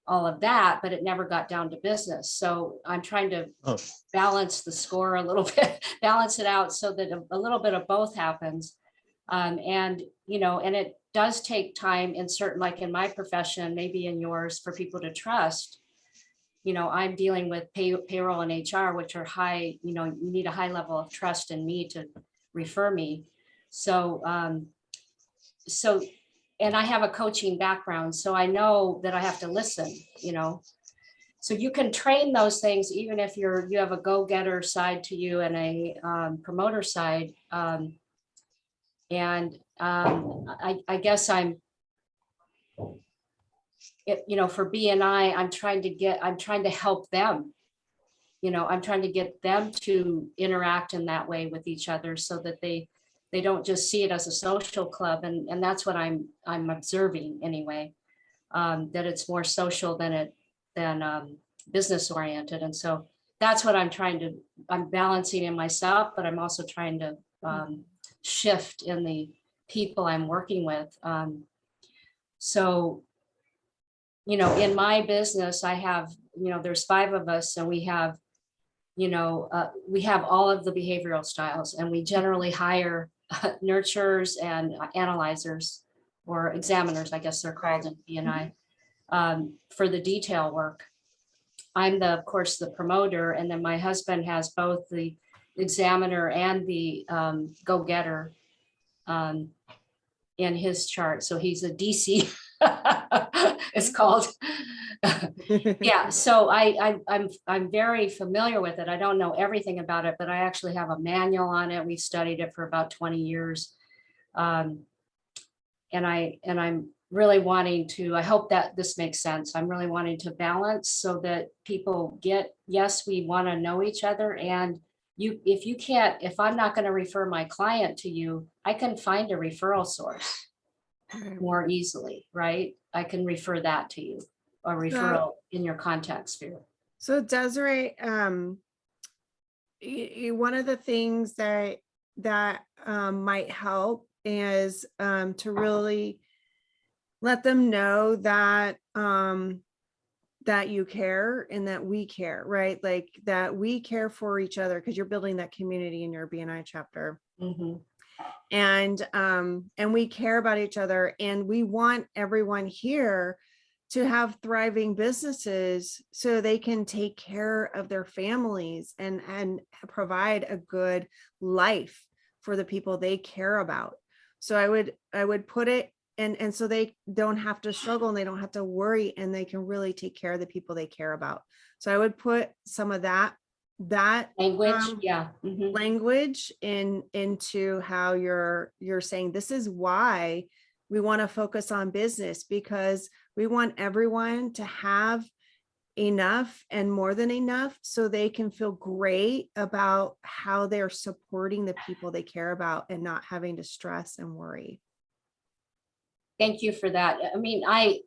all of that, but it never got down to business. So I'm trying to balance the score a little bit, balance it out so that a little bit of both happens. And it does take time in certain, like in my profession, maybe in yours, for people to trust. I'm dealing with payroll and HR, which are high, you need a high level of trust in me to refer me. So, and I have a coaching background, so I know that I have to listen, so you can train those things, even if you have a go-getter side to you and a promoter side. I guess for BNI, I'm trying to help them. I'm trying to get them to interact in that way with each other so that they don't just see it as a social club. And that's what I'm observing anyway, that it's more social than business oriented. And so that's what I'm balancing in myself, but I'm also trying to shift in the people I'm working with. So, you know, in my business, I have, you know, there's 5 of us, and we have, you know, we have all of the behavioral styles, and we generally hire nurturers and analyzers, or examiners, I guess they're called in BNI, for the detail work. I'm of course, the promoter, and then my husband has both the examiner and the go-getter in his chart. So he's a DC, it's called. Yeah, so I'm very familiar with it. I don't know everything about it, but I actually have a manual on it. We've studied it for about 20 years. And I'm really wanting to, I hope that this makes sense. I'm really wanting to balance so that people get, yes, we want to know each other. And if I'm not going to refer my client to you, I can find a referral source more easily, right? I can refer that to you, a referral in your contact sphere. So Desiree, one of the things that might help is to really let them know that that you care and that we care, right? Like that we care for each other, because you're building that community in your BNI chapter. And we care about each other, and we want everyone here to have thriving businesses so they can take care of their families and provide a good life for the people they care about. So I would put it, and so they don't have to struggle, and they don't have to worry, and they can really take care of the people they care about. So I would put some of that language, language into how you're saying, this is why we want to focus on business, because we want everyone to have enough and more than enough so they can feel great about how they're supporting the people they care about and not having to stress and worry. Thank you for that. I mean, I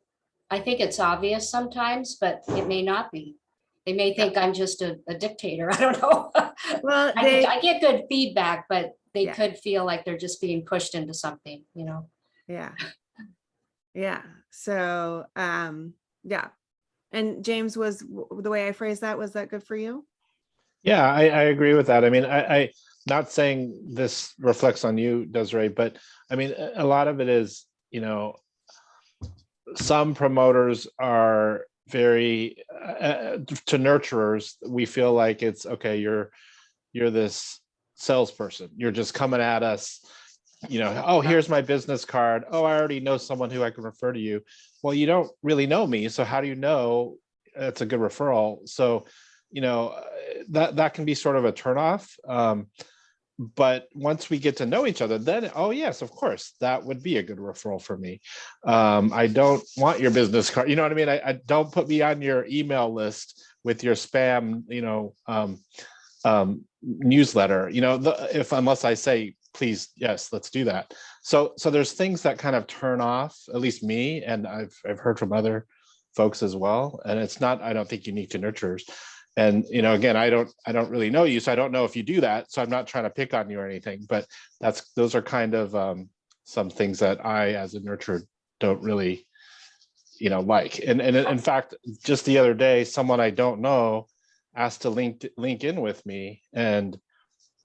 think it's obvious sometimes, but it may not be. They may think I'm just a dictator. I don't know. Well, I get good feedback, but they could feel like they're just being pushed into something, you know? Yeah. Yeah. So, yeah. And James, was the way I phrased that, was that good for you? Yeah, I agree with that. I mean, I not saying this reflects on you, Desiree, but I mean, a lot of it is, you know, some promoters are very to nurturers. We feel like it's okay. You're this salesperson. You're just coming at us. You know, oh, here's my business card. Oh, I already know someone who I can refer to you. Well, you don't really know me, so how do you know it's a good referral? So, you know, that can be sort of a turnoff. But once we get to know each other, then, oh yes, of course, that would be a good referral for me. I don't want your business card. You know what I mean? I don't put me on your email list with your spam, you know, newsletter, you know, unless I say, please, yes, let's do that. So there's things that kind of turn off, at least me, and I've heard from other folks as well. And it's not, I don't think, unique to nurturers. And, you know, again, I don't really know you, so I don't know if you do that. So I'm not trying to pick on you or anything, but those are kind of some things that I, as a nurturer, don't really, you know, like. And in fact, just the other day, someone I don't know asked to link in with me, and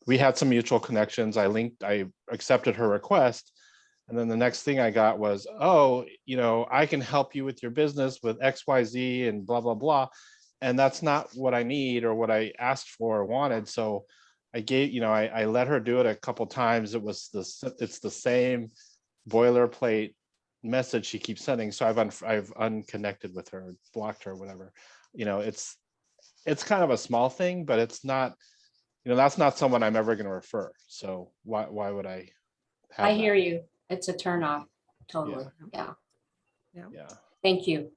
we had some mutual connections. I accepted her request. And then the next thing I got was, oh, you know, I can help you with your business with XYZ and blah, blah, blah. And that's not what I need or what I asked for or wanted. So I gave, you know, I let her do it a couple times. It's the same boilerplate message she keeps sending. So I've unconnected with her, blocked her, whatever. You know, it's kind of a small thing, but it's not, you know, that's not someone I'm ever going to refer. So why would I have I that? hear you. It's a turnoff. Totally. Yeah. Thank you.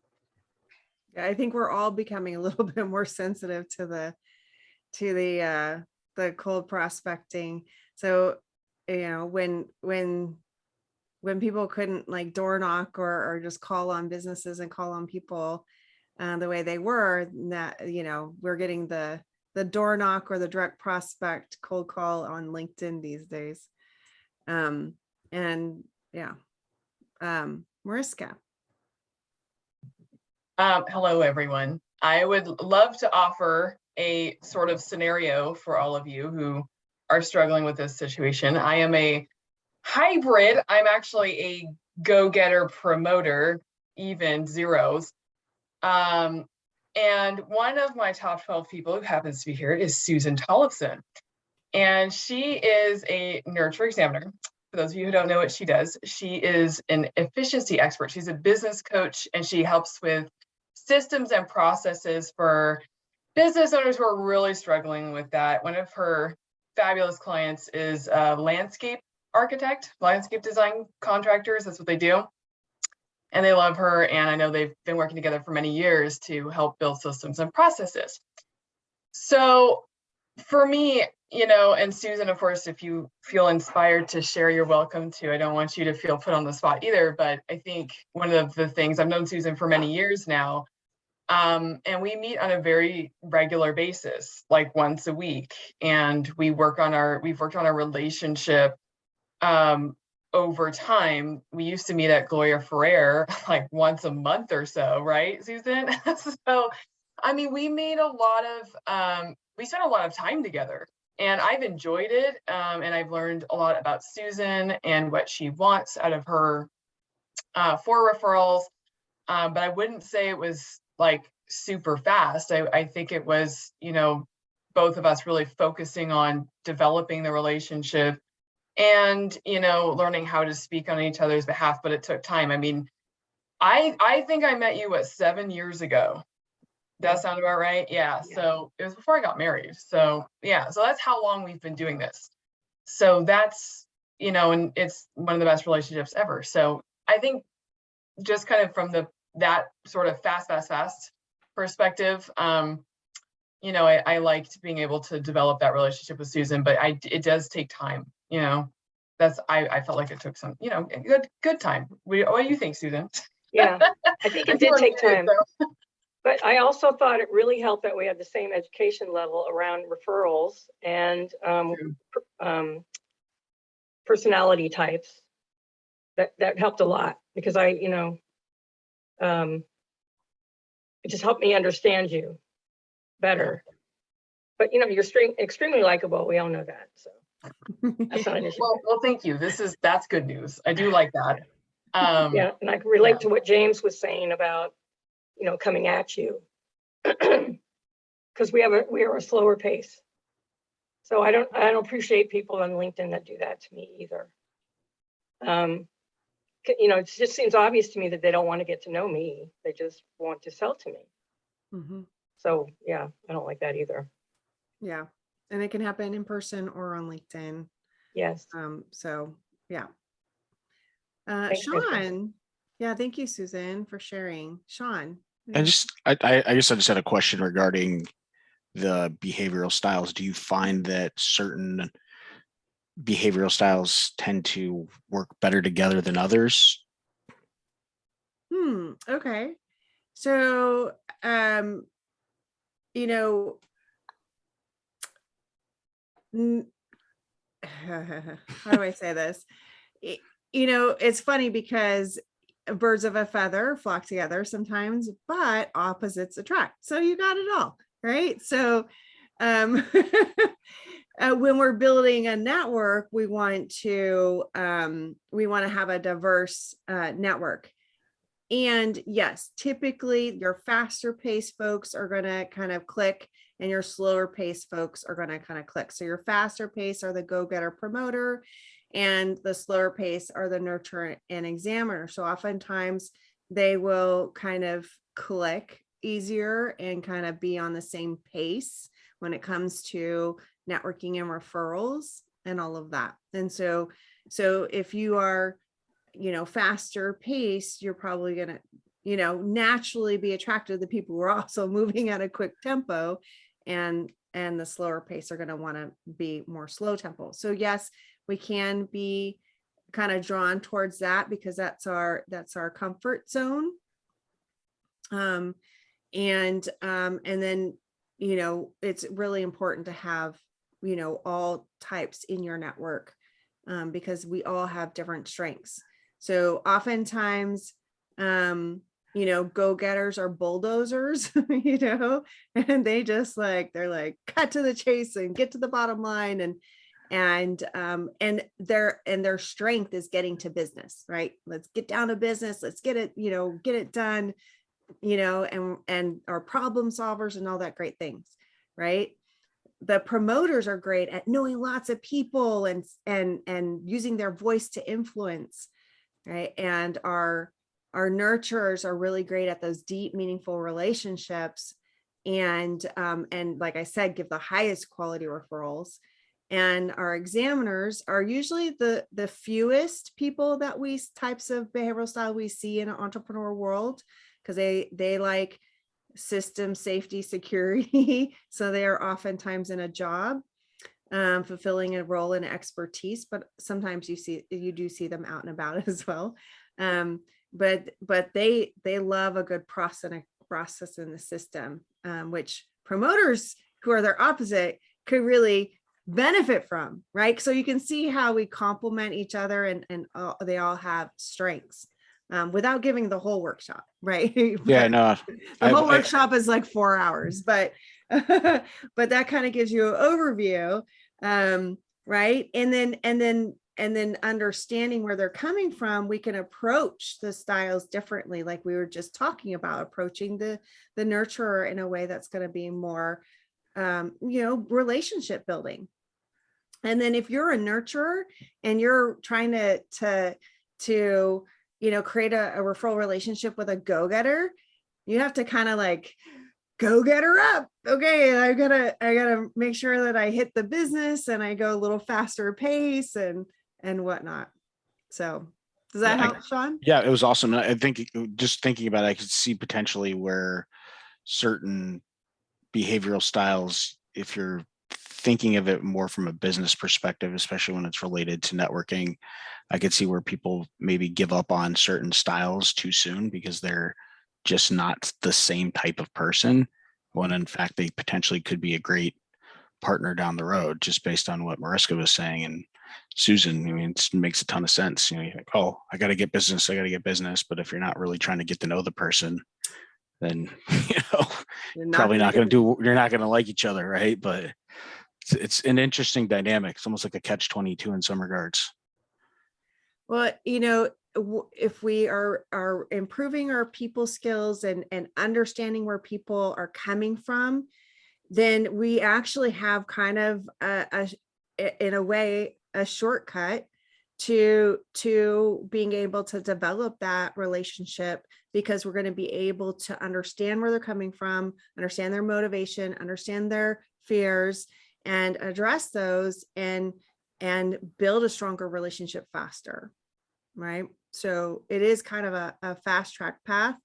Yeah, I think we're all becoming a little bit more sensitive to the cold prospecting. So, you know, when people couldn't like door knock or just call on businesses and call on people the way they were, that, you know, we're getting the door knock or the direct prospect cold call on LinkedIn these days. And yeah, Mariska. Hello, everyone. I would love to offer a sort of scenario for all of you who are struggling with this situation. I am a hybrid. I'm actually a go-getter promoter, even zeros. And one of my top 12 people who happens to be here is Susan Tollefson. And she is a nurture examiner. For those of you who don't know what she does, she is an efficiency expert. She's a business coach, and she helps with systems and processes for business owners who are really struggling with that. One of her fabulous clients is a landscape architect, landscape design contractors. That's what they do. And they love her. And I know they've been working together for many years to help build systems and processes. So for me, you know, and Susan, of course, if you feel inspired to share, you're welcome to. I don't want you to feel put on the spot either, but I think one of the things, I've known Susan for many years now, and we meet on a very regular basis, like once a week, and we've worked on our relationship over time. We used to meet at Gloria Ferrer like once a month or so, right, Susan? So, I mean, we made a lot of, we spent a lot of time together, and I've enjoyed it. And I've learned a lot about Susan and what she wants out of her for referrals. But I wouldn't say it was like super fast. I think it was, you know, both of us really focusing on developing the relationship and, you know, learning how to speak on each other's behalf, but it took time. I mean, I think I met you, what, 7 years ago? That sound about right? Yeah. So it was before I got married. So yeah, so that's how long we've been doing this. So that's, you know, and it's one of the best relationships ever. So I think just kind of from that sort of fast perspective, you know, I liked being able to develop that relationship with Susan, but it does take time, you know. I felt like it took some, you know, good time. What do you think, Susan? Yeah, I think it did take time. But I also thought it really helped that we had the same education level around referrals and personality types. That helped a lot because you know, it just helped me understand you better. But you know, you're extremely likable. We all know that. So that's not an issue. Well, thank you. That's good news. I do like that. Yeah, and I can relate to what James was saying about, you know, coming at you, because we are a slower pace. So I don't appreciate people on LinkedIn that do that to me either. You know, it just seems obvious to me that they don't want to get to know me. They just want to sell to me. Mm-hmm. So yeah, I don't like that either. Yeah, and it can happen in person or on LinkedIn. Yes. So yeah. Thanks, Sean. Yeah, thank you, Susan, for sharing. Sean. I guess I just had a question regarding the behavioral styles. Do you find that certain behavioral styles tend to work better together than others? Okay. So, you know, how do I say this? You know, it's funny because birds of a feather flock together sometimes, but opposites attract. So you got it all, right? So when we're building a network, we want to have a diverse network. And yes, typically your faster paced folks are going to kind of click, and your slower paced folks are going to kind of click. So your faster pace are the go-getter promoter, and the slower pace are the nurturer and examiner. So oftentimes they will kind of click easier and kind of be on the same pace when it comes to networking and referrals and all of that. And so if you are, you know, faster pace, you're probably going to, you know, naturally be attracted to the people who are also moving at a quick tempo, and the slower pace are going to want to be more slow tempo. So yes, we can be kind of drawn towards that because that's our comfort zone. And then, you know, it's really important to have, you know, all types in your network, because we all have different strengths. So oftentimes, go-getters are bulldozers, and they just they're like, cut to the chase and get to the bottom line. And their strength is getting to business, right? Let's get down to business. Let's get it, get it done, and are problem solvers and all that great things, right? The promoters are great at knowing lots of people and using their voice to influence, right? And our nurturers are really great at those deep, meaningful relationships, and like I said, give the highest quality referrals. And our examiners are usually the fewest people that types of behavioral style we see in an entrepreneur world, because they like system safety, security. So they are oftentimes in a job, fulfilling a role and expertise, but sometimes you do see them out and about as well. But they love a good process in the system, which promoters who are their opposite could really benefit from, right? So you can see how we complement each other, and they all have strengths, without giving the whole workshop, right? Yeah, no, The whole workshop is like 4 hours, but that kind of gives you an overview, right? And then understanding where they're coming from, we can approach the styles differently, like we were just talking about, approaching the nurturer in a way that's going to be more relationship building. And then if you're a nurturer and you're trying to create a referral relationship with a go-getter, you have to kind of like go get her up. Okay, I gotta make sure that I hit the business and I go a little faster pace and whatnot. So does that help, Sean? Yeah, it was awesome. I think just thinking about it, I could see potentially where certain behavioral styles, if you're thinking of it more from a business perspective, especially when it's related to networking, I could see where people maybe give up on certain styles too soon because they're just not the same type of person, when in fact they potentially could be a great partner down the road, just based on what Mariska was saying. And Susan, I mean, it makes a ton of sense. You think, oh, I got to get business. But if you're not really trying to get to know the person, then, you're probably not going to do, you're not going to like each other. Right. But it's an interesting dynamic. It's almost like a catch-22 in some regards. Well, if we are improving our people skills and understanding where people are coming from, then we actually have kind of in a way, a shortcut to being able to develop that relationship, because we're going to be able to understand where they're coming from, understand their motivation, understand their fears, and address those and build a stronger relationship faster, right? So it is kind of a fast track path,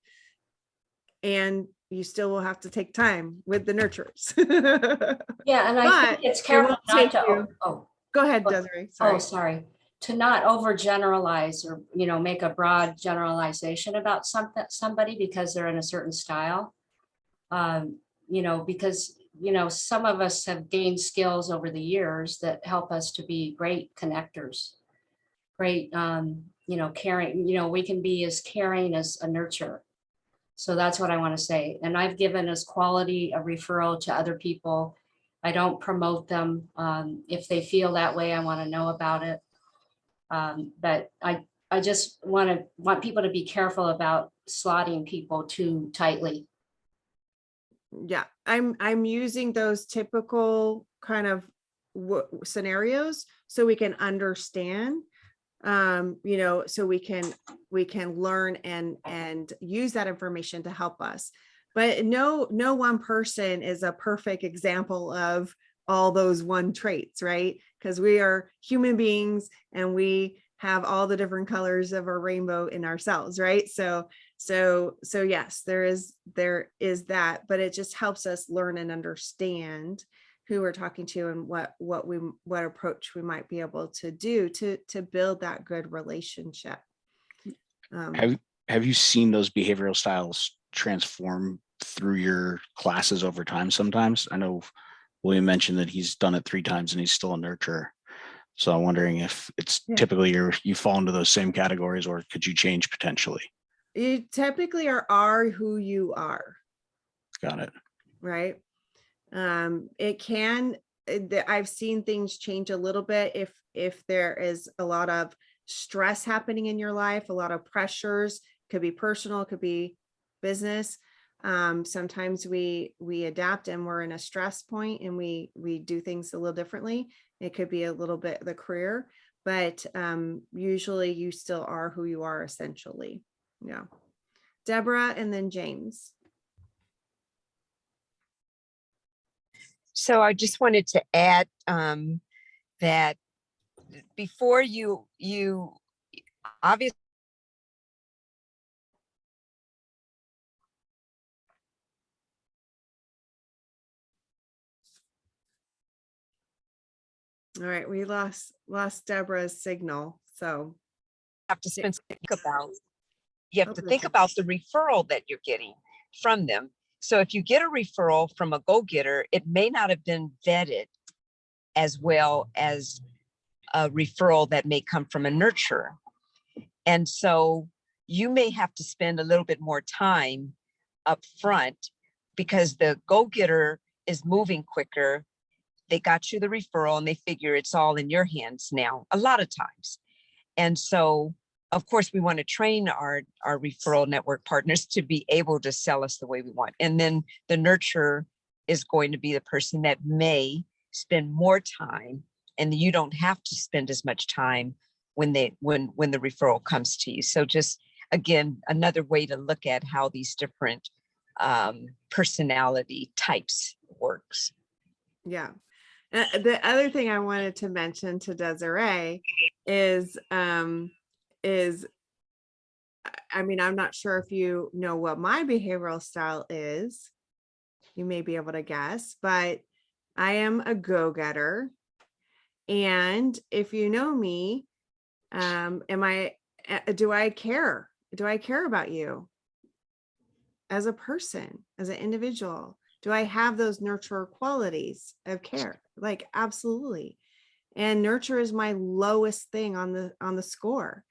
and you still will have to take time with the nurturers. Yeah, and I think it's careful not to. Go ahead, Desiree. Sorry. Sorry. To not overgeneralize or make a broad generalization about somebody because they're in a certain style. Because some of us have gained skills over the years that help us to be great connectors, great, caring. We can be as caring as a nurturer. So that's what I want to say. And I've given as quality a referral to other people. I don't promote them. If they feel that way, I want to know about it. But I just want people to be careful about slotting people too tightly. Yeah, I'm using those typical kind of scenarios so we can understand, so we can learn and use that information to help us. But no one person is a perfect example of all those one traits, right? Because we are human beings and we have all the different colors of our rainbow in ourselves, right? So yes, there is that, but it just helps us learn and understand who we're talking to and what approach we might be able to do to build that good relationship. Have you seen those behavioral styles transform through your classes over time? Sometimes I know William mentioned that he's done it 3 times and he's still a nurturer. So I'm wondering if it's typically you fall into those same categories, or could you change potentially? You typically are who you are, Got it. right? It can, I've seen things change a little bit if there is a lot of stress happening in your life, a lot of pressures, could be personal, could be business. Sometimes we adapt and we're in a stress point and we do things a little differently. It could be a little bit the career, but usually you still are who you are essentially. Yeah. Deborah and then James. So I just wanted to add that before you obviously. All right, we lost Deborah's signal, so Have to spend think about. You have to Okay. think about the referral that you're getting from them. So if you get a referral from a go-getter, it may not have been vetted as well as a referral that may come from a nurturer. And so you may have to spend a little bit more time up front because the go-getter is moving quicker. They got you the referral and they figure it's all in your hands now, a lot of times. And so, of course, we want to train our referral network partners to be able to sell us the way we want. And then the nurturer is going to be the person that may spend more time, and you don't have to spend as much time when the referral comes to you. So just, again, another way to look at how these different personality types works. yeah. The other thing I wanted to mention to Desiree is I mean, I'm not sure if you know what my behavioral style is. You may be able to guess, but I am a go-getter. And if you know me, do I care? Do I care about you as a person, as an individual? Do I have those nurture qualities of care? Like, absolutely. And nurture is my lowest thing on the score.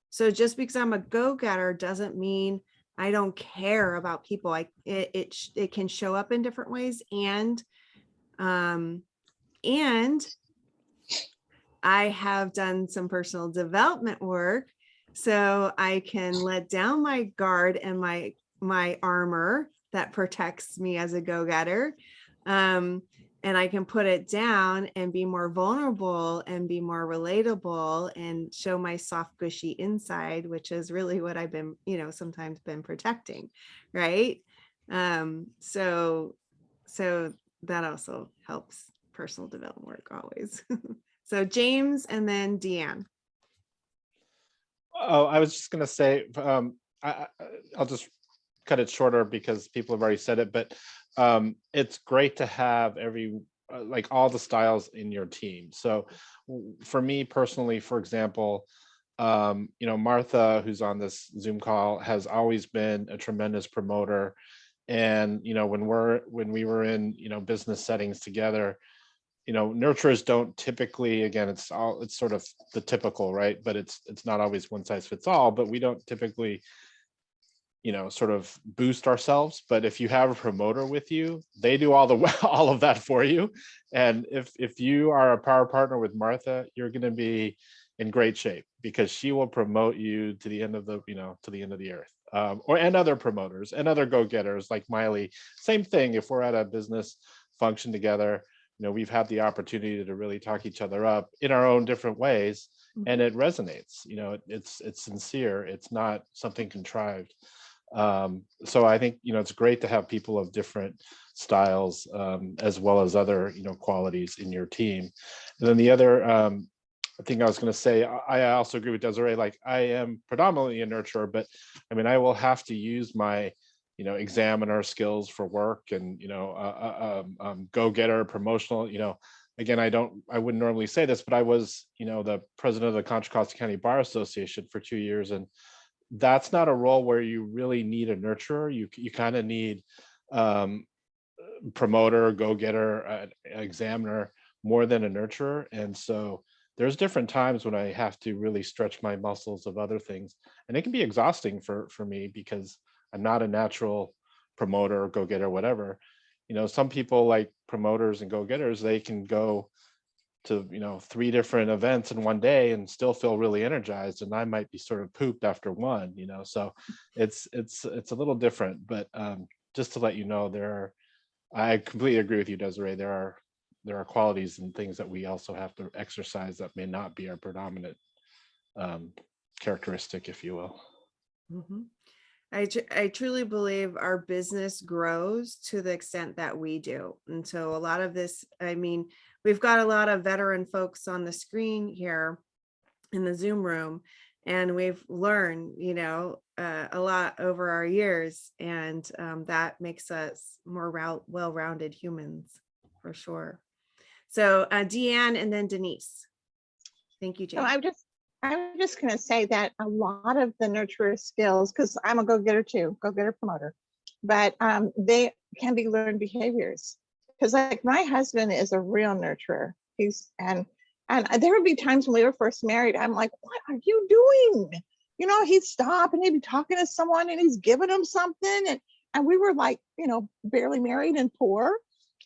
So just because I'm a go-getter doesn't mean I don't care about people. It can show up in different ways, and I have done some personal development work, so I can let down my guard and my armor that protects me as a go-getter. And I can put it down and be more vulnerable and be more relatable and show my soft, gushy inside, which is really what I've been, sometimes been protecting. Right. So that also helps personal development work always. So James and then Deanne. Oh, I was just going to say, I'll just cut it shorter because people have already said it, but it's great to have like all the styles in your team. So for me personally, for example, Martha, who's on this Zoom call, has always been a tremendous promoter. And, when we were in, business settings together, nurturers don't typically, again, it's sort of the typical, right? But it's not always one size fits all, but we don't typically, sort of boost ourselves. But if you have a promoter with you, they do all of that for you. And if you are a power partner with Martha, you're going to be in great shape because she will promote you to the end of the earth. And other promoters and other go-getters like Miley, same thing. If we're at a business function together, we've had the opportunity to really talk each other up in our own different ways, and it resonates. It's sincere. It's not something contrived. So I think, it's great to have people of different styles, as well as other, qualities in your team. And then the other thing I was going to say, I also agree with Desiree. Like, I am predominantly a nurturer, but I mean, I will have to use my examiner skills for work and go-getter, promotional. Again, I wouldn't normally say this, but I was the president of the Contra Costa County Bar Association for 2 years, and that's not a role where you really need a nurturer. You kind of need promoter, go-getter, examiner more than a nurturer. And so there's different times when I have to really stretch my muscles of other things, and it can be exhausting for me because I'm not a natural promoter or go-getter, whatever. You know, some people like promoters and go-getters, they can go to, you know, 3 different events in one day and still feel really energized, and I might be sort of pooped after one, you know. So it's a little different, but just to let you know, I completely agree with you, Desiree. There are qualities and things that we also have to exercise that may not be our predominant characteristic, if you will. Mhm. I truly believe our business grows to the extent that we do. And so a lot of this, I mean, we've got a lot of veteran folks on the screen here in the Zoom room, and we've learned, you know, a lot over our years, and that makes us more well-rounded humans for sure. So Deanne and then Denise. Thank you, So Jane. I'm just going to say that a lot of the nurturer skills, because I'm a go-getter too, go-getter promoter, but they can be learned behaviors. Because like my husband is a real nurturer. And there would be times when we were first married, I'm like, what are you doing? You know, he'd stop and he'd be talking to someone and he's giving them something. And we were like, you know, barely married and poor.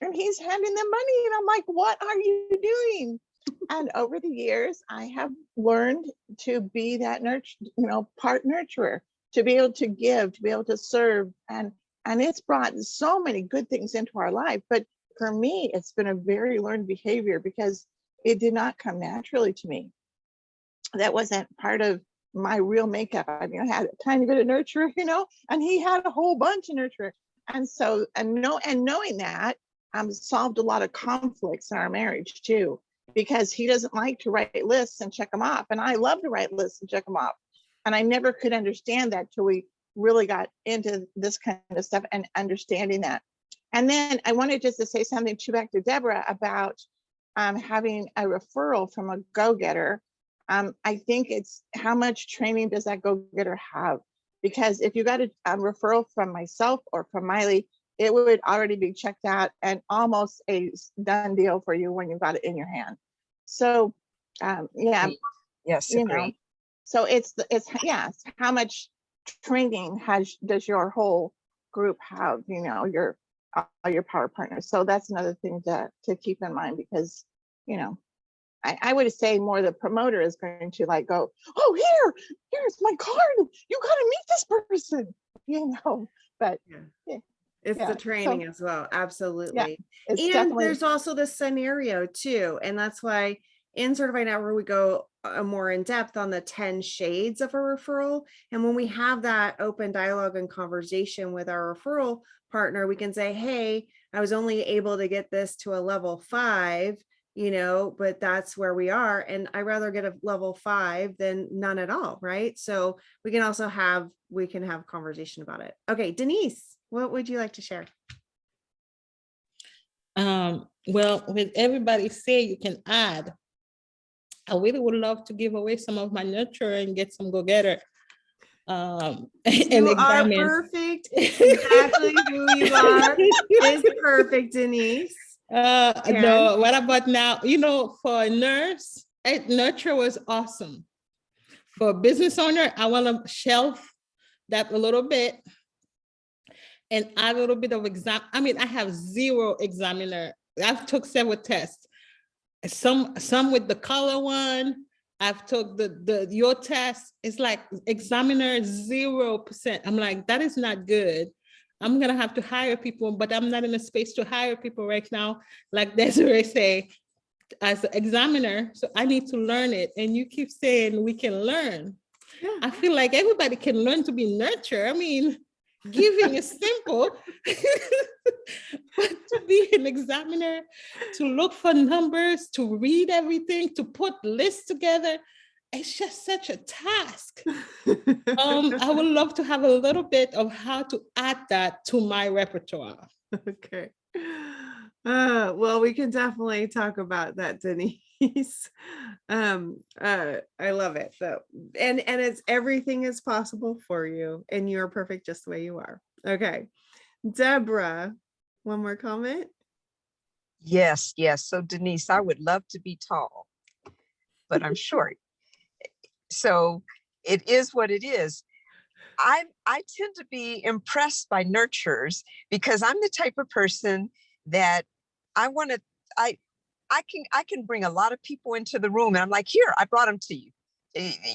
And he's handing them money. And I'm like, what are you doing? And over the years, I have learned to be that part nurturer, to be able to give, to be able to serve. And it's brought so many good things into our life. But for me, it's been a very learned behavior because it did not come naturally to me. That wasn't part of my real makeup. I mean, I had a tiny bit of nurturer, you know, and he had a whole bunch of nurturer. And so, knowing that, solved a lot of conflicts in our marriage too, because he doesn't like to write lists and check them off. And I love to write lists and check them off. And I never could understand that till we really got into this kind of stuff and understanding that. And then I wanted just to say something too back to Deborah about having a referral from a go-getter. I think it's how much training does that go-getter have? Because if you got a referral from myself or from Miley, it would already be checked out and almost a done deal for you when you got it in your hand. So yeah, yes, you agree. know, so it's how much training does your whole group have, you know, all your power partners. So that's another thing to keep in mind, because, you know, I would say more the promoter is going to like go, oh, here's my card. You got to meet this person, you know, but yeah. It's the training as well. Absolutely. It's And definitely, there's also the scenario too. And that's why in Certified Network, we go more in depth on the 10 shades of a referral. And when we have that open dialogue and conversation with our referral partner, we can say, hey, I was only able to get this to a level 5, you know, but that's where we are. And I'd rather get a level 5 than none at all. Right. So we can also have conversation about it. Okay, Denise, what would you like to share? Well, with everybody say you can add, I really would love to give away some of my nurture and get some go-getter. You are perfect. Exactly who you are is perfect, Denise. No, what about now? You know, for a nurse, nurture was awesome. For a business owner, I want to shelf that a little bit and add a little bit of exam. I mean, I have 0 examiner. I've took several tests. Some with the color one. I've took your test. It's like examiner 0%. I'm like, that is not good. I'm gonna have to hire people, but I'm not in a space to hire people right now. Like Desiree say, as an examiner, so I need to learn it. And you keep saying we can learn. Yeah. I feel like everybody can learn to be nurtured. I mean, giving is simple, but to be an examiner, to look for numbers, to read everything, to put lists together, it's just such a task. I would love to have a little bit of how to add that to my repertoire. Okay. Well, we can definitely talk about that, Denise. I love it. So, and it's everything is possible for you, and you're perfect just the way you are. Okay. Deborah, one more comment? Yes. So Denise, I would love to be tall. but I'm short. So it is what it is. I tend to be impressed by nurturers because I'm the type of person that I want to, I can bring a lot of people into the room and I'm like, here, I brought them to you.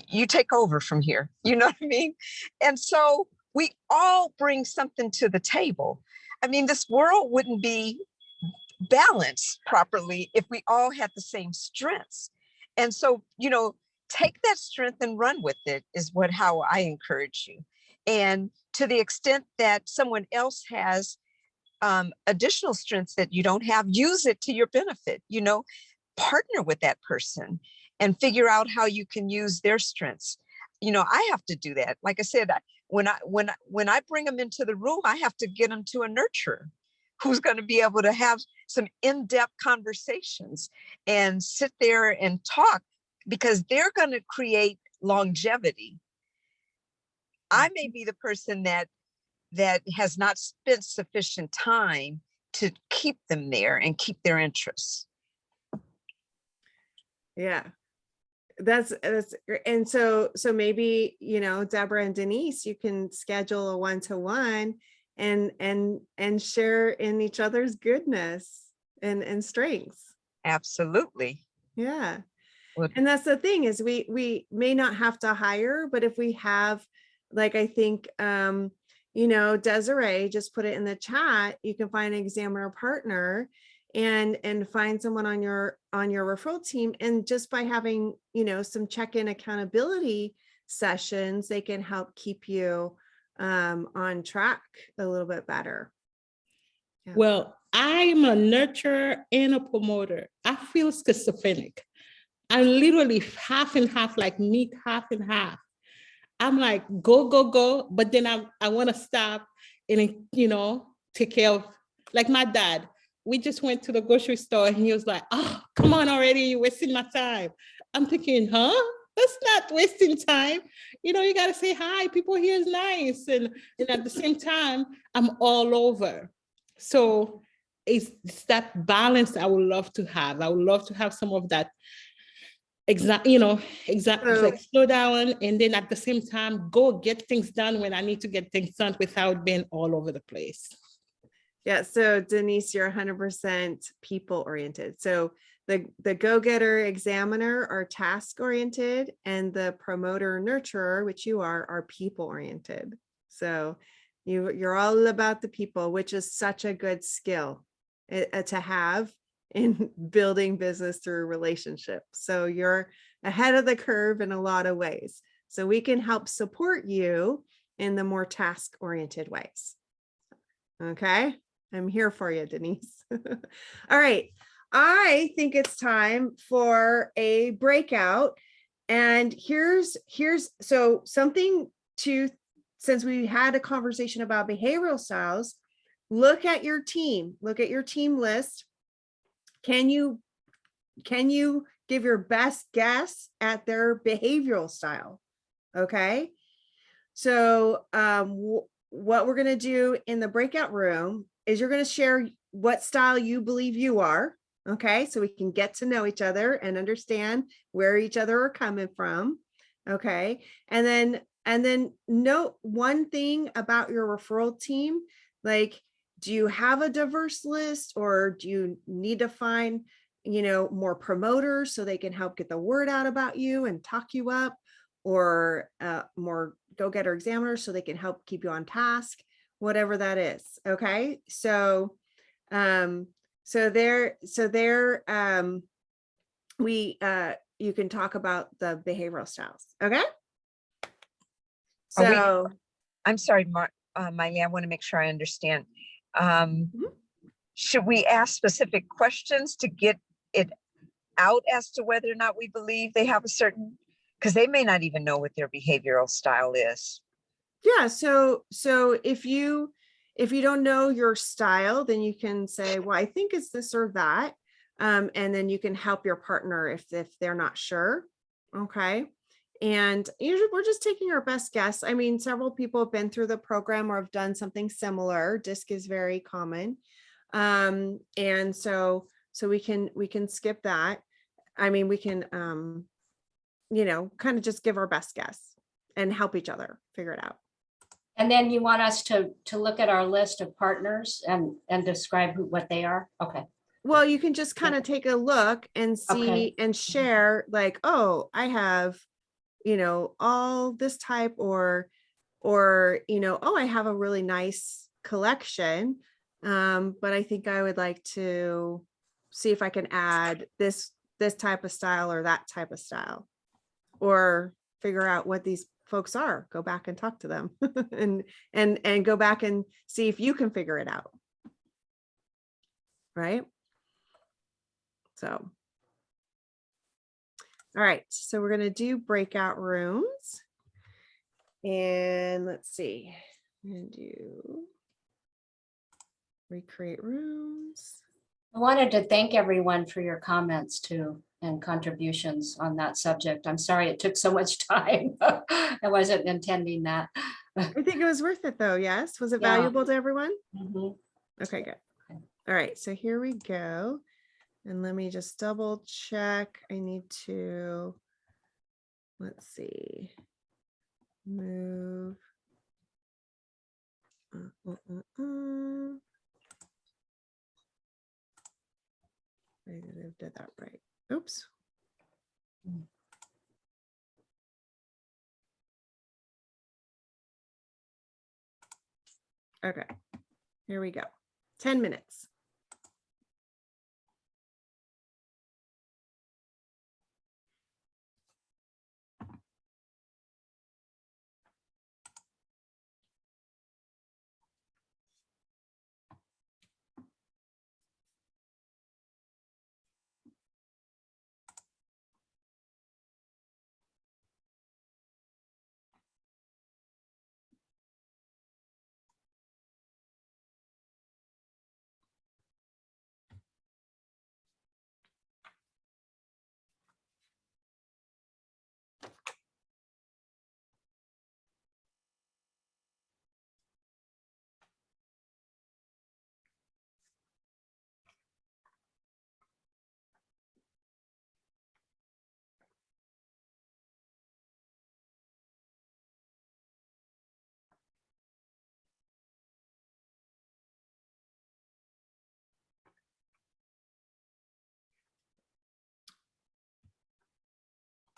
You take over from here. You know what I mean? And so we all bring something to the table. I mean, this world wouldn't be balanced properly if we all had the same strengths. And so, you know, take that strength and run with it is how I encourage you. And to the extent that someone else has additional strengths that you don't have, use it to your benefit. You know, partner with that person and figure out how you can use their strengths. You know, I have to do that. Like I said, when I bring them into the room, I have to get them to a nurturer who's going to be able to have some in-depth conversations and sit there and talk, because they're going to create longevity. I may be the person that has not spent sufficient time to keep them there and keep their interests. Yeah, that's and so maybe, you know, Deborah and Denise, you can schedule a one-to-one and share in each other's goodness and strengths. Absolutely. Yeah. And that's the thing, is we may not have to hire, but if we have, like, I think, you know, Desiree just put it in the chat, you can find an examiner partner and find someone on your referral team. And just by having, you know, some check-in accountability sessions, they can help keep you on track a little bit better. Yeah. Well, I'm a nurturer and a promoter. I feel schizophrenic. I'm literally half and half, like meat, half and half. I'm like, go, go, go. But then I want to stop and, you know, take care of, like my dad. We just went to the grocery store and he was like, oh, come on already, you're wasting my time. I'm thinking, huh? That's not wasting time. You know, you got to say hi. People here is nice. And at the same time, I'm all over. So it's that balance I would love to have. I would love to have some of that exactly, like slow down, and then at the same time, go get things done when I need to get things done without being all over the place. Yeah. So Denise, you're 100% people oriented. So the go-getter examiner are task oriented, and the promoter nurturer, which you are people oriented. So you're all about the people, which is such a good skill to have in building business through relationships. So you're ahead of the curve in a lot of ways. So we can help support you in the more task-oriented ways. Okay, I'm here for you, Denise. All right, I think it's time for a breakout. And here's so something to, since we had a conversation about behavioral styles, look at your team list. Can you give your best guess at their behavioral style? Okay. So what we're going to do in the breakout room is you're going to share what style you believe you are. Okay. So we can get to know each other and understand where each other are coming from. Okay. And then note one thing about your referral team, like, do you have a diverse list, or do you need to find, you know, more promoters so they can help get the word out about you and talk you up, or more go-getter examiners so they can help keep you on task, whatever that is. Okay. So, you can talk about the behavioral styles. Okay. So I'm sorry, Miley, I want to make sure I understand. Should we ask specific questions to get it out as to whether or not we believe they have a certain, because they may not even know what their behavioral style is. Yeah. So if you don't know your style, then you can say, well, I think it's this or that. And then you can help your partner if they're not sure. Okay. And usually we're just taking our best guess. I mean, several people have been through the program or have done something similar. DISC is very common. And so we can skip that. I mean, we can kind of just give our best guess and help each other figure it out. And then you want us to look at our list of partners and describe what they are? Okay. Well, you can just kind of take a look and see Okay. and share like, oh, I have, all this type or, oh, I have a really nice collection. But I think I would like to see if I can add this type of style or that type of style, or figure out what these folks are, go back and talk to them and go back and see if you can figure it out. Right. So, all right, so we're going to do breakout rooms. And let's see, I'm going to do recreate rooms. I wanted to thank everyone for your comments too and contributions on that subject. I'm sorry it took so much time. I wasn't intending that. I think it was worth it though. Yes. Was it Yeah. valuable to everyone? Mhm. Okay, good. All right, so here we go. And let me just double check. I need to, let's see, move. I did that right. Oops. Okay, here we go. 10 minutes.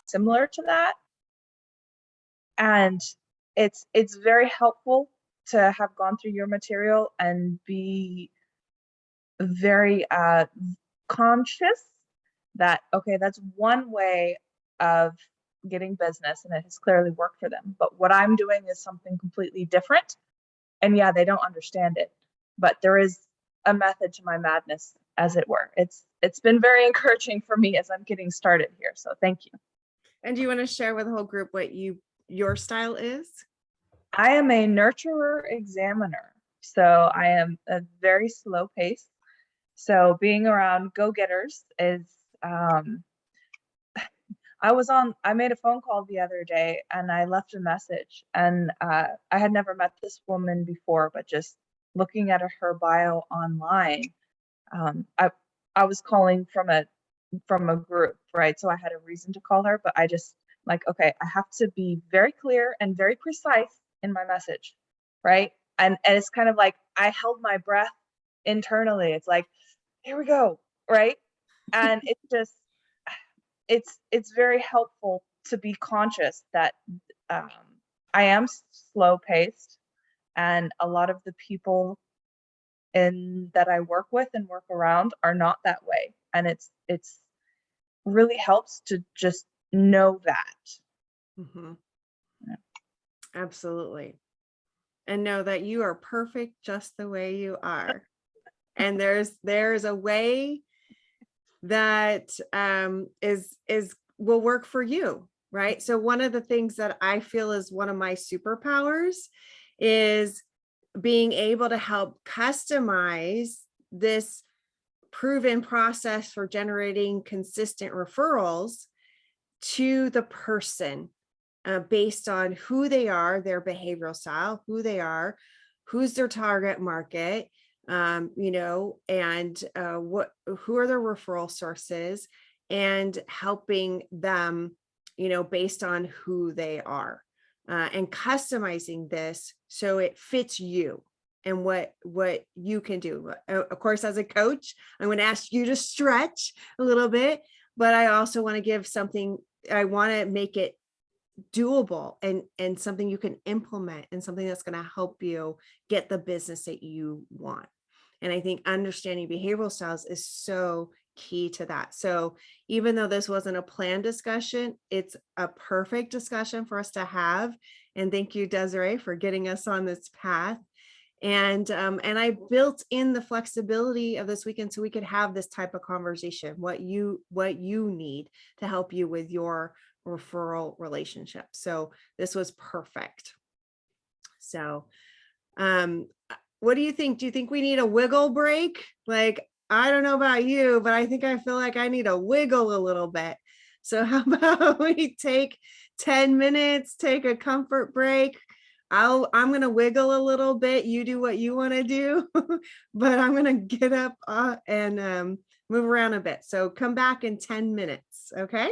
Similar to that. And it's very helpful to have gone through your material and be very conscious that, okay, that's one way of getting business and it has clearly worked for them. But what I'm doing is something completely different. And yeah, they don't understand it, but there is a method to my madness, as it were. It's been very encouraging for me as I'm getting started here. So thank you. And do you want to share with the whole group what your style is? I am a nurturer examiner. So I am a very slow pace. So being around go-getters is, I made a phone call the other day and I left a message, and I had never met this woman before, but just looking at her bio online, I was calling from a group, right? So I had a reason to call her, but I just like, okay, I have to be very clear and very precise in my message, right? And it's kind of like I held my breath internally. It's like, here we go, right? And it's just, it's very helpful to be conscious that I am slow paced, and a lot of the people that I work with and work around are not that way. And it's really helps to just know that. Mm-hmm. Yeah. Absolutely. And know that you are perfect just the way you are. And there's a way that will work for you, right? So one of the things that I feel is one of my superpowers is being able to help customize this proven process for generating consistent referrals to the person based on who they are, their behavioral style, who they are, who's their target market, and who are their referral sources, and helping them based on who they are, and customizing this so it fits you and what you can do. Of course, as a coach, I'm going to ask you to stretch a little bit, but I also want to give something. I want to make it doable and something you can implement and something that's going to help you get the business that you want. And I think understanding behavioral styles is so key to that. So even though this wasn't a planned discussion, it's a perfect discussion for us to have. And thank you, Desiree, for getting us on this path. And I built in the flexibility of this weekend so we could have this type of conversation, what you need to help you with your referral relationship. So this was perfect. So what do you think? Do you think we need a wiggle break? Like, I don't know about you, but I feel like I need a wiggle a little bit. So how about we take 10 minutes, take a comfort break. I'm going to wiggle a little bit. You do what you want to do, but I'm going to get up and move around a bit. So come back in 10 minutes. Okay.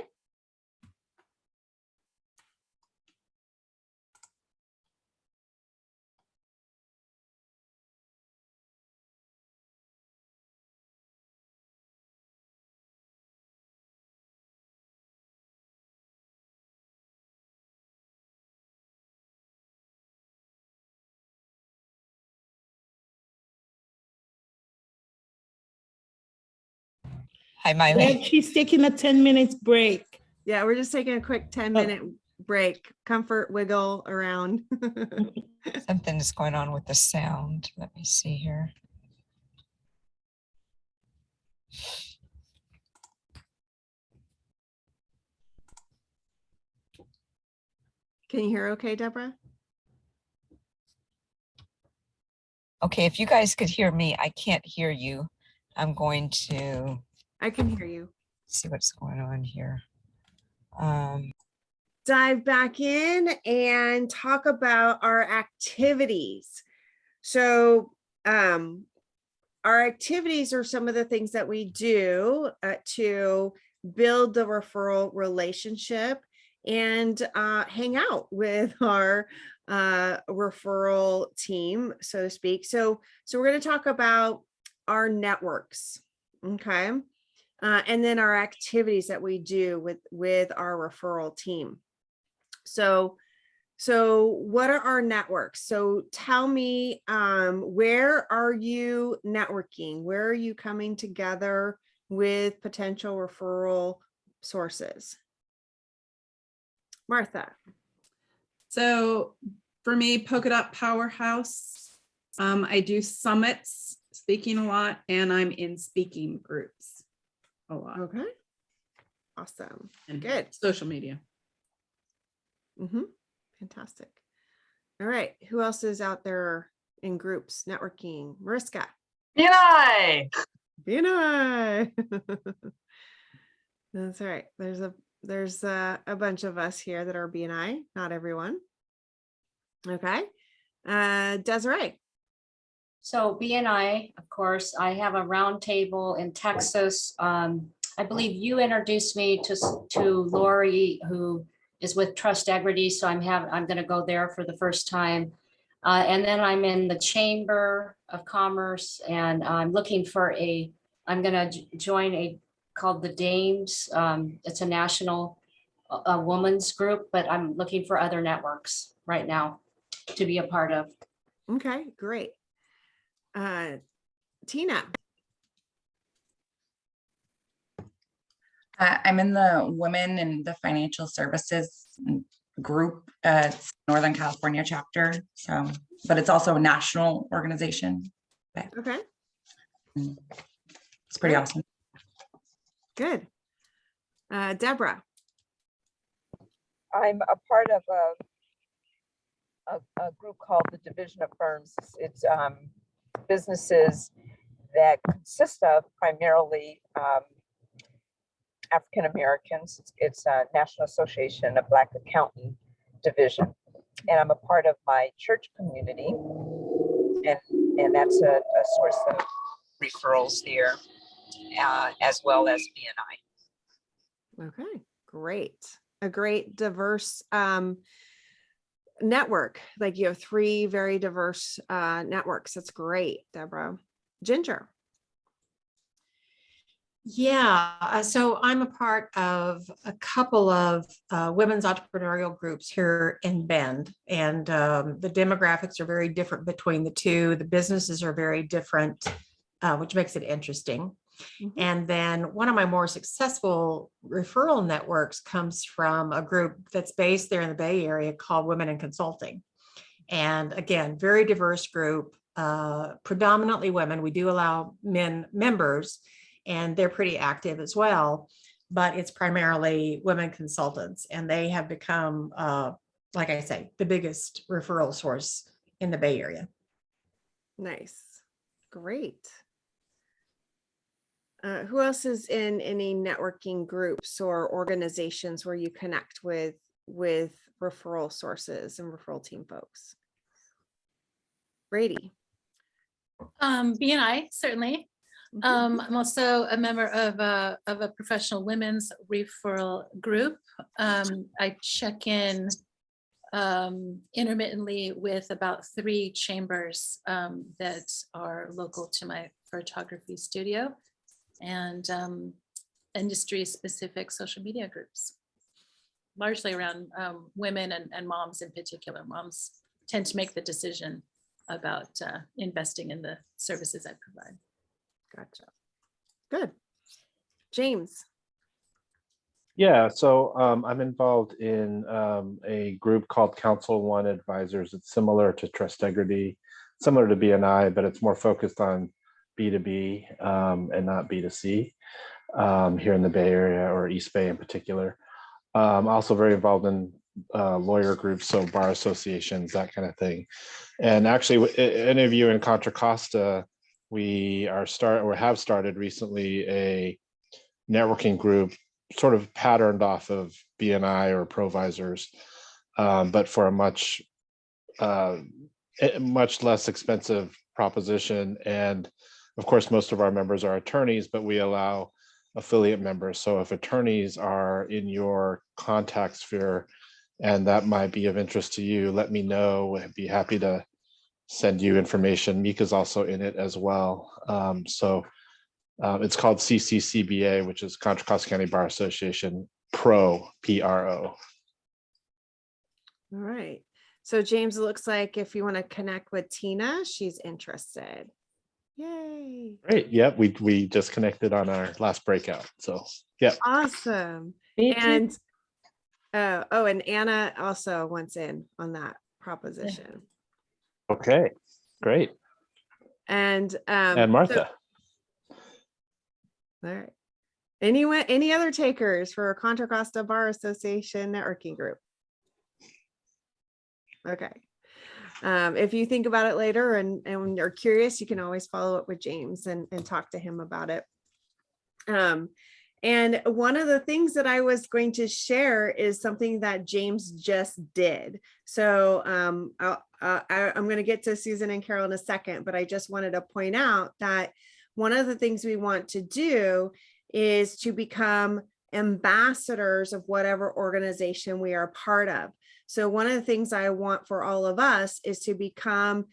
Hi, Miley. Yeah, she's taking a 10 minutes break. Yeah, we're just taking a quick 10-minute break. Comfort wiggle around. Something's going on with the sound. Let me see here. Can you hear okay, Deborah? Okay, if you guys could hear me, I can't hear you. I'm going to I can hear you. see what's going on here. Dive back in and talk about our activities. So our activities are some of the things that we do to build the referral relationship and hang out with our referral team, so to speak. So we're going to talk about our networks, okay, and then our activities that we do with our referral team. So what are our networks? So tell me, where are you networking? Where are you coming together with potential referral sources? Martha. So for me, Polka Dot Powerhouse, I do summits, speaking a lot, and I'm in speaking groups a lot. Okay. Awesome. And good. Social media. Fantastic. All right. Who else is out there in groups networking? Mariska. BNI. BNI. That's right. There's a bunch of us here that are BNI, not everyone. Okay. Desiree. So BNI, of course, I have a roundtable in Texas. I believe you introduced me to Lori, who is with Trust Equity. So I'm going to go there for the first time. And then I'm in the Chamber of Commerce, and I'm looking for I'm going to join called the Dames. It's a national women's group, but I'm looking for other networks right now to be a part of. Okay, great. Tina. I'm in the Women in the Financial Services group at Northern California chapter. So, but it's also a national organization. Okay. It's pretty awesome. Good. Deborah. I'm a part of a group called the Division of Firms. It's businesses that consist of primarily African Americans. It's a National Association of Black Accountant Division, and I'm a part of my church community, and that's a source of referrals there, as well as BNI. Okay, great. diverse network. Like you have 3 very diverse networks. That's great, Deborah. Ginger. Yeah, so I'm a part of a couple of women's entrepreneurial groups here in Bend, and the demographics are very different between the two. The businesses are very different, which makes it interesting. Mm-hmm. And then one of my more successful referral networks comes from a group that's based there in the Bay Area called Women in Consulting. And again, very diverse group, predominantly women. We do allow men members, and they're pretty active as well, but it's primarily women consultants, and they have become, like I say, the biggest referral source in the Bay Area. Nice. Great. Who else is in any networking groups or organizations where you connect with referral sources and referral team folks? Brady. BNI, certainly. I'm also a member of a professional women's referral group. I check in intermittently with about 3 chambers that are local to my photography studio, and industry-specific social media groups, largely around women and moms in particular. Moms tend to make the decision about investing in the services I provide. Gotcha. Good. James. Yeah, so I'm involved in a group called Council One Advisors. It's similar to Trustegrity, similar to BNI, but it's more focused on B2B and not B2C here in the Bay Area or East Bay in particular. Also very involved in lawyer groups, so bar associations, that kind of thing. And actually, any of you in Contra Costa, we have started recently a networking group sort of patterned off of BNI or Provisors, but for a much less expensive proposition. And of course, most of our members are attorneys, but we allow affiliate members. So if attorneys are in your contact sphere and that might be of interest to you, let me know. I'd be happy to send you information. Mika's also in it as well. It's called CCCBA, which is Contra Costa County Bar Association Pro, PRO. All right. So James, it looks like if you want to connect with Tina, she's interested. Yay. Great. Yep. We just connected on our last breakout. So yeah. Awesome. Me too. And and Anna also wants in on that proposition. Okay. Great. And Martha. All right. Any other takers for Contra Costa Bar Association networking group? Okay. If you think about it later and you're curious, you can always follow up with James and talk to him about it. And one of the things that I was going to share is something that James just did. So I'm going to get to Susan and Carol in a second, but I just wanted to point out that one of the things we want to do is to become ambassadors of whatever organization we are part of. So one of the things I want for all of us is to become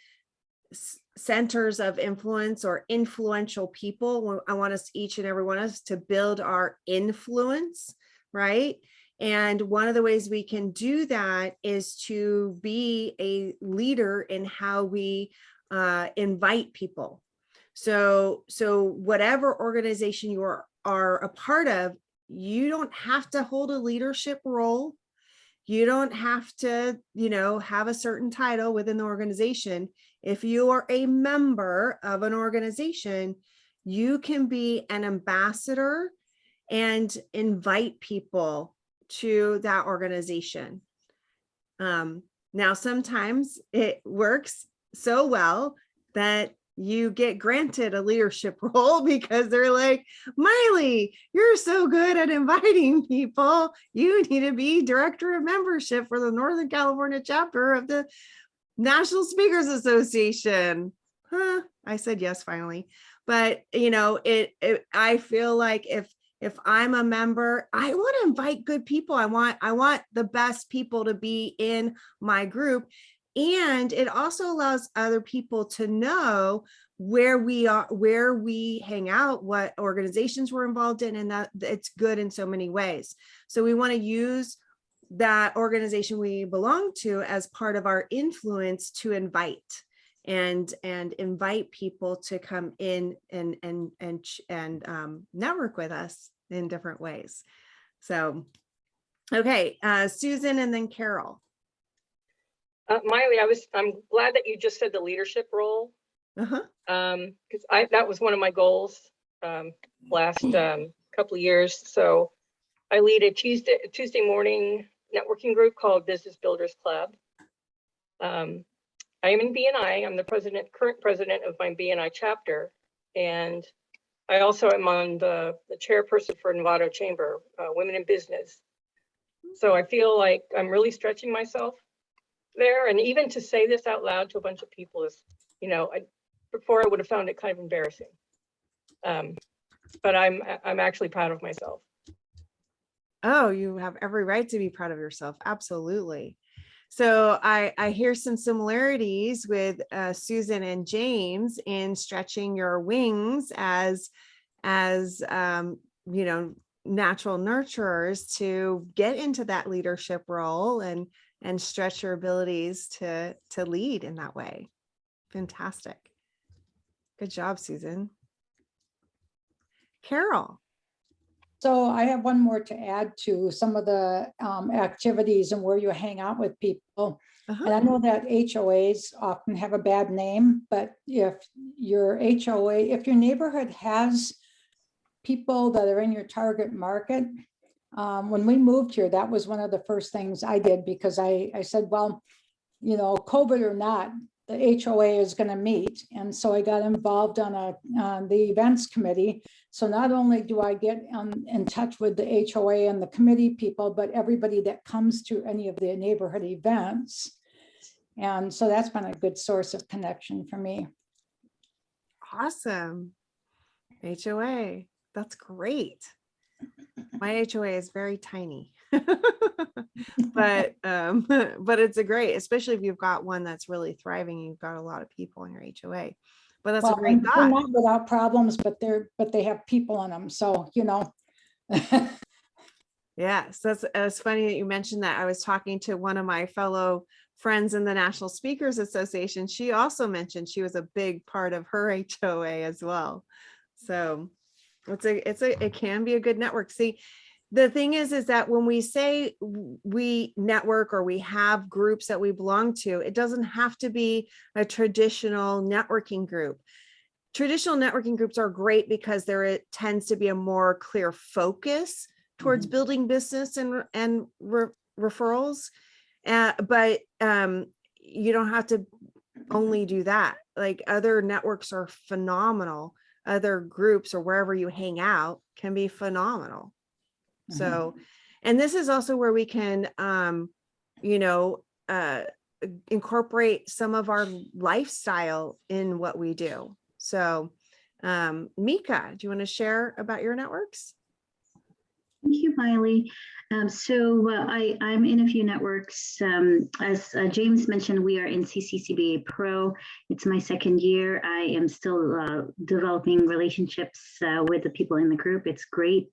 centers of influence or influential people. I want us, each and every one of us, to build our influence, right? And one of the ways we can do that is to be a leader in how we invite people. So whatever organization you are a part of, you don't have to hold a leadership role. You don't have to, have a certain title within the organization. If you are a member of an organization, you can be an ambassador and invite people to that organization. Now, sometimes it works so well that you get granted a leadership role because they're like, Miley, you're so good at inviting people. You need to be director of membership for the Northern California chapter of the National Speakers Association. I said yes, finally. But, I feel like If I'm a member, I want to invite good people. I want the best people to be in my group. And it also allows other people to know where we are, where we hang out, what organizations we're involved in, and that it's good in so many ways. So we want to use that organization we belong to as part of our influence to invite and invite people to come in and network with us in different ways. So, okay, Susan and then Carol. Miley, I'm glad that you just said the leadership role. Because that was one of my goals last couple of years. So I lead a Tuesday morning networking group called Business Builders Club. I am in BNI. I'm the current president of my BNI chapter. And I also am on the chairperson for Novato Chamber, Women in Business. So I feel like I'm really stretching myself there. And even to say this out loud to a bunch of people is, before I would have found it kind of embarrassing. But I'm actually proud of myself. Oh, you have every right to be proud of yourself. Absolutely. So I hear some similarities with Susan and James in stretching your wings as natural nurturers to get into that leadership role and stretch your abilities to lead in that way. Fantastic. Good job, Susan. Carol. So I have one more to add to some of the activities and where you hang out with people. And I know that HOAs often have a bad name, but if your HOA, if your neighborhood has people that are in your target market, when we moved here, that was one of the first things I did, because I said, well, COVID or not, the HOA is going to meet. And so I got involved on the events committee. So not only do I get in touch with the HOA and the committee people, but everybody that comes to any of the neighborhood events. And so that's been a good source of connection for me. Awesome. HOA. That's great. My HOA is very tiny. but it's a great, especially if you've got one that's really thriving, you've got a lot of people in your HOA. But that's a great thought. They're not without problems, but they have people in them. So, Yes, it's funny that you mentioned that. I was talking to one of my fellow friends in the National Speakers Association. She also mentioned she was a big part of her HOA as well. So it can be a good network. See, the thing is that when we say we network or we have groups that we belong to, it doesn't have to be a traditional networking group. Traditional networking groups are great because it tends to be a more clear focus towards building business and referrals. But you don't have to only do that. Like, other networks are phenomenal. Other groups or wherever you hang out can be phenomenal. So, and this is also where we can, incorporate some of our lifestyle in what we do. So, Mika, do you want to share about your networks? Thank you, Miley. I'm in a few networks. As James mentioned, we are in CCCBA Pro. It's my second year. I am still developing relationships with the people in the group. It's great.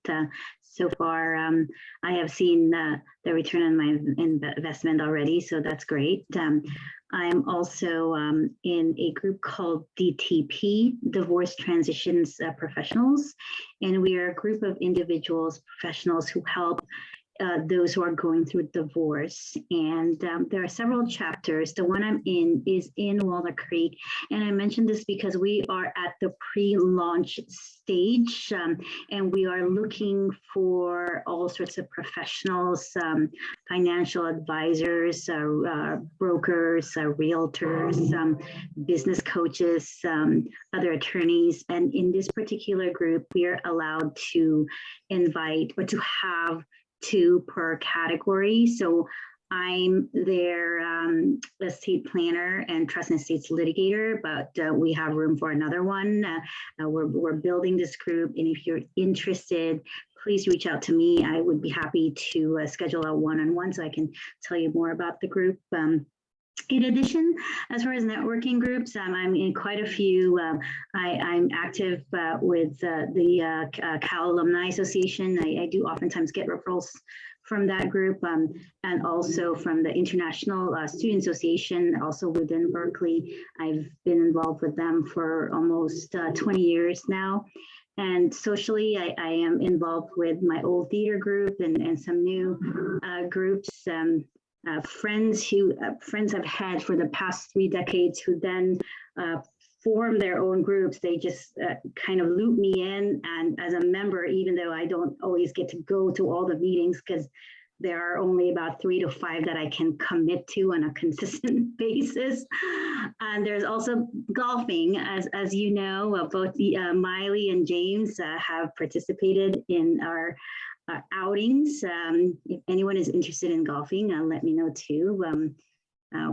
So far, I have seen the return on my investment already, so that's great. I'm also in a group called DTP, Divorce Transitions Professionals, and we are a group of individuals, professionals who help those who are going through divorce. And there are several chapters. The one I'm in is in Walnut Creek. And I mentioned this because we are at the pre-launch stage and we are looking for all sorts of professionals, financial advisors, brokers, realtors, business coaches, other attorneys. And in this particular group, we are allowed to invite or to have 2 per category. So I'm their estate planner and trust and estates litigator, but we have room for another one. We're building this group, and if you're interested, please reach out to me. I would be happy to schedule a one-on-one so I can tell you more about the group. In addition, as far as networking groups, I'm in quite a few. I'm active with the Cal Alumni Association. I do oftentimes get referrals from that group, and also from the International Student Association, also within Berkeley. I've been involved with them for almost 20 years now. And socially, I am involved with my old theater group and some new groups. Friends I've had for the past 3 decades who then form their own groups. They just kind of loop me in, and as a member, even though I don't always get to go to all the meetings because there are only about 3 to 5 that I can commit to on a consistent basis. And there's also golfing, as you know, both Miley and James have participated in our outings. If anyone is interested in golfing, let me know too.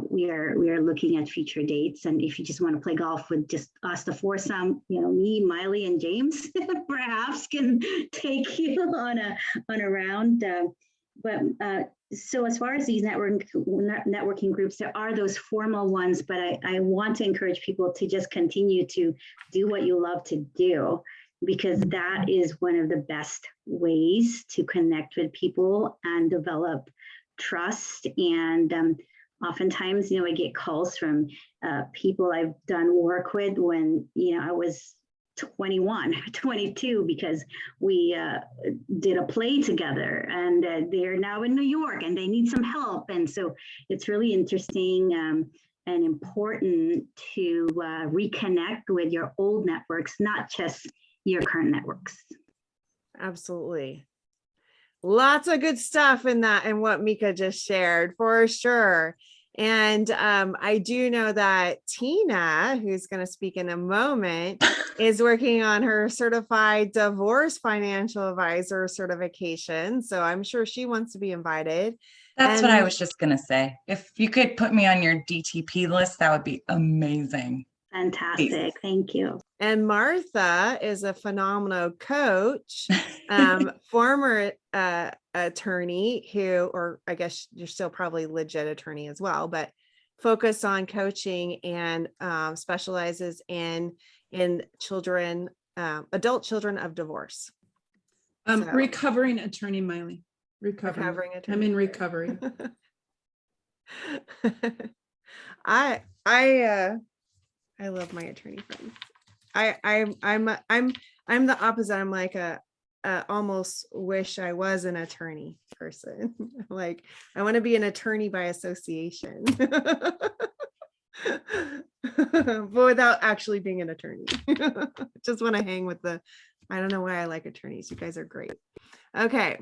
We are looking at future dates, and if you just want to play golf with just us, the foursome, me, Miley, and James, perhaps can take you on a round. So as far as these networking groups, there are those formal ones, but I want to encourage people to just continue to do what you love to do, because that is one of the best ways to connect with people and develop trust. And oftentimes, I get calls from people I've done work with when, I was 21, 22, because we did a play together, and they're now in New York and they need some help. And so it's really interesting and important to reconnect with your old networks, not just your current networks. Absolutely. Lots of good stuff in that and what Mika just shared, for sure. And I do know that Tina, who's going to speak in a moment, is working on her certified divorce financial advisor certification. So I'm sure she wants to be invited. That's what I was just going to say. If you could put me on your DTP list, that would be amazing. Fantastic. Please. Thank you. And Martha is a phenomenal coach, former attorney who, or I guess you're still probably legit attorney as well, but focus on coaching and specializes in children, adult children of divorce. Recovering attorney, Miley. Recovering attorney. I'm in recovery. I love my attorney friends. I'm the opposite. I'm like a almost wish I was an attorney person. Like I want to be an attorney by association, but without actually being an attorney. Just want to hang with I don't know why I like attorneys. You guys are great. Okay.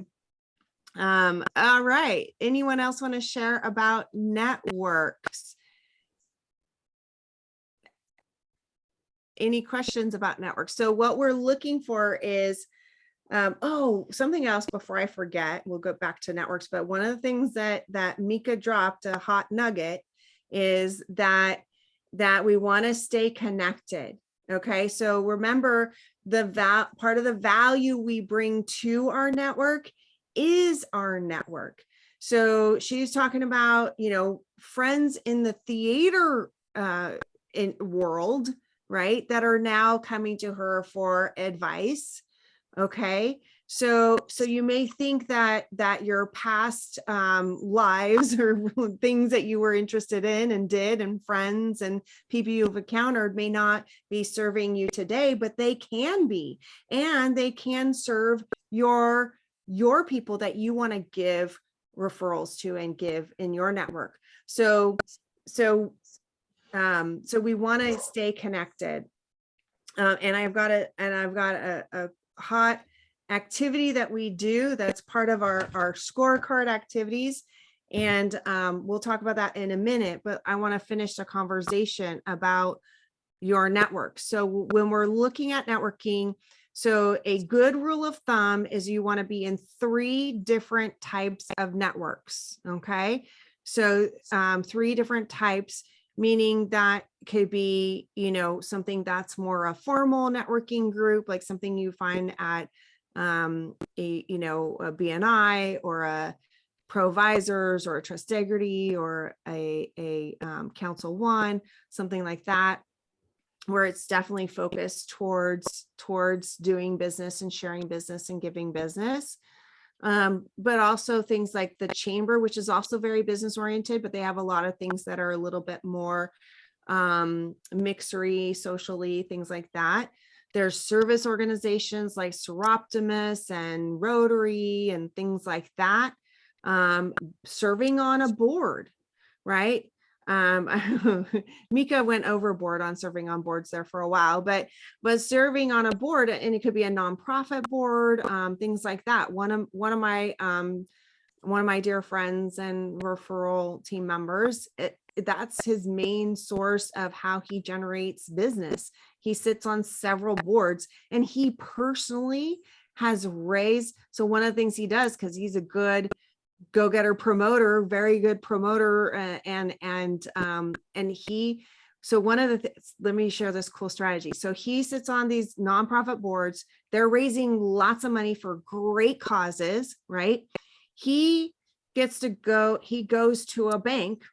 All right. Anyone else want to share about networks? Any questions about networks? So what we're looking for is, something else before I forget, we'll go back to networks, but one of the things that Mika dropped, a hot nugget, is that we want to stay connected. Okay. So remember part of the value we bring to our network is our network. So she's talking about, friends in the theater world, right, that are now coming to her for advice. Okay, so you may think that your past lives or things that you were interested in and did, and friends and people you've encountered may not be serving you today, but they can be, and they can serve your people that you want to give referrals to and give in your network. So we want to stay connected. And I've got a hot activity that we do that's part of our scorecard activities. And we'll talk about that in a minute, but I want to finish the conversation about your network. So when we're looking at networking, so a good rule of thumb is you want to be in 3 different types of networks. Okay. So 3 different types, meaning that could be, something that's more a formal networking group, like something you find at a BNI or a Provisors or a Trustegrity or a Council One, something like that, where it's definitely focused towards doing business and sharing business and giving business. But also things like the chamber, which is also very business oriented, but they have a lot of things that are a little bit more mixery, socially, things like that. There's service organizations like Seroptimus and Rotary and things like that. Serving on a board, right? Mika went overboard on serving on boards there for a while, but serving on a board, and it could be a nonprofit board, things like that. One of my dear friends and referral team members, that's his main source of how he generates business. He sits on several boards, and he personally has raised. So one of the things he does, because he's a good go-getter promoter, very good promoter, and he, so one of the things, let me share this cool strategy. So he sits on these nonprofit boards. They're raising lots of money for great causes, right? He gets to go, he goes to a bank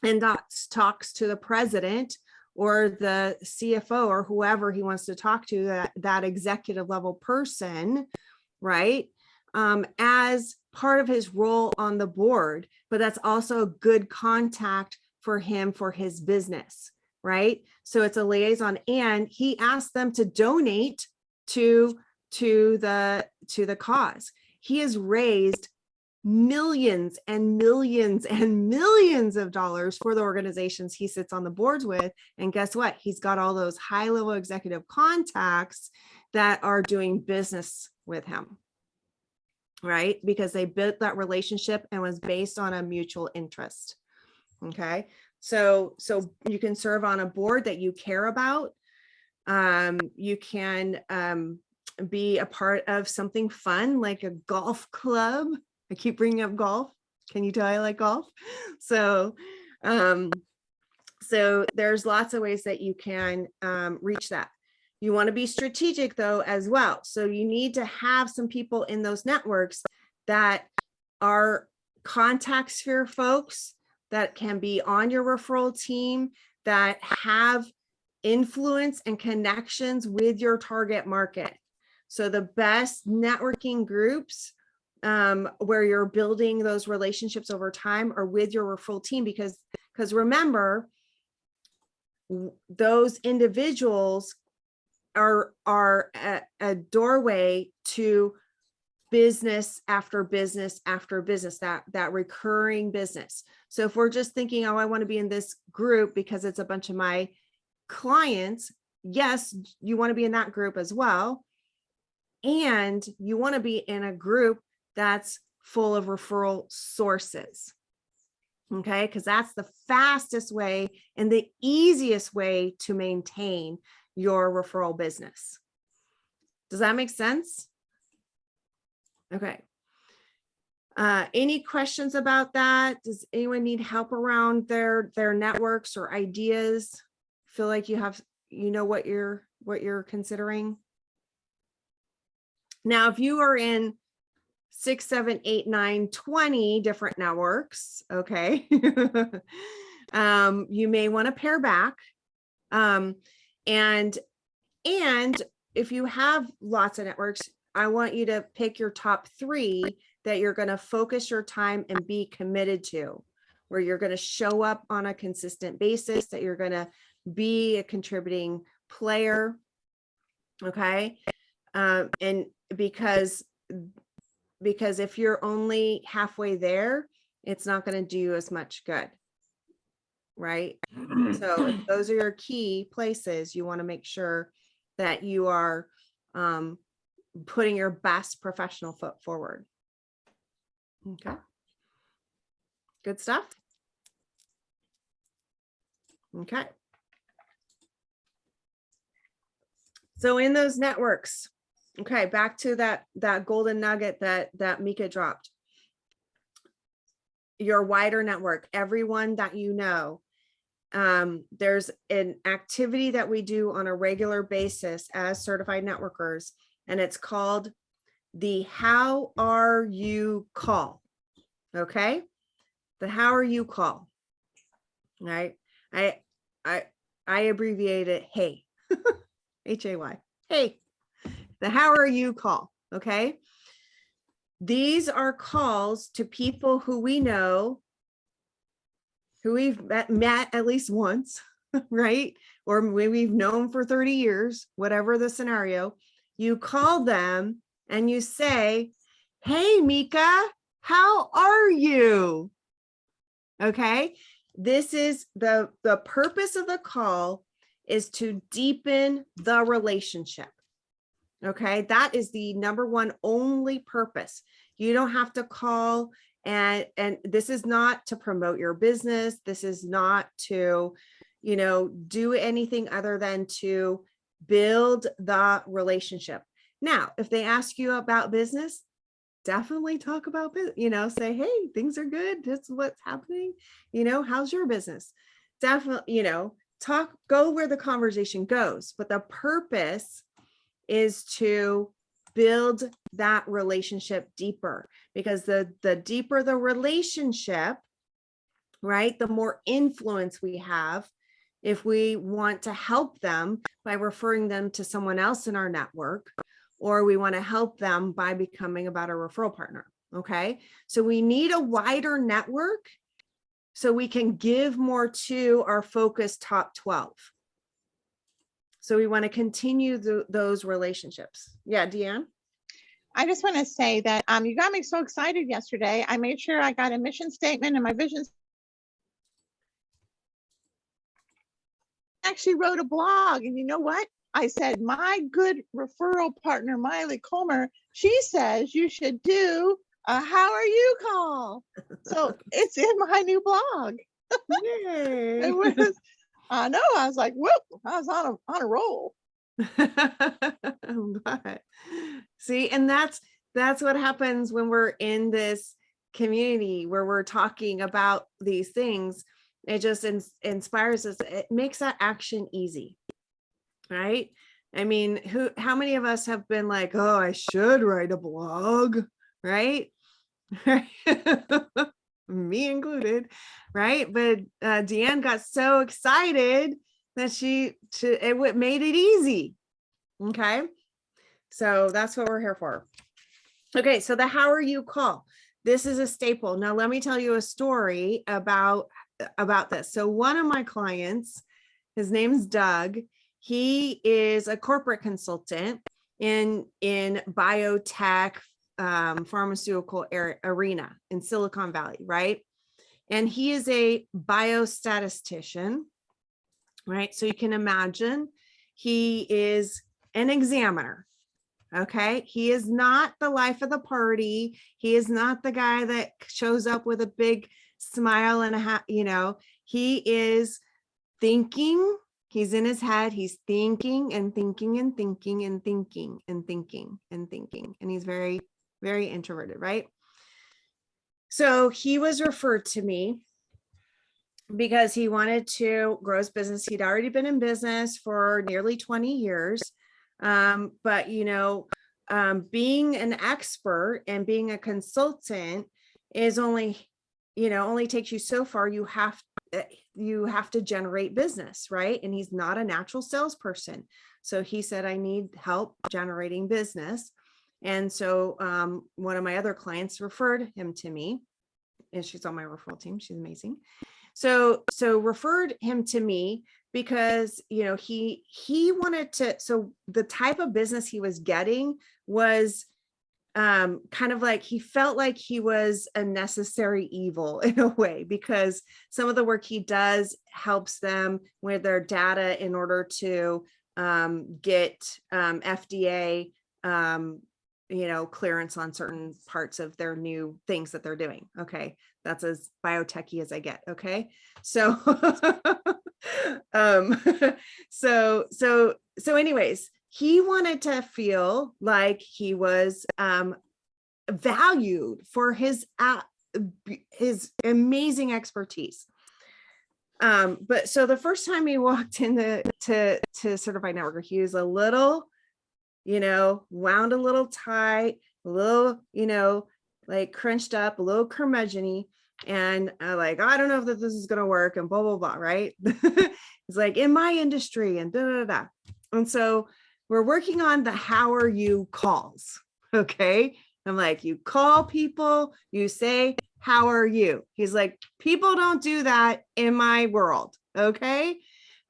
and talks to the president or the CFO or whoever he wants to talk to, that executive level person, right? As part of his role on the board, but that's also a good contact for him for his business, right? So it's a liaison, and he asked them to donate to the cause. He has raised millions and millions and millions of dollars for the organizations he sits on the boards with. And guess what? He's got all those high-level executive contacts that are doing business with him, right? Because they built that relationship and was based on a mutual interest. Okay. So you can serve on a board that you care about. You can be a part of something fun like a golf club. I keep bringing up golf. Can you tell I like golf? So there's lots of ways that you can reach that. You want to be strategic though as well. So you need to have some people in those networks that are contact sphere folks that can be on your referral team, that have influence and connections with your target market. So the best networking groups where you're building those relationships over time are with your referral team, because remember, those individuals are a doorway to business after business after business, that recurring business. So if we're just thinking, oh, I want to be in this group because it's a bunch of my clients, yes, you want to be in that group as well. And you want to be in a group that's full of referral sources. Okay, because that's the fastest way and the easiest way to maintain your referral business. Does that make sense? Okay. Any questions about that? Does anyone need help around their networks or ideas? Feel like you know what you're considering? Now, if you are in 6, 7, 8, 9, 20 different networks, okay, you may want to pare back. And if you have lots of networks, I want you to pick your top 3 that you're going to focus your time and be committed to, where you're going to show up on a consistent basis, that you're going to be a contributing player. Okay. And because if you're only halfway there, it's not going to do you as much good. Right. So if those are your key places, you want to make sure that you are putting your best professional foot forward. Okay. Good stuff. Okay. So in those networks, okay, back to that golden nugget that Mika dropped. Your wider network, everyone that you know. There's an activity that we do on a regular basis as certified networkers and it's called the how are you call. Okay. The how are you call. Right. I abbreviate it hey. H-A-Y. Hey. The how are you call. Okay. These are calls to people who we know, who we've met at least once, right? Or we've known for 30 years, whatever the scenario. You call them and you say, hey, Mika, how are you? Okay. This is the purpose of the call is to deepen the relationship. Okay. That is the number one only purpose. You don't have to call and this is not to promote your business. This is not to, do anything other than to build the relationship. Now, if they ask you about business, definitely talk about business, say, hey, things are good. This is what's happening. How's your business? Definitely, go where the conversation goes. But the purpose is to build that relationship deeper, because the deeper the relationship, right, the more influence we have if we want to help them by referring them to someone else in our network, or we want to help them by becoming a better referral partner. Okay. So we need a wider network so we can give more to our focused top 12. So we want to continue those relationships. Yeah, Deanne? I just want to say that you got me so excited yesterday. I made sure I got a mission statement and my vision. Actually wrote a blog, and you know what? I said, my good referral partner, Miley Comer, she says you should do a how are you call. So it's in my new blog. Yay. It was, I know, I was like, whoop, I was on a roll. But, see, and that's what happens when we're in this community where we're talking about these things. It just inspires us. It makes that action easy, right? I mean, how many of us have been like, oh, I should write a blog, right? Me included, right? But Deanne got so excited that it made it easy. Okay. So that's what we're here for. Okay. So the how are you call. This is a staple. Now, let me tell you a story about this. So one of my clients, his name's Doug. He is a corporate consultant in biotech, pharmaceutical arena in Silicon Valley, right? And he is a biostatistician, right? So you can imagine he is an examiner. Okay. He is not the life of the party. He is not the guy that shows up with a big smile and he is thinking. He's in his head. He's thinking and thinking and thinking and thinking and thinking and thinking. And he's very, very introverted, right? So he was referred to me because he wanted to grow his business. He'd already been in business for nearly 20 years. But being an expert and being a consultant is only takes you so far. You have to generate business, right? And he's not a natural salesperson. So he said, I need help generating business. And so one of my other clients referred him to me, and she's on my referral team. She's amazing. So referred him to me because, he wanted to, so the type of business he was getting was kind of like, he felt like he was a necessary evil in a way, because some of the work he does helps them with their data in order to get FDA, clearance on certain parts of their new things that they're doing. Okay. That's as biotechy as I get. Okay. So, so anyways, he wanted to feel like he was valued for his amazing expertise. But so the first time he walked in to Certified Networker, he was a little wound a little tight, a little, like crunched up, a little curmudgeon-y. And like, I don't know if this is going to work and blah, blah, blah. Right. It's like in my industry and da, da, da. And so we're working on the how are you calls. Okay. I'm like, you call people, you say, how are you? He's like, people don't do that in my world. Okay.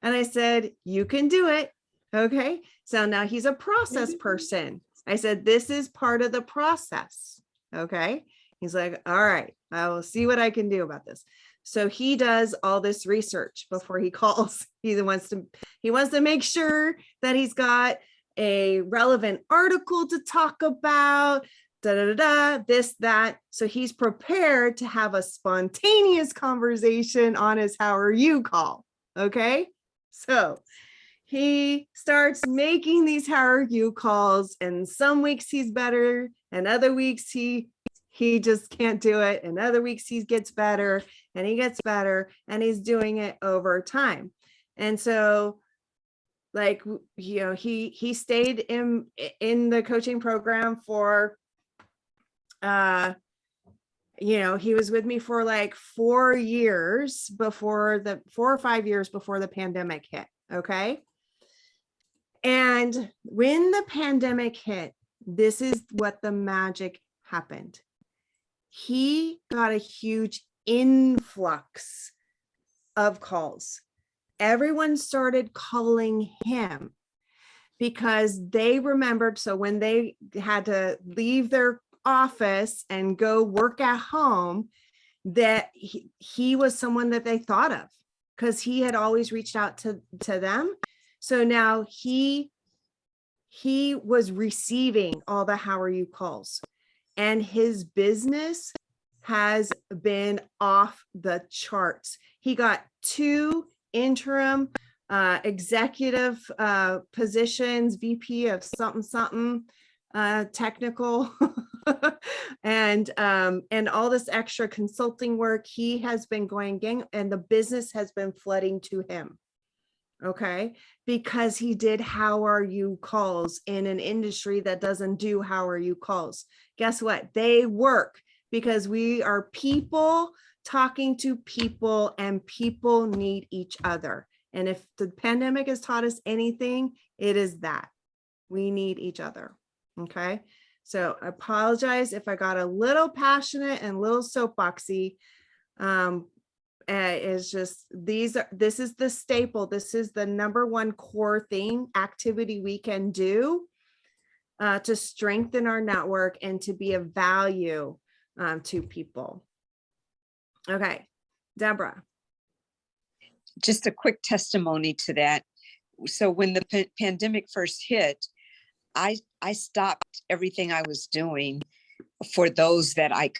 And I said, you can do it. Okay. So now he's a process person. I said, this is part of the process. Okay. He's like, all right, I will see what I can do about this. So he does all this research before he calls. He wants to make sure that he's got a relevant article to talk about, da, da, da, da, this, that. So he's prepared to have a spontaneous conversation on his how are you call. Okay. So he starts making these how are you calls, and some weeks he's better and other weeks he just can't do it. And other weeks he gets better and he gets better, and he's doing it over time. And so like, he stayed in the coaching program for, he was with me for like 4 years before 4 or 5 years before the pandemic hit. Okay. And when the pandemic hit, this is what the magic happened. He got a huge influx of calls. Everyone started calling him because they remembered. So when they had to leave their office and go work at home, that he was someone that they thought of because he had always reached out to them. So now he was receiving all the how are you calls, and his business has been off the charts. He got 2 interim executive positions, VP of something technical, and all this extra consulting work. He has been going, and the business has been flooding to him. Okay, because he did how are you calls in an industry that doesn't do how are you calls. Guess what? They work because we are people talking to people, and people need each other. And if the pandemic has taught us anything, it is that we need each other. Okay, so I apologize if I got a little passionate and a little soapboxy. Is just this is the staple. This is the number one core thing, activity we can do to strengthen our network and to be of value to people. Okay, Deborah. Just a quick testimony to that. So when the pandemic first hit, I stopped everything I was doing for those that I.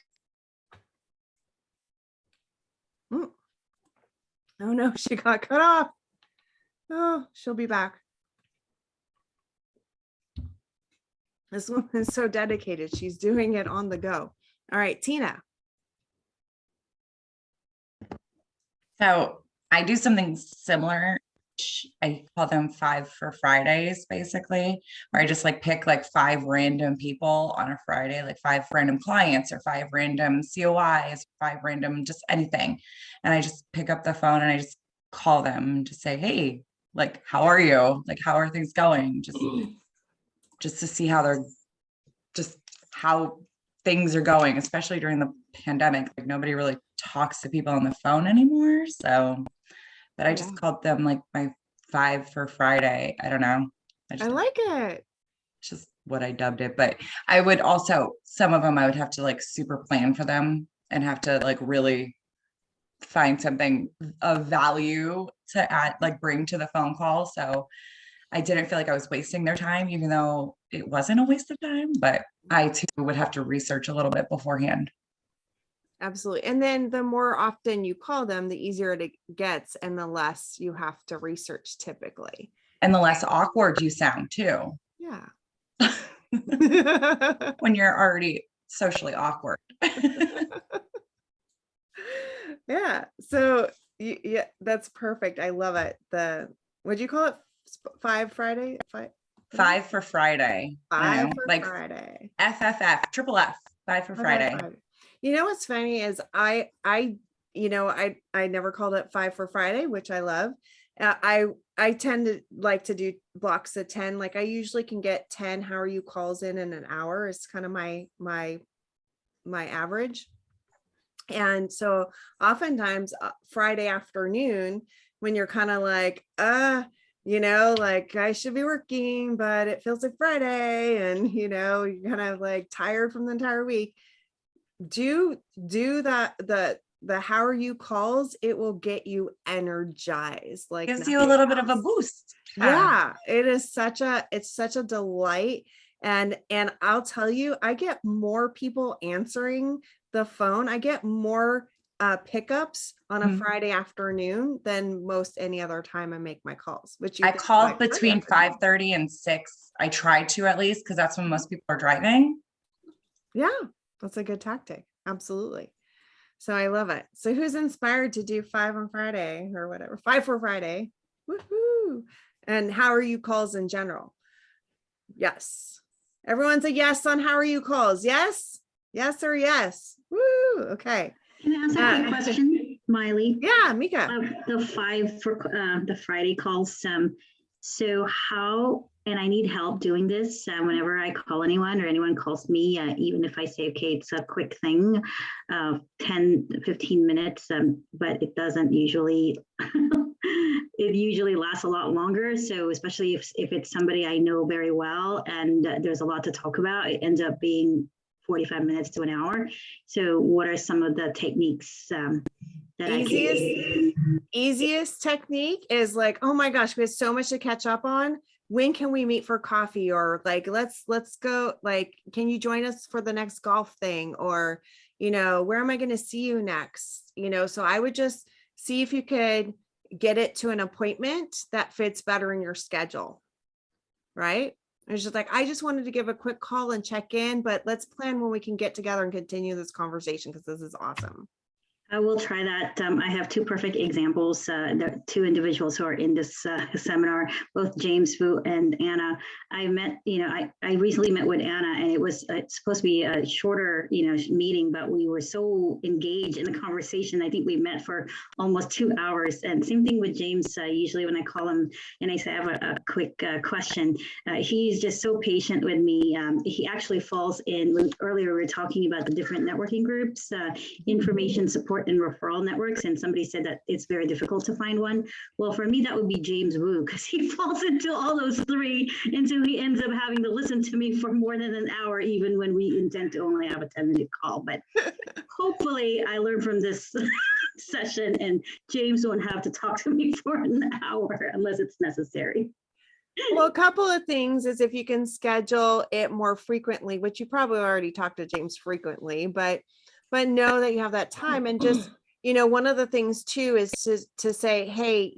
Oh no, she got cut off. Oh, she'll be back. This woman is so dedicated. She's doing it on the go. All right, Tina. So I do something similar. I call them 5 for Fridays, basically, where I just like pick like 5 random people on a Friday, like 5 random clients or 5 random COIs, 5 random, just anything. And I just pick up the phone and I just call them to say, hey, like, how are you? Like, how are things going? Just to see how things are going, especially during the pandemic. Like nobody really talks to people on the phone anymore. So, but I just called them like my 5 for Friday. I don't know. I like it. It's just what I dubbed it. But I would also, some of them I would have to like super plan for them and have to like really find something of value to add, like bring to the phone call. So I didn't feel like I was wasting their time, even though it wasn't a waste of time, but I too would have to research a little bit beforehand. Absolutely. And then the more often you call them, the easier it gets and the less you have to research typically. And the less awkward you sound too. Yeah. When you're already socially awkward. Yeah. So yeah, that's perfect. I love it. What'd you call it? 5 Friday? 5? 5 for Friday. Five for like Friday. FFF, triple F, 5 for Friday. You know what's funny is I never called it 5 for Friday, which I love. I tend to like to do blocks of 10. Like I usually can get 10 how are you calls in an hour. It's kind of my average. And so oftentimes Friday afternoon, when you're kind of like, like I should be working, but it feels like Friday, and you're kind of like tired from the entire week. Do that, the how are you calls, it will get you energized. Like gives you a little bit of a boost. Yeah, it's such a delight. And I'll tell you, I get more people answering the phone. I get more pickups on a Friday afternoon than most any other time I make my calls, which I called between 5:30 and 6. I try to, at least, because that's when most people are driving. Yeah, that's a good tactic. Absolutely. So I love it. So who's inspired to do 5 on Friday or whatever? 5 for Friday. Woohoo. And how are you calls in general? Yes. Everyone's a yes on how are you calls. Yes. Yes or yes. Woo. Okay. Can I ask a quick question, Miley? Yeah, Mika. The 5 for the Friday calls. So how, and I need help doing this whenever I call anyone or anyone calls me, even if I say, okay, it's a quick thing, 10, 15 minutes, but it doesn't usually, it usually lasts a lot longer. So especially if it's somebody I know very well and there's a lot to talk about, it ends up being 45 minutes to an hour. So what are some of the techniques that easiest technique is like, oh my gosh, we have so much to catch up on. When can we meet for coffee? Or like, let's go, like, can you join us for the next golf thing? Or, where am I going to see you next? So I would just see if you could get it to an appointment that fits better in your schedule. Right. It's just like, I just wanted to give a quick call and check in, but let's plan when we can get together and continue this conversation, because this is awesome. I will try that. I have 2 perfect examples. The 2 individuals who are in this seminar, both James Vu and Anna. I met, I recently met with Anna, and it's supposed to be a shorter, meeting, but we were so engaged in the conversation. I think we met for almost 2 hours. And same thing with James. Usually when I call him and I say, I have a quick question, he's just so patient with me. He actually falls in, earlier we were talking about the different networking groups, information support and referral networks, and somebody said that it's very difficult to find one. Well, for me, that would be James Wu, because he falls into all those 3, and so he ends up having to listen to me for more than an hour, even when we intend to only have a 10-minute call. But hopefully I learned from this session, and James won't have to talk to me for an hour unless it's necessary. Well, a couple of things is if you can schedule it more frequently, which you probably already talk to James frequently, but know that you have that time. And just, one of the things too is to say, hey,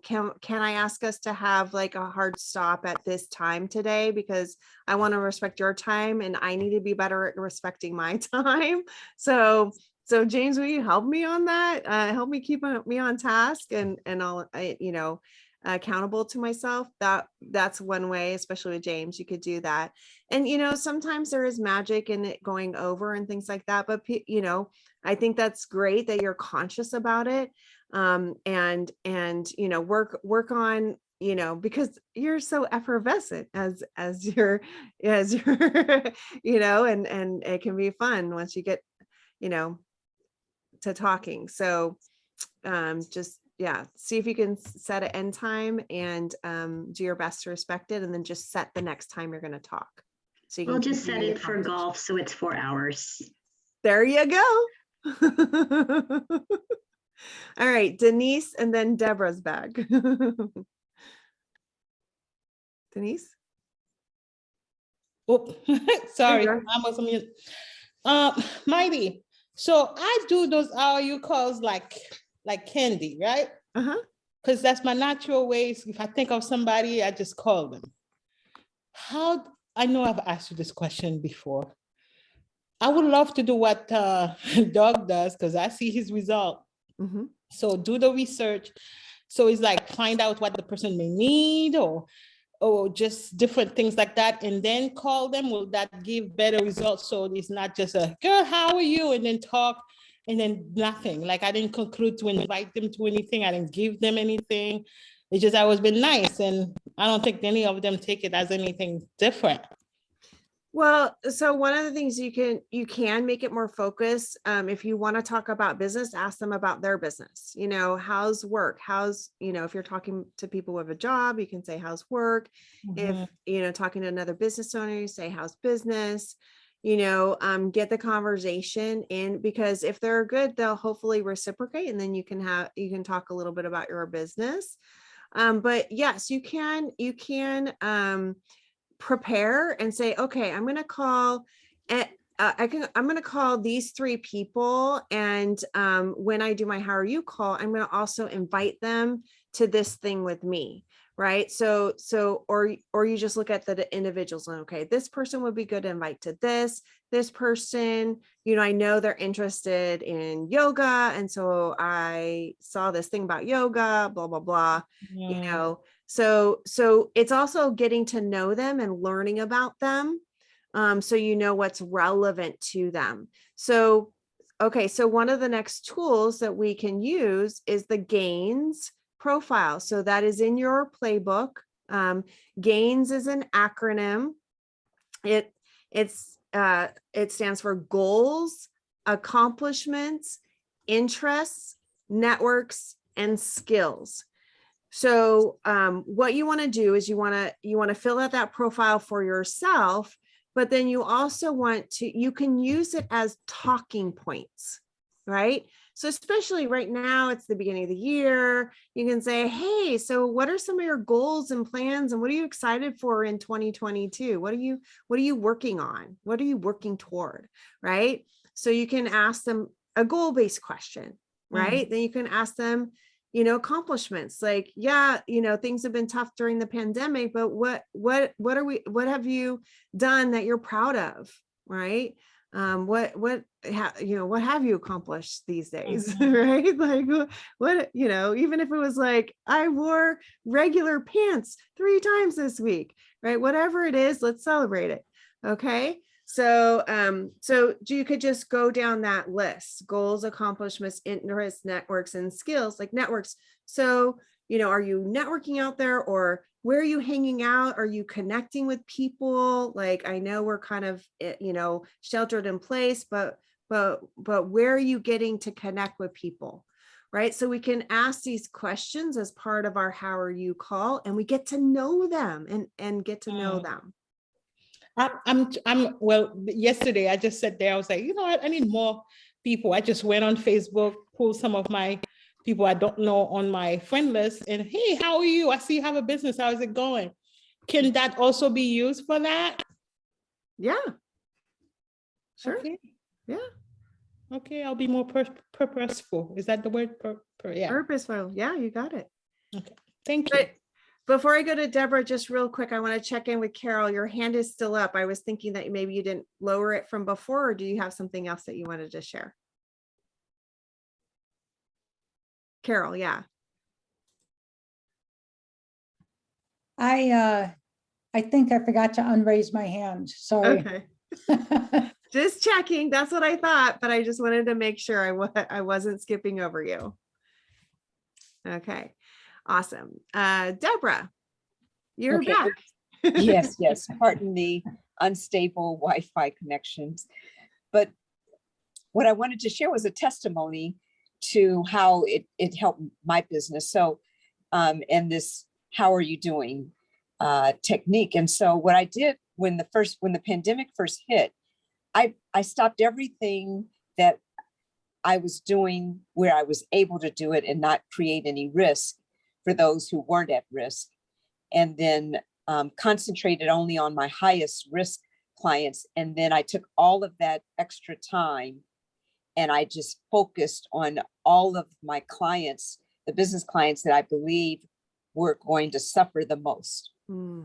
can I ask us to have like a hard stop at this time today, because I want to respect your time and I need to be better at respecting my time. So James, will you help me on that? Help me keep me on task and I'll, accountable to myself. That's one way, especially with James, you could do that. And sometimes there is magic in it going over and things like that, but I think that's great that you're conscious about it. And work on, because you're so effervescent as you're and it can be fun once you get to talking. So just see if you can set an end time and do your best to respect it, and then just set the next time you're going to talk. So you We'll can just set it for golf, so it's 4 hours. There you go. All right, Denise, and then Deborah's back. Denise? Oh, sorry, I was on mute. Mighty. So I do those RU calls like candy, right? Because that's my natural ways. If I think of somebody, I just call them. I know I've asked you this question before. I would love to do what Doug does, because I see his result. So do the research. So it's like find out what the person may need, or or just different things like that, and then call them? Will that give better results? So it's not just a girl, how are you? And then talk and then nothing. Like I didn't conclude to invite them to anything. I didn't give them anything. It's just I was been nice, and I don't think any of them take it as anything different. Well, so one of the things you can make it more focused. If you want to talk about business, ask them about their business. How's work? How's, if you're talking to people with a job, you can say, how's work? Mhm. If, talking to another business owner, you say, how's business? Get the conversation in, because if they're good, they'll hopefully reciprocate, and then you can talk a little bit about your business. But yes, you can prepare and say, okay, I'm going to call I'm going to call these 3 people. And when I do my how are you call, I'm going to also invite them to this thing with me. Right. Or you just look at the individuals and, okay, this person would be good to invite to this person, I know they're interested in yoga. And so I saw this thing about yoga, blah, blah, blah, So it's also getting to know them and learning about them. So what's relevant to them. So, okay, so one of the next tools that we can use is the GAINS profile. So that is in your playbook. GAINS is an acronym. It stands for goals, accomplishments, interests, networks, and skills. So what you want to do is you want to fill out that profile for yourself, but then you also you can use it as talking points, right? So especially right now, it's the beginning of the year, you can say, hey, so what are some of your goals and plans, and what are you excited for in 2022? What are you working on? What are you working toward, right? So you can ask them a goal-based question, right? Then you can ask them, accomplishments, like, yeah, things have been tough during the pandemic, but what have you done that you're proud of, right? What have you accomplished these days, right? Like what, even if it was like, I wore regular pants 3 times this week, right? Whatever it is, let's celebrate it. Okay. So you could just go down that list: goals, accomplishments, interests, networks, and skills. Like networks. So, are you networking out there, or where are you hanging out? Are you connecting with people? Like, I know we're kind of, sheltered in place, but where are you getting to connect with people? Right. So we can ask these questions as part of our how are you call, and we get to know them and get to know them. Well, yesterday I just sat there, I was like, you know what, I need more people. I just went on Facebook, pulled some of my people I don't know on my friend list, and hey, how are you? I see you have a business. How is it going? Can that also be used for that? Yeah. Sure. Okay. Yeah. Okay, I'll be more purposeful. Is that the word? Yeah. Purposeful. Yeah, you got it. Okay. Thank you. Before I go to Deborah, just real quick, I want to check in with Carol. Your hand is still up. I was thinking that maybe you didn't lower it from before, or do you have something else that you wanted to share? Carol, yeah. I think I forgot to unraise my hand. Sorry. Okay. Just checking. That's what I thought, but I just wanted to make sure I wasn't skipping over you. Okay. Awesome. Deborah, you're Okay. back. Yes, yes. Pardon the unstable Wi-Fi connections. But what I wanted to share was a testimony to how it helped my business. So, and this how are you doing technique. And so what I did when the pandemic first hit, I stopped everything that I was doing where I was able to do it and not create any risk for those who weren't at risk. And then concentrated only on my highest risk clients. And then I took all of that extra time and I just focused on all of my clients, the business clients that I believe were going to suffer the most.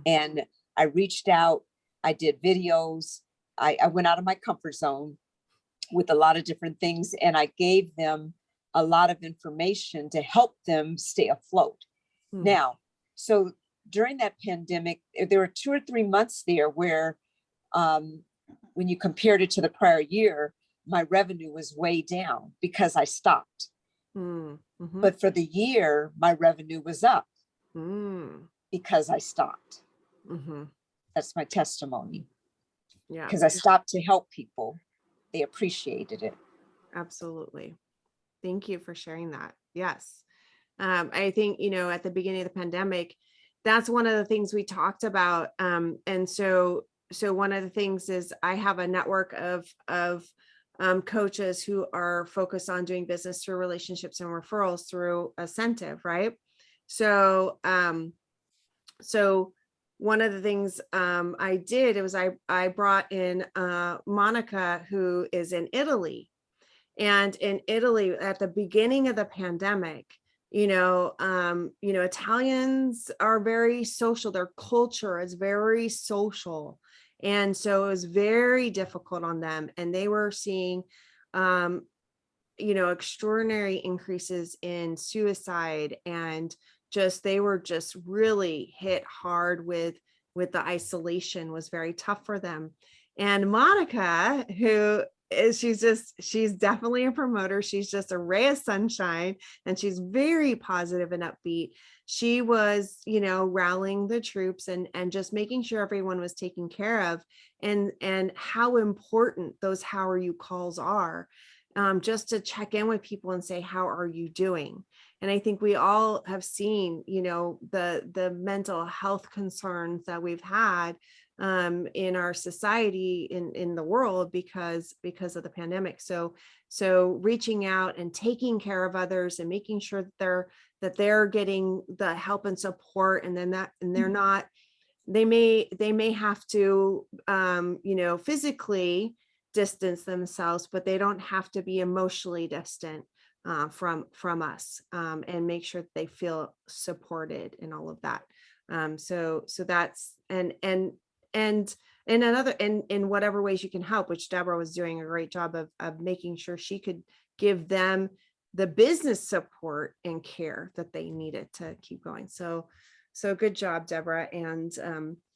And I reached out, I did videos, I went out of my comfort zone with a lot of different things, and I gave them a lot of information to help them stay afloat. Now, so during that pandemic, there were 2 or 3 months there where when you compared it to the prior year, my revenue was way down because I stopped. Mm-hmm. But for the year, my revenue was up because I stopped. Mm-hmm. That's my testimony. Yeah. Because I stopped to help people. They appreciated it. Absolutely. Thank you for sharing that. Yes. I think, at the beginning of the pandemic, that's one of the things we talked about. And so one of the things is I have a network of coaches who are focused on doing business through relationships and referrals through Ascentive, right? So one of the things I did was I brought in Monica, who is in Italy. And in Italy, at the beginning of the pandemic, Italians are very social. Their culture is very social. And so it was very difficult on them. And they were seeing, extraordinary increases in suicide, and they were just really hit hard with the isolation. Was very tough for them. And Monica, who is, she's definitely a promoter. She's just a ray of sunshine, and she's very positive and upbeat. She was, rallying the troops and just making sure everyone was taken care of, and how important those "how are you" calls are, just to check in with people and say, how are you doing? And I think we all have seen, the mental health concerns that we've had in our society, in the world, because of the pandemic. So reaching out and taking care of others and making sure that they're getting the help and support, and then they're not, they may have to, physically distance themselves, but they don't have to be emotionally distant from us, and make sure that they feel supported and all of that. So that's, and in whatever ways you can help, which Deborah was doing a great job of making sure she could give them the business support and care that they needed to keep going. So good job, Deborah. And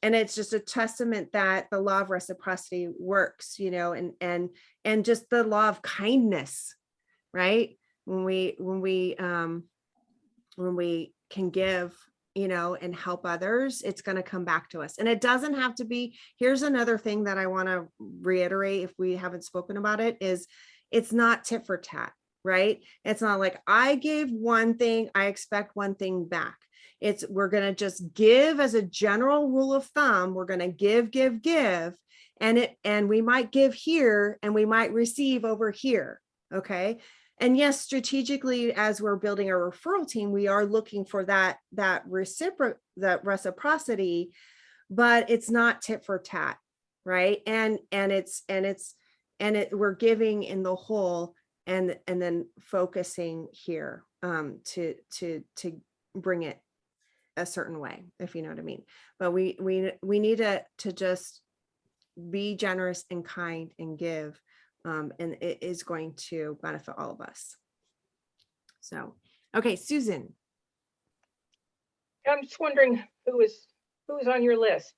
it's just a testament that the law of reciprocity works, and just the law of kindness, right? When we can give, and help others, it's going to come back to us. And it doesn't have to be. Here's another thing that I want to reiterate, if we haven't spoken about it, is it's not tit for tat, right? It's not like I gave one thing, I expect one thing back. We're going to just give as a general rule of thumb. We're going to give, and we might give here and we might receive over here. Okay. And yes, strategically, as we're building a referral team, we are looking for that reciprocity, but it's not tit for tat, right? And we're giving in the whole, and then focusing here to bring it a certain way, if you know what I mean. But we need to just be generous and kind and give. And it is going to benefit all of us. So, okay, Susan. I'm just wondering who's on your list.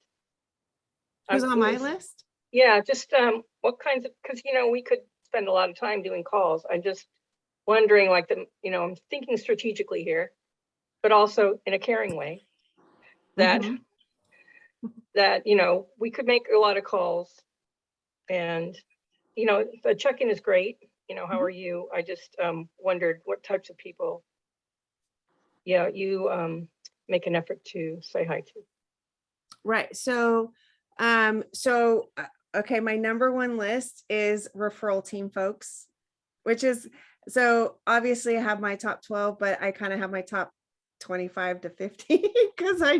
Who's on my list? Yeah, just what kinds of, because we could spend a lot of time doing calls. I'm just wondering, like, I'm thinking strategically here, but also in a caring way, that we could make a lot of calls, and the check-in is great. How are you? I just wondered what types of people, you make an effort to say hi to. Right. So, okay, my number one list is referral team folks, which is, so obviously I have my top 12, but I kind of have my top 25 to 50 because I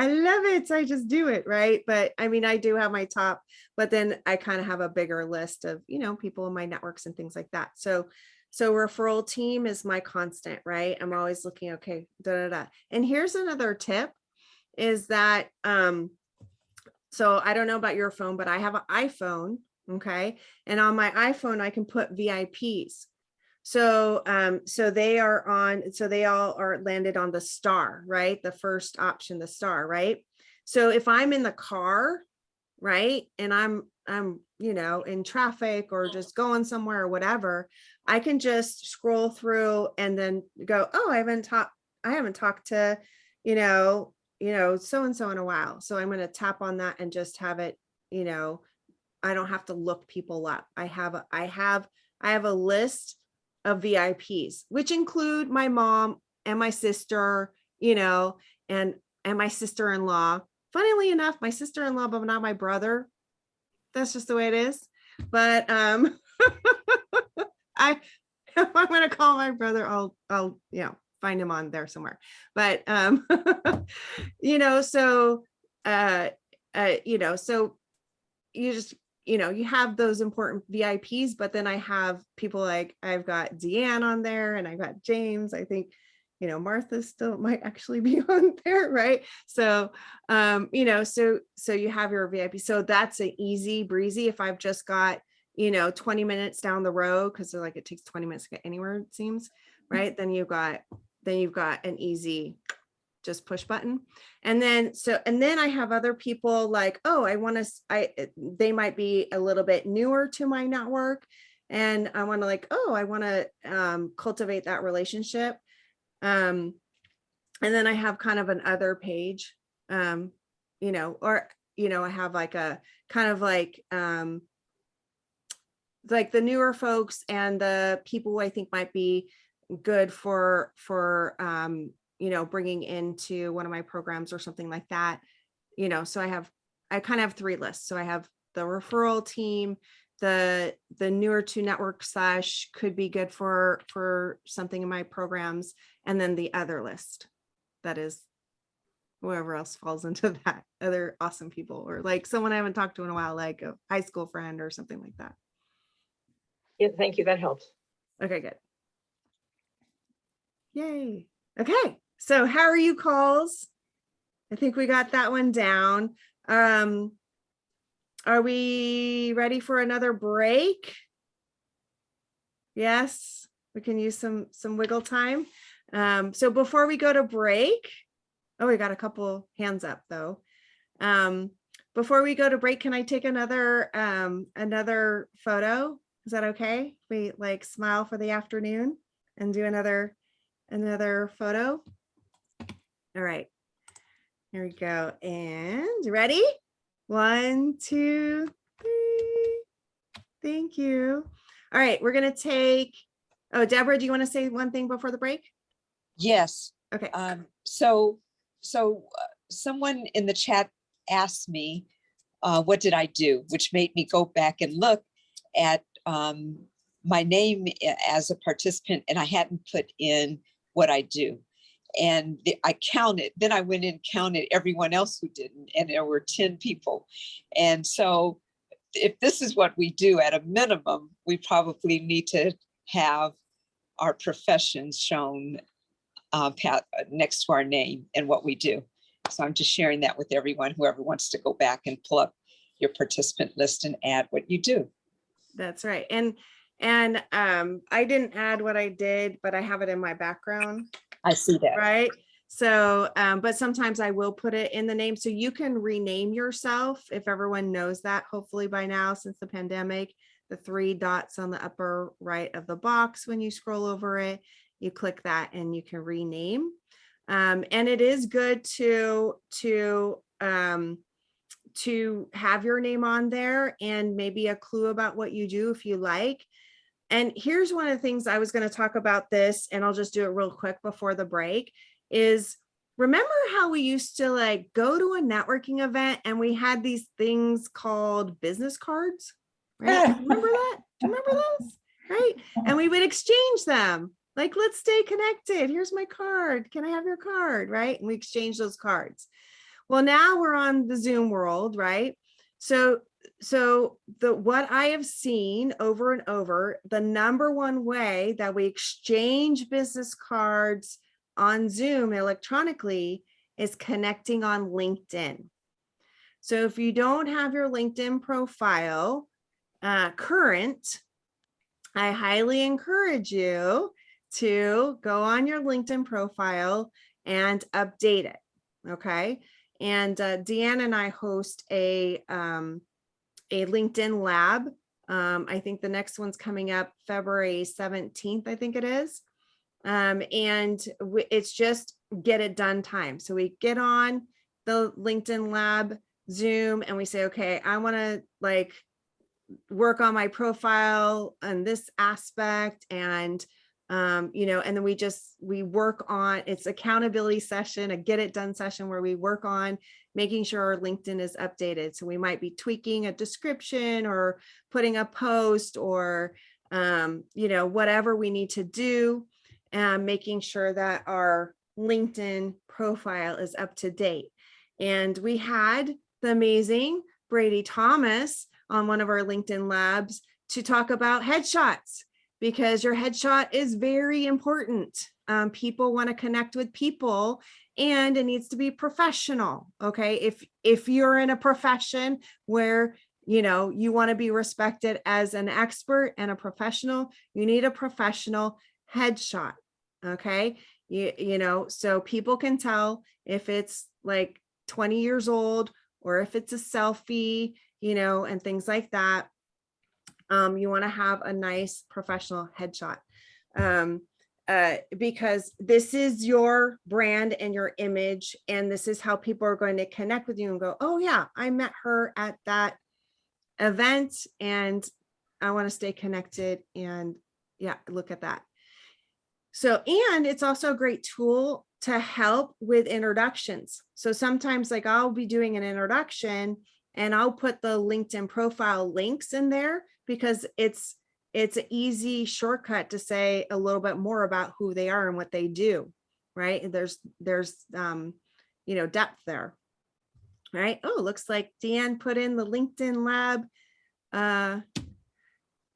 love it. I just do it. Right. But I mean, I do have my top, but then I kind of have a bigger list of, people in my networks and things like that. So referral team is my constant, right? I'm always looking, okay, And here's another tip is that, so I don't know about your phone, but I have an iPhone. Okay. And on my iPhone, I can put VIPs. so they are on, so they all are landed on the star, right? The first option, the star, right? So if I'm in the car, right, and I'm in traffic or just going somewhere or whatever, I can just scroll through and then go, oh, I haven't talked to so and so in a while, so I'm going to tap on that and just have it. I don't have to look people up. I have a list of VIPs, which include my mom and my sister, and my sister-in-law. Funnily enough, my sister-in-law, but not my brother. That's just the way it is. But if I'm gonna call my brother, I'll find him on there somewhere. But so you just you have those important VIPs, but then I have people like, I've got Deanne on there and I got James. I think, Martha still might actually be on there, right? So, so you have your VIP. So that's an easy breezy. If I've just got, 20 minutes down the road, because like it takes 20 minutes to get anywhere, it seems, right? Then you've got an easy just push button. And then I have other people like, oh, they might be a little bit newer to my network, and I want to cultivate that relationship. And then I have kind of an other page, I have like a kind of like the newer folks and the people who I think might be good for bringing into one of my programs or something like that. So I kind of have three lists. So I have the referral team, the newer to network / could be good for something in my programs, and then the other list, that is whoever else falls into that, other awesome people, or like someone I haven't talked to in a while, like a high school friend or something like that. Yeah, thank you. That helps. Okay, good. Yay. Okay. So how are you, calls? I think we got that one down. Are we ready for another break? Yes, we can use some wiggle time. So before we go to break, we got a couple hands up though. Before we go to break, can I take another photo? Is that okay? We like smile for the afternoon and do another photo. All right, here we go. And ready? 1, 2, 3. Thank you. All right, we're gonna take, Deborah, do you want to say one thing before the break? Yes. Okay. So someone in the chat asked me, what did I do? Which made me go back and look at my name as a participant, and I hadn't put in what I do. And I counted, then I went and counted everyone else who didn't, and there were 10 people. And so if this is what we do, at a minimum, we probably need to have our professions shown next to our name and what we do. So I'm just sharing that with everyone, whoever wants to go back and pull up your participant list and add what you do. That's right. And I didn't add what I did, but I have it in my background. I see that. Right. So, but sometimes I will put it in the name, so you can rename yourself if everyone knows that, hopefully by now, since the pandemic. The 3 dots on the upper right of the box, when you scroll over it, you click that and you can rename. And it is good to have your name on there and maybe a clue about what you do if you like. And here's one of the things I was going to talk about this, and I'll just do it real quick before the break, is remember how we used to like go to a networking event and we had these things called business cards, right? Remember that? Do you remember those? Right? And we would exchange them. Like, let's stay connected. Here's my card. Can I have your card? Right? And we exchange those cards. Well, now we're on the Zoom world, right? So what I have seen over and over, the number one way that we exchange business cards on Zoom electronically is connecting on LinkedIn. So if you don't have your LinkedIn profile current, I highly encourage you to go on your LinkedIn profile and update it. Okay. And Deanne and I host a LinkedIn lab. I think the next one's coming up February 17th, I think it is. It's just get it done time. So we get on the LinkedIn lab Zoom and we say, okay, I want to like work on my profile and this aspect, and you know, and then we work on, it's accountability session, a get it done session where we work on making sure our LinkedIn is updated. So we might be tweaking a description or putting a post or you know, whatever we need to do, and making sure that our LinkedIn profile is up to date. And we had the amazing Brady Thomas on one of our LinkedIn labs to talk about headshots, because your headshot is very important. People want to connect with people and it needs to be professional. Okay. If you're in a profession where, you know, you want to be respected as an expert and a professional, you need a professional headshot. Okay. You know, so people can tell if it's like 20 years old or if it's a selfie, you know, and things like that. You want to have a nice professional headshot because this is your brand and your image, and this is how people are going to connect with you and go, oh yeah, I met her at that event and I want to stay connected, and yeah, look at that. So, and it's also a great tool to help with introductions. So sometimes like I'll be doing an introduction and I'll put the LinkedIn profile links in there because it's an easy shortcut to say a little bit more about who they are and what they do, right? And there's you know, depth there, right? Oh, looks like Deanne put in the LinkedIn Lab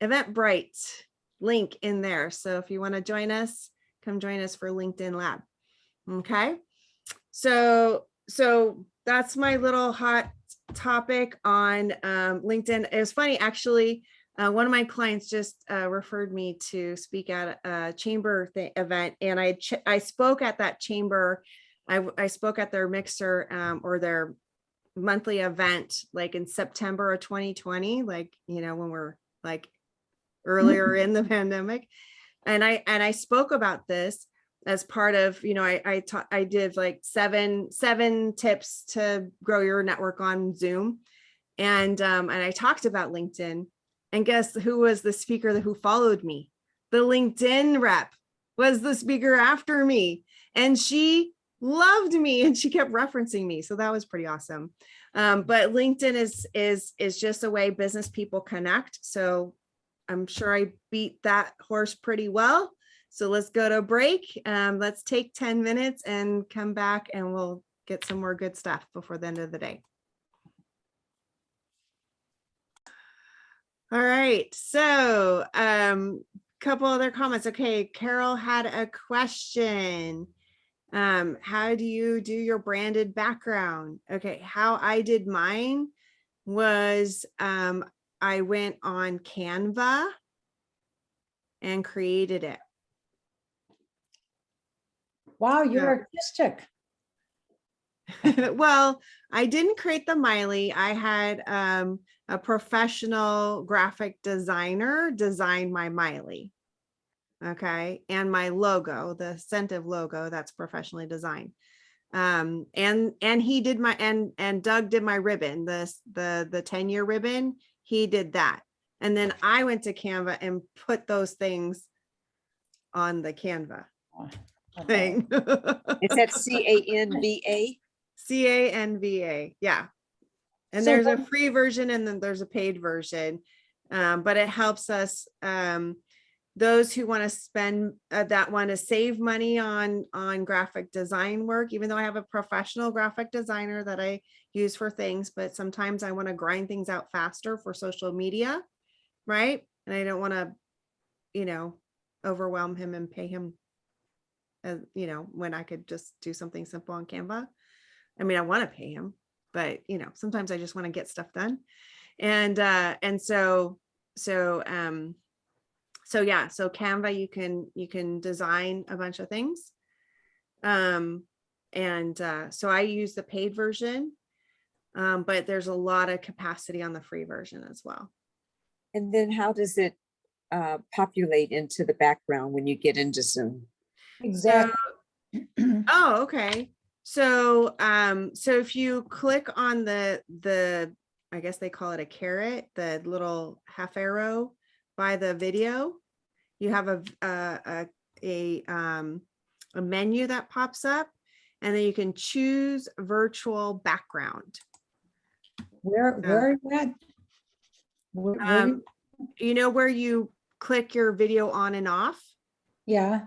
Eventbrite link in there. So if you want to join us, come join us for LinkedIn Lab. Okay. So that's my little hot topic on LinkedIn. It was funny, actually. One of my clients just referred me to speak at a chamber event, and I spoke at that chamber. I spoke at their mixer or their monthly event, like in September of 2020, like, you know, when we're like earlier in the pandemic. And I spoke about this as part of, you know, I did like seven tips to grow your network on Zoom. And I talked about LinkedIn, and guess who was the speaker who followed me? The LinkedIn rep was the speaker after me, and she loved me and she kept referencing me. So that was pretty awesome. But LinkedIn is just a way business people connect. So I'm sure I beat that horse pretty well. So let's go to a break. Let's take 10 minutes and come back and we'll get some more good stuff before the end of the day. All right, so couple other comments. Okay, Carol had a question. How do you do your branded background? Okay, how I did mine was I went on Canva and created it. Wow, you're artistic. Well, I didn't create the Miley. I had a professional graphic designer design my Miley. Okay, and my logo, the Centtive logo, that's professionally designed. And he did my and Doug did my ribbon, the 10-year ribbon. He did that, and then I went to Canva and put those things on the Canva thing. Is that CANVA? CANVA, yeah. And there's a free version and then there's a paid version, but it helps us. Those who want to spend that want to save money on graphic design work, even though I have a professional graphic designer that I use for things, but sometimes I want to grind things out faster for social media, right? And I don't want to, you know, overwhelm him and pay him, you know, when I could just do something simple on Canva. I mean, I want to pay him, but you know, sometimes I just want to get stuff done. And so So yeah, so Canva, you can design a bunch of things. So I use the paid version, but there's a lot of capacity on the free version as well. And then how does it populate into the background when you get into Zoom? Exactly. Oh, okay. So, so if you click on the, I guess they call it a carrot, the little half arrow by the video, you have a menu that pops up, and then you can choose virtual background. Where is that? You know where you click your video on and off? Yeah.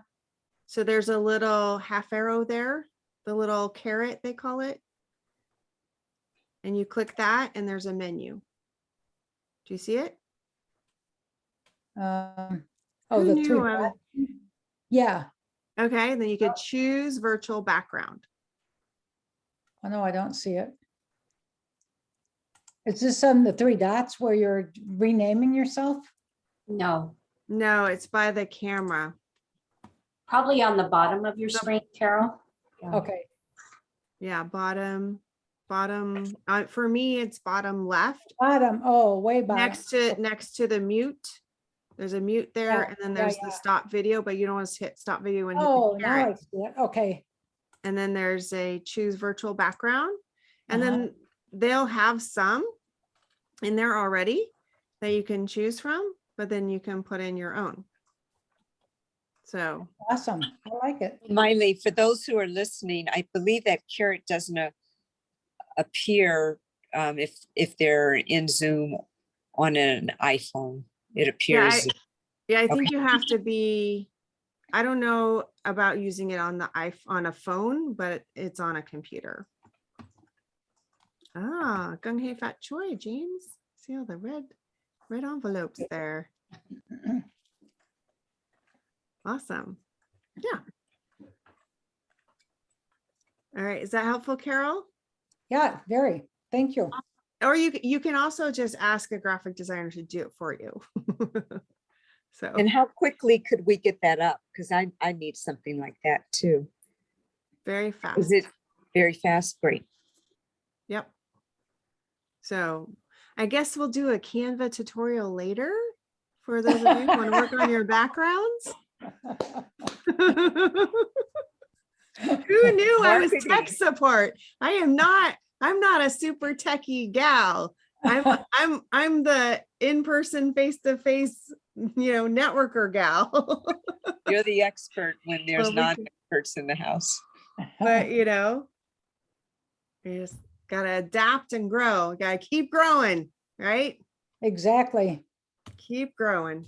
So there's a little half arrow there, the little carrot they call it. And you click that and there's a menu. Do you see it? Oh, Who the knew three. I was- Yeah. Okay, and then you could choose virtual background. Oh, no, I don't see it. Is this on the three dots where you're renaming yourself? No, No, it's by the camera. probably on the bottom of your screen, Carol. Yeah. Okay. Yeah, bottom. For me, it's bottom left. Bottom, oh, way bottom. Next to the mute. There's a mute there, Yeah, and then yeah, there's the stop video, but you don't want to hit stop video and hit Oh, the now I carrot. see it. Okay. And then there's a choose virtual background, and Uh-huh. then they'll have some in there already that you can choose from, but then you can put in your own. So Awesome. I like it. Miley, for those who are listening, I believe that carrot doesn't appear if they're in Zoom on an iPhone. It appears. yeah, I think Okay. you have to be, I don't know about using it on the on a phone, but it's on a computer. Ah, gung hei fat choi, James. See all the red envelopes there. Awesome. Yeah. All right. Is that helpful, Carol? Yeah, very. Thank you. Or you can also just ask a graphic designer to do it for you. So. And how quickly could we get that up? Because I need something like that too. Very fast. Is it very fast? Great. Yep. So I guess we'll do a Canva tutorial later for those of you who want to work on your backgrounds. Who knew I was tech support? I'm not a super techie gal. I'm the in-person face-to-face, networker gal. You're the expert when there's Well, non-experts in the house. But you just gotta adapt and grow. Gotta keep growing, right? Exactly. Keep growing.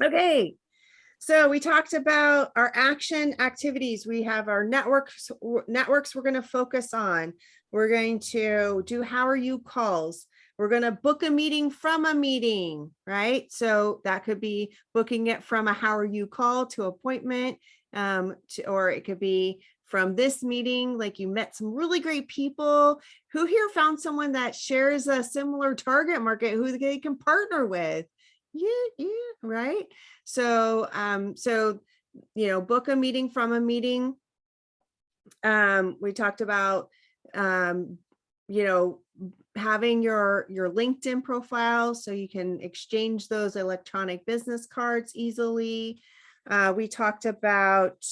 Okay. So we talked about our action activities. We have our networks we're going to focus on. We're going to do how are you calls. We're going to book a meeting from a meeting, right? So that could be booking it from a how are you call to appointment, or it could be from this meeting, like you met some really great people. Who here found someone that shares a similar target market who they can partner with? Yeah, right. So, book a meeting from a meeting. We talked about, having your LinkedIn profile so you can exchange those electronic business cards easily. We talked about,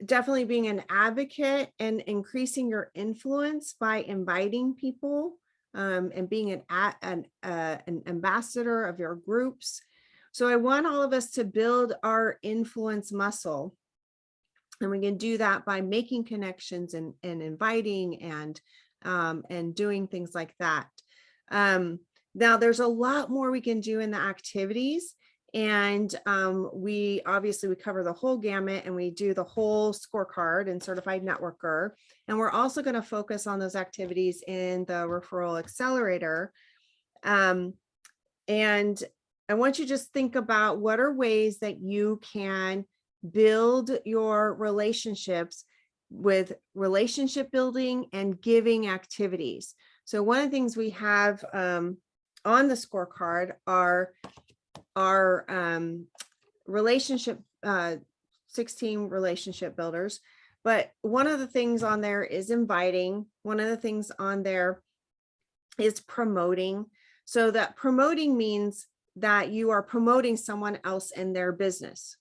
definitely being an advocate and increasing your influence by inviting people, and being an ambassador of your groups. So I want all of us to build our influence muscle. And we can do that by making connections and inviting and doing things like that. Now there's a lot more we can do in the activities. And we cover the whole gamut, and we do the whole scorecard and certified networker. And we're also going to focus on those activities in the referral accelerator. And I want you to just think about what are ways that you can build your relationships with relationship building and giving activities. So one of the things we have on the scorecard are our relationship 16 relationship builders. But one of the things on there is inviting. One of the things on there is promoting. So that promoting means that you are promoting someone else in their business.